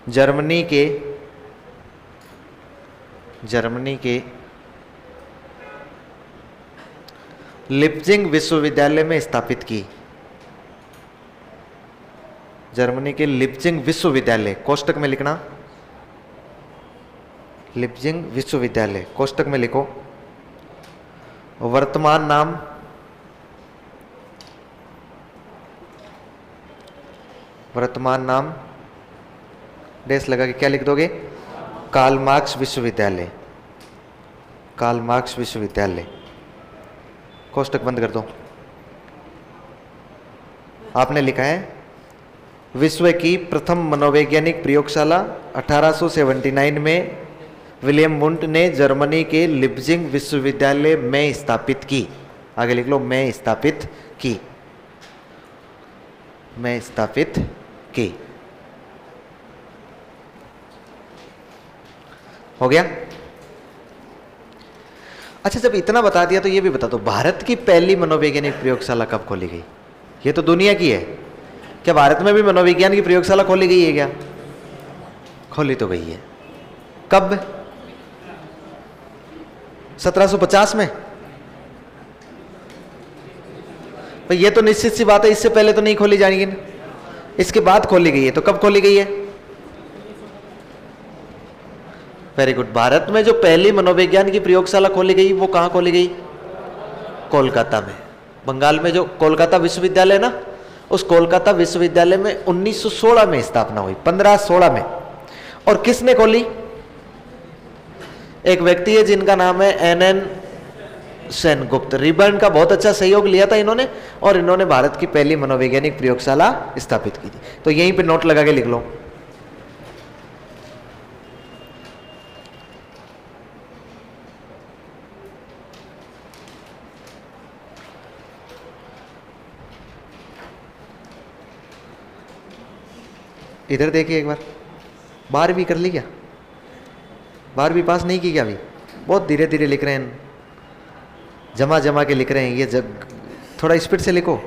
जर्मनी के लिप्जिंग विश्वविद्यालय में स्थापित की। जर्मनी के लिप्जिंग विश्वविद्यालय, कोष्टक में लिखना, लिप्जिंग विश्वविद्यालय, कोष्टक में लिखो। वर्तमान नाम डैश लगा के क्या लिख दोगे, कार्ल मार्क्स विश्वविद्यालय। कार्ल मार्क्स विश्वविद्यालय, कोष्टक बंद कर दो। आपने लिखा है विश्व की प्रथम मनोवैज्ञानिक प्रयोगशाला 1879 में विलियम वुंट ने जर्मनी के लिप्जिंग विश्वविद्यालय में स्थापित की। आगे लिख लो, में स्थापित की। में स्थापित की। हो गया। अच्छा, जब इतना बता दिया तो ये भी बता दो, भारत की पहली मनोवैज्ञानिक प्रयोगशाला कब खोली गई? ये तो दुनिया की है, क्या भारत में भी मनोविज्ञान की प्रयोगशाला खोली गई है क्या? खोली तो गई है। कब? 1750 में। तो ये तो निश्चित सी बात है, इससे पहले तो नहीं खोली जाएगी ना, इसके बाद खोली गई है। तो कब खोली गई है? Very good. भारत में जो पहली मनोविज्ञान की प्रयोगशाला खोली गई वो कहां खोली गई? कोलकाता में। बंगाल में जो कोलकाता विश्वविद्यालय ना, उस कोलकाता विश्वविद्यालय में 1916 में स्थापना हुई, 1516 में। और किसने खोली? एक व्यक्ति है जिनका नाम है NN सेनगुप्त। रिबर्न का बहुत अच्छा सहयोग लिया था इन्होंने, और इन्होंने भारत की पहली मनोवैज्ञानिक प्रयोगशाला स्थापित की थी। तो यहीं पे नोट लगा के लिख लो। इधर देखिए एक बार, 12वीं कर ली क्या? 12वीं पास नहीं की क्या? अभी बहुत धीरे धीरे लिख रहे हैं, जमा जमा के लिख रहे हैं। ये थोड़ा स्पीड से लिखो,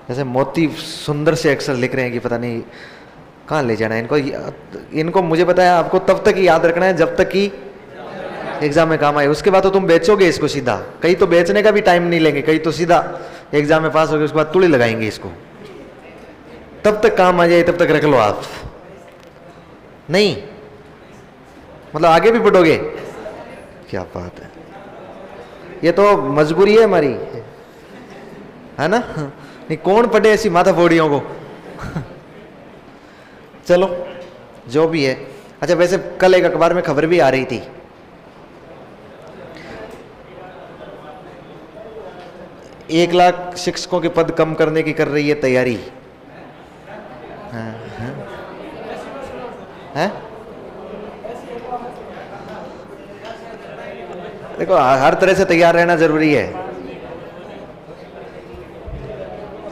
जैसे मोती सुंदर से अक्षर लिख रहे हैं कि पता नहीं कहाँ ले जाना है इनको। इनको मुझे बताया आपको तब तक ही याद रखना है जब तक कि एग्जाम में काम आए। उसके बाद तो तुम बेचोगे इसको सीधा। कई तो बेचने का भी टाइम नहीं लेंगे, कई तो सीधा एग्जाम में पास हो गए उसके बाद तुड़ी लगाएंगे इसको। तब तक काम आ जाए तब तक रख लो आप। नहीं मतलब आगे भी पढ़ोगे? क्या बात है, ये तो मजबूरी है हमारी, है ना? नहीं कौन पढ़े ऐसी माथा फोड़ियों को। चलो जो भी है। अच्छा वैसे कल एक अखबार में खबर भी आ रही थी, 1 लाख शिक्षकों के पद कम करने की कर रही है तैयारी। हैं? देखो हर तरह से तैयार रहना जरूरी है।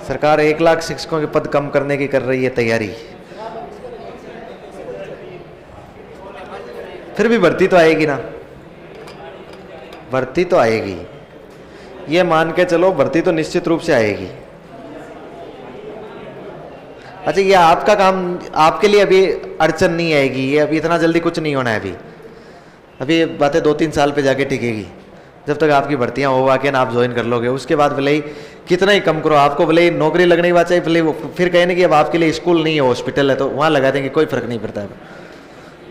सरकार 1 लाख शिक्षकों के पद कम करने की कर रही है तैयारी। फिर भी भर्ती तो आएगी ना, भर्ती तो आएगी, ये मान के चलो, भर्ती तो निश्चित रूप से आएगी। अच्छा ये आपका काम, आपके लिए अभी अड़चन नहीं आएगी, ये अभी इतना जल्दी कुछ नहीं होना है। अभी ये बातें 2-3 साल पे जाके टिकेगी, जब तक आपकी भर्तियां हो आके ना आप ज्वाइन कर लोगे। उसके बाद भले ही कितना ही कम करो, आपको भले ही नौकरी लगने की बात चाहिए, भले फिर कहें कि अब आपके लिए स्कूल नहीं है हॉस्पिटल है तो वहाँ लगा देंगे, कोई फर्क नहीं पड़ता है,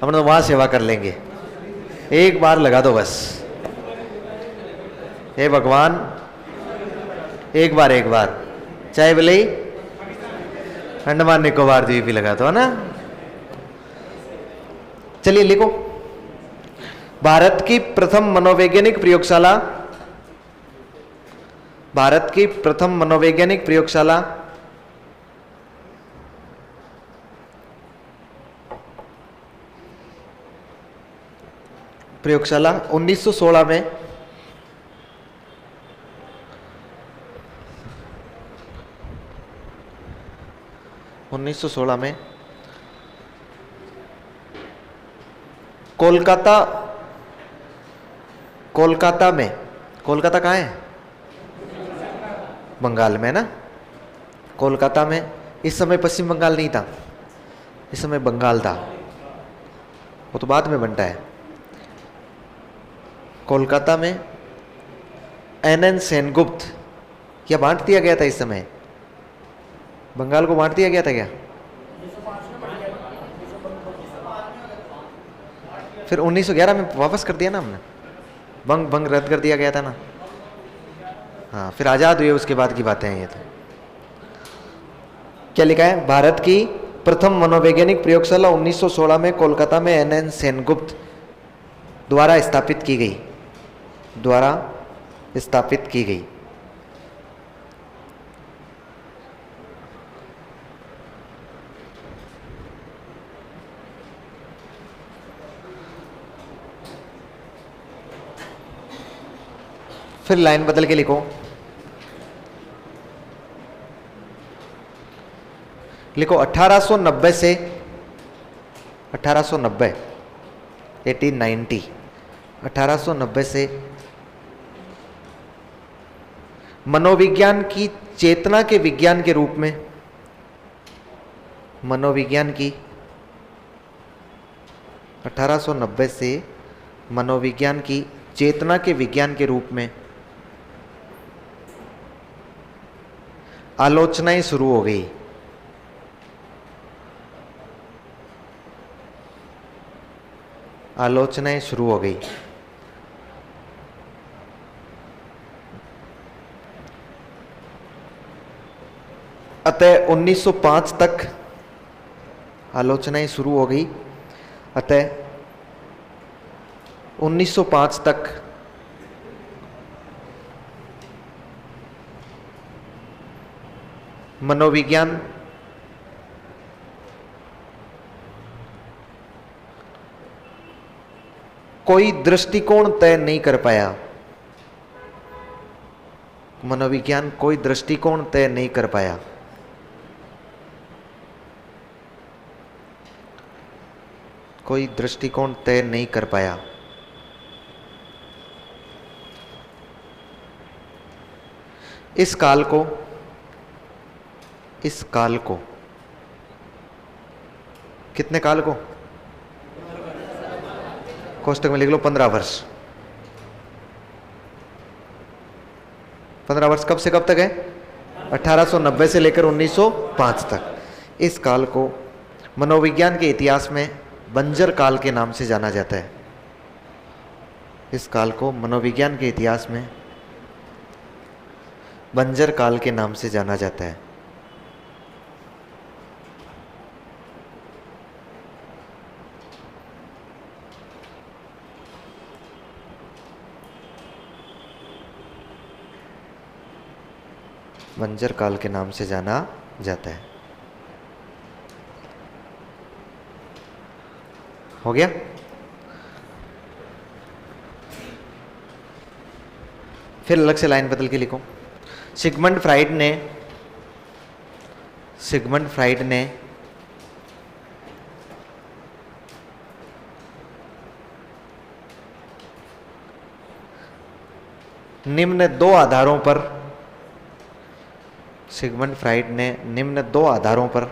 अपना वहाँ सेवा कर लेंगे। एक बार लगा दो बस, हे भगवान एक बार चाहे भले ही अंडमान निकोबार द्वीप भी लगा दो, है ना। चलिए लिखो, भारत की प्रथम मनोवैज्ञानिक प्रयोगशाला, भारत की प्रथम मनोवैज्ञानिक प्रयोगशाला प्रयोगशाला 1916 में कोलकाता में, कोलकाता कहाँ है? बंगाल में ना। कोलकाता में, इस समय पश्चिम बंगाल नहीं था, इस समय बंगाल था, वो तो बाद में बनता है। कोलकाता में NN सेनगुप्त, क्या बांट दिया गया था इस समय? बंगाल को बांट दिया गया था क्या? फिर 1911 में वापस कर दिया ना हमने, भंग रद्द कर दिया गया था ना। हाँ फिर आज़ाद हुए उसके बाद की बातें हैं ये तो। क्या लिखा है? भारत की प्रथम मनोवैज्ञानिक प्रयोगशाला 1916 में कोलकाता में NN सेनगुप्त द्वारा स्थापित की गई, द्वारा स्थापित की गई। फिर लाइन बदल के लिखो, लिखो 1890 से 1890 1890 1890 से मनोविज्ञान की चेतना के विज्ञान के रूप में, मनोविज्ञान की 1890 से मनोविज्ञान की चेतना के विज्ञान के रूप में आलोचनाएं शुरू हो गई। आलोचनाएं शुरू हो गई। अतः 1905 तक आलोचनाएं शुरू हो गई। अतः 1905 तक मनोविज्ञान कोई दृष्टिकोण तय नहीं कर पाया। मनोविज्ञान कोई दृष्टिकोण तय नहीं कर पाया। कोई दृष्टिकोण तय नहीं कर पाया। इस काल को कितने काल को कोष्टक में लिख लो 15 वर्ष। 15 वर्ष कब से कब तक है? 1890 से लेकर 1905 तक। इस काल को मनोविज्ञान के इतिहास में बंजर काल के नाम से जाना जाता है। इस काल को मनोविज्ञान के इतिहास में बंजर काल के नाम से जाना जाता है। बंजर काल के नाम से जाना जाता है। हो गया? फिर अलग से लाइन बदल के लिखो। सिगमंड फ्राइड ने निम्न दो आधारों पर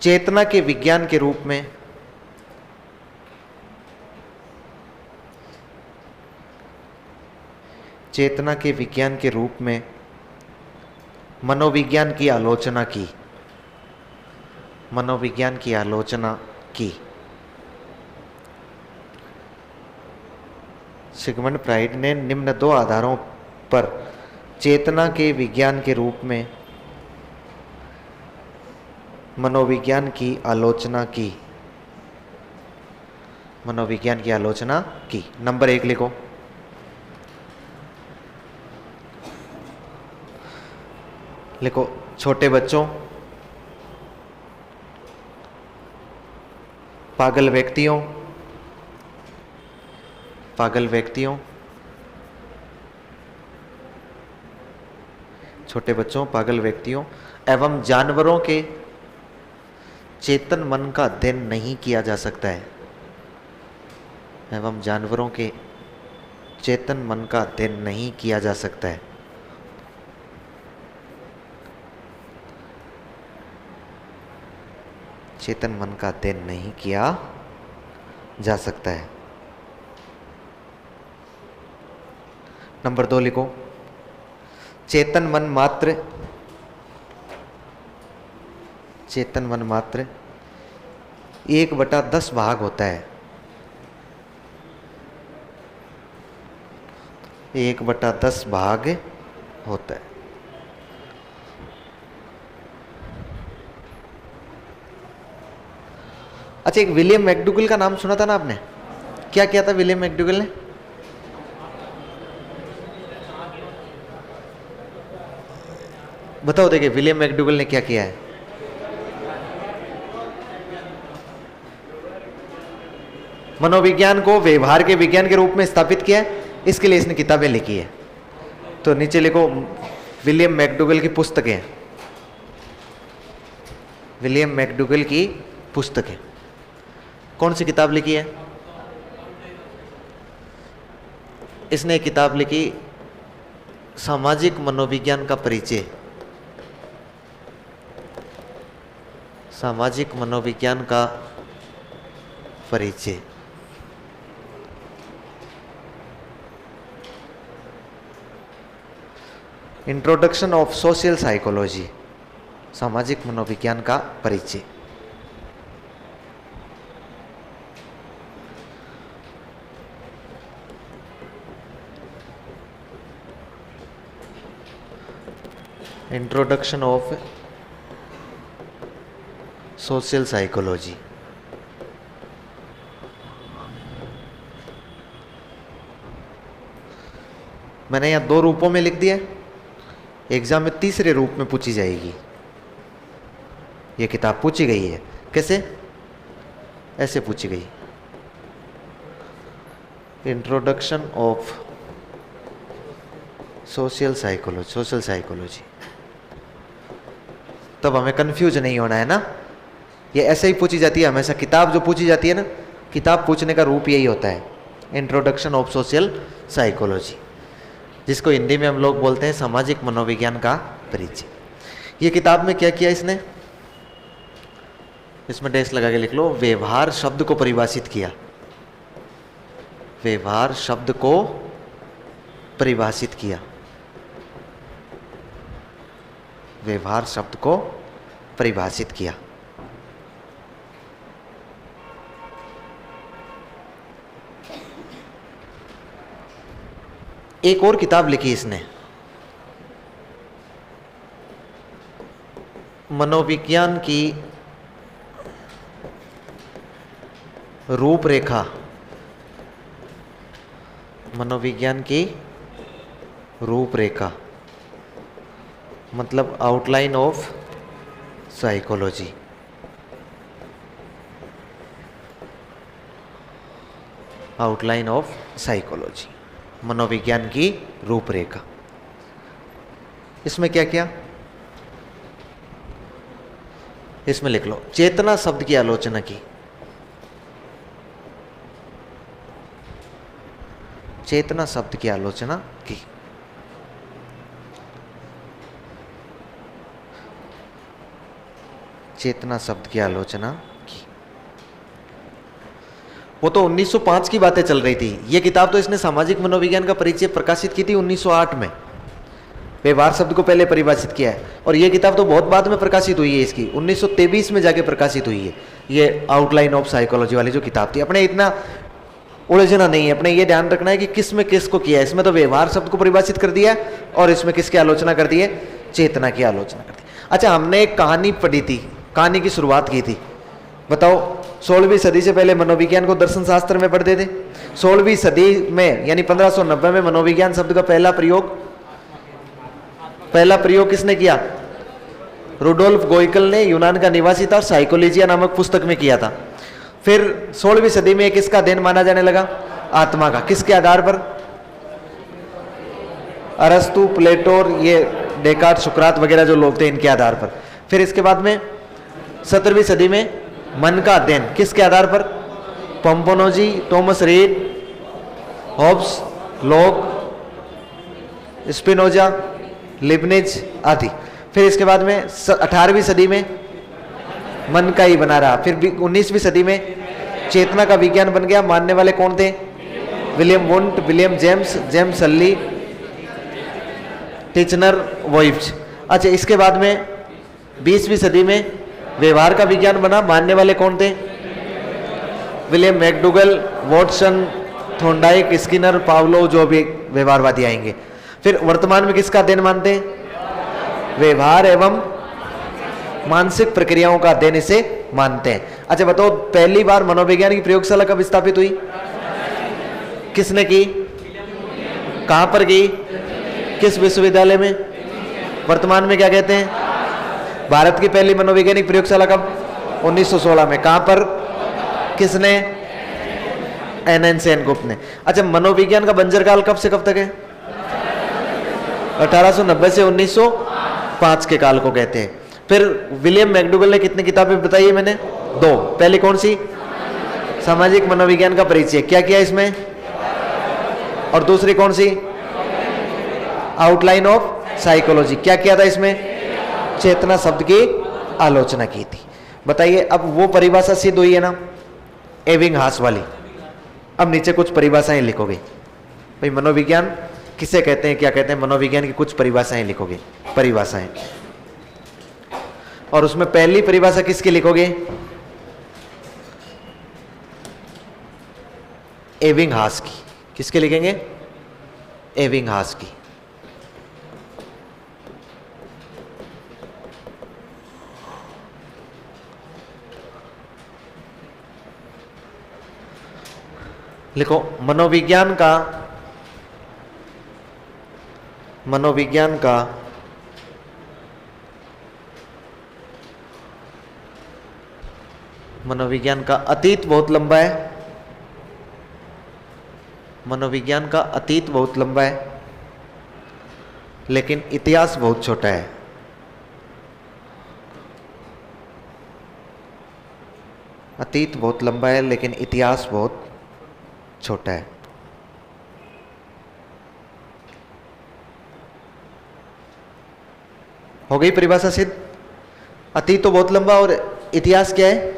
चेतना के विज्ञान के रूप में मनोविज्ञान की आलोचना की। सिगमंड फ्राइड ने निम्न दो आधारों पर चेतना के विज्ञान के रूप में मनोविज्ञान की आलोचना की। नंबर 1 लिखो। छोटे बच्चों, पागल व्यक्तियों छोटे बच्चों, पागल व्यक्तियों एवं जानवरों के चेतन मन का अध्ययन नहीं किया जा सकता है। चेतन मन का अध्ययन नहीं किया जा सकता है। चेतन मन का अध्ययन नहीं किया जा सकता है। नंबर 2 लिखो। चेतन मन मात्र 1/10 भाग होता है। 1/10 भाग होता है। अच्छा, एक विलियम मैकडूगल का नाम सुना था ना आपने? क्या किया था विलियम मैकडूगल ने? बताओ देखिए, विलियम मैकडूगल ने क्या किया है? मनोविज्ञान को व्यवहार के विज्ञान के रूप में स्थापित किया है। इसके लिए इसने किताबें लिखी है। तो नीचे लिखो विलियम मैकडूगल की पुस्तकें। विलियम मैकडूगल की पुस्तकें। कौन सी किताब लिखी है? इसने किताब लिखी सामाजिक मनोविज्ञान का परिचय। सामाजिक मनोविज्ञान का परिचय। इंट्रोडक्शन ऑफ सोशल साइकोलॉजी, सामाजिक मनोविज्ञान का परिचय। Introduction of social psychology. मैंने यहां दो रूपों में लिख दिया, एग्जाम में तीसरे रूप में पूछी जाएगी। ये किताब पूछी गई है कैसे, ऐसे पूछी गई, introduction of social psychology, social psychology. तब हमें कंफ्यूज नहीं होना है ना, ये ऐसे ही पूछी जाती है हमेशा। किताब जो पूछी जाती है ना, किताब पूछने का रूप यही होता है, इंट्रोडक्शन ऑफ सोशल साइकोलॉजी, जिसको हिंदी में हम लोग बोलते हैं सामाजिक मनोविज्ञान का परिचय। ये किताब में क्या किया इसने, इसमें डैश लगा के लिख लो, व्यवहार शब्द को परिभाषित किया, व्यवहार शब्द को परिभाषित किया, व्यवहार शब्द को परिभाषित किया। एक और किताब लिखी इसने, मनोविज्ञान की रूपरेखा, मनोविज्ञान की रूपरेखा मतलब outline of psychology. Outline of psychology, मनोविज्ञान की रूपरेखा। इसमें क्या किया, इसमें लिख लो, चेतना शब्द की आलोचना की, चेतना शब्द की आलोचना की। चेतना शब्द की आलोचना की। वो तो 1905 की बातें चल रही थी। ये किताब तो इसने सामाजिक मनोविज्ञान का परिचय प्रकाशित की थी 1908 में, व्यवहार शब्द को पहले परिभाषित किया है। और ये किताब तो बहुत बाद में प्रकाशित हुई है, इसकी 1923 में जाके प्रकाशित हुई है, ये आउटलाइन ऑफ साइकोलॉजी वाली जो किताब थी। अपने इतना उलझना नहीं है, अपने ये ध्यान रखना है कि किस में किसको किया है। इसमें तो व्यवहार शब्द को परिभाषित कर दिया और इसमें किसकी आलोचना कर दी है, चेतना की आलोचना कर दी। अच्छा, हमने एक कहानी पढ़ी थी, कहानी की शुरुआत की थी। बताओ, 16वीं सदी से पहले मनोविज्ञान को दर्शन शास्त्र में पढ़ते थे। 16वीं सदी में यानी 1590 में मनोविज्ञान शब्द का पहला प्रयोग किसने किया? रुडोल्फ गोइकल ने, यूनान का निवासी था, साइकोलॉजिया नामक पुस्तक में किया था। फिर 16वीं सदी में किसका देन माना जाने लगा? आत्मा का। किसके आधार पर? अरस्तु, प्लेटो, ये डेकार्ट, सुकरात वगैरह जो लोग थे, इनके आधार पर। फिर इसके बाद में 17वीं सदी में मन का अध्ययन, किसके आधार पर? Pomponazzi, Thomas Reid, Hobbes, Locke, Spinoza, Leibniz आदि। फिर इसके बाद में 18वीं सदी में मन का ही बना रहा। फिर 19वीं सदी में चेतना का विज्ञान बन गया। मानने वाले कौन थे? William Wundt, William James, James हल्ली, टिचनर, वोइव्ज। अच्छा, इसके बाद में 20वीं सदी में व्यवहार का विज्ञान बना। मानने वाले कौन थे? William McDougall, Watson, Thorndike, Skinner, Pavlov, जो भी व्यवहारवादी आएंगे। फिर वर्तमान में किसका अध्ययन मानते हैं? व्यवहार एवं मानसिक प्रक्रियाओं का अध्ययन इसे मानते हैं। अच्छा बताओ, पहली बार मनोविज्ञान की प्रयोगशाला कब स्थापित हुई? किसने की? कहां पर की? किस विश्वविद्यालय में? वर्तमान में क्या कहते हैं? भारत की पहली मनोवैज्ञानिक प्रयोगशाला कब? 1916 में। कहां पर? किसने? एन सेनगुप्त ने। अच्छा, मनोविज्ञान का बंजर काल कब से कब तक है? 1890 से 1905 के काल को कहते हैं। फिर विलियम मैकडूगल ने कितनी किताबें बताई है मैंने? 2। पहली कौन सी? सामाजिक मनोविज्ञान का परिचय, क्या किया इसमें? और दूसरी कौन सी? आउटलाइन ऑफ साइकोलॉजी, क्या किया था इसमें? चेतना शब्द की आलोचना की थी। बताइए, अब वो परिभाषा सिद्ध हुई है ना एबिंगहास वाली। अब नीचे कुछ परिभाषाएं लिखोगे भाई, मनोविज्ञान किसे कहते हैं, क्या कहते हैं, मनोविज्ञान की कुछ परिभाषाएं लिखोगे, परिभाषाएं। और उसमें पहली परिभाषा किसकी लिखोगे, एबिंगहास की। किसके लिखेंगे, एबिंगहास की। लिखो, मनोविज्ञान का अतीत बहुत लंबा है। मनोविज्ञान का अतीत बहुत लंबा है, लेकिन इतिहास बहुत छोटा है। अतीत बहुत लंबा है, लेकिन इतिहास बहुत छोटा है। हो गई परिभाषा सिद्ध। अतीत तो बहुत लंबा और इतिहास क्या है,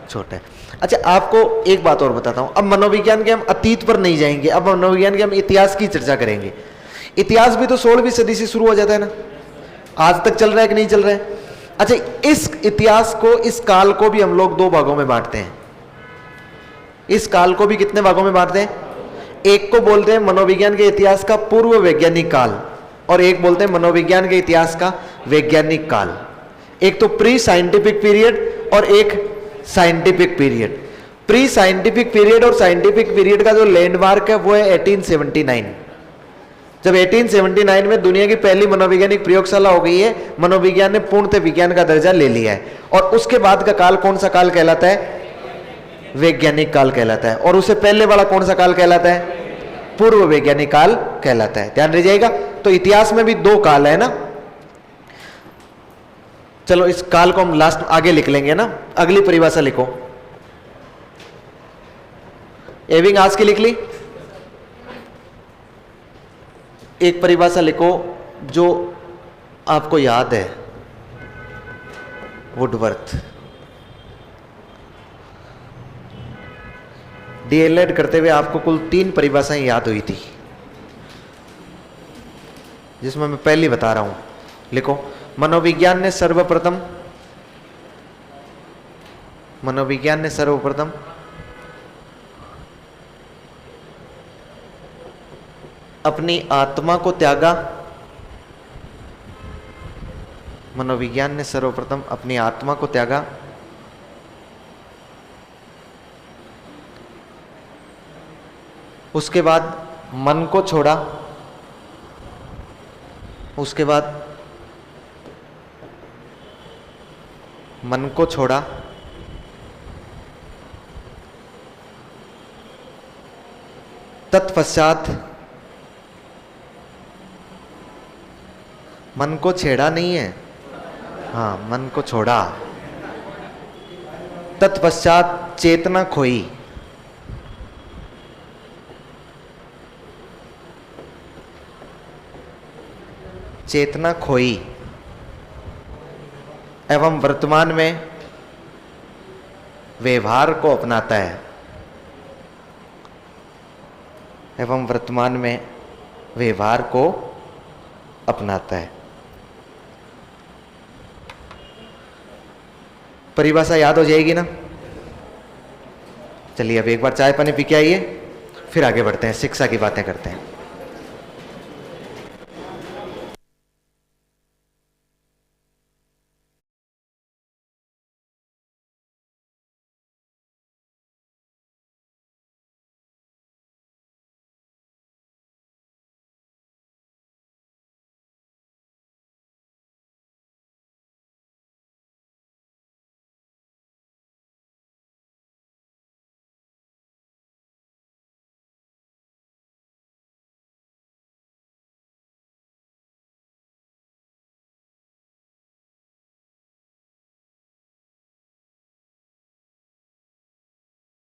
छोटा है। अच्छा, आपको एक बात और बताता हूं। अब मनोविज्ञान के हम अतीत पर नहीं जाएंगे, अब मनोविज्ञान के हम इतिहास की चर्चा करेंगे। इतिहास भी तो 16वीं सदी से शुरू हो जाता है ना, आज तक चल रहा है कि नहीं चल रहा है। अच्छा, इस इतिहास को, इस काल को भी हम लोग दो भागों में बांटते हैं। इस काल को भी कितने भागों में बांटते हैं, एक को बोलते हैं मनोविज्ञान के इतिहास का पूर्व वैज्ञानिक काल, और एक बोलते हैं मनोविज्ञान के इतिहास का वैज्ञानिक काल। एक तो प्री साइंटिफिक पीरियड और एक scientific period. Pre scientific period और साइंटिफिक पीरियड का जो लैंडमार्क है वो है 1879। जब 1879 में दुनिया की पहली मनोवैज्ञानिक प्रयोगशाला हो गई है, मनोविज्ञान ने पूर्णतः विज्ञान का दर्जा ले लिया है। और उसके बाद का काल कौन सा काल कहलाता है, वैज्ञानिक काल कहलाता है। और उससे पहले वाला कौन सा काल कहलाता है, पूर्व वैज्ञानिक काल कहलाता है। ध्यान रखिएगा। तो इतिहास में भी दो काल है ना। चलो इस काल को हम लास्ट आगे लिख लेंगे ना। अगली परिभाषा लिखो, एबिंगहास की लिख ली। एक परिभाषा लिखो जो आपको याद है, वुडवर्थ। डीएलएड करते हुए आपको कुल 3 परिभाषाएं याद हुई थी, जिसमें मैं पहली बता रहा हूं। लिखो, मनोविज्ञान ने सर्वप्रथम अपनी आत्मा को त्यागा। मनोविज्ञान ने सर्वप्रथम अपनी आत्मा को त्यागा। उसके बाद मन को छोड़ा। उसके बाद मन को छोड़ा। तत्पश्चात मन को छेड़ा नहीं है, हाँ, मन को छोड़ा। तत्पश्चात चेतना खोई। चेतना खोई एवं वर्तमान में व्यवहार को अपनाता है। एवं वर्तमान में व्यवहार को अपनाता है। परिभाषा याद हो जाएगी ना। चलिए अब एक बार चाय पानी पी के आइए, फिर आगे बढ़ते हैं, शिक्षा की बातें करते हैं।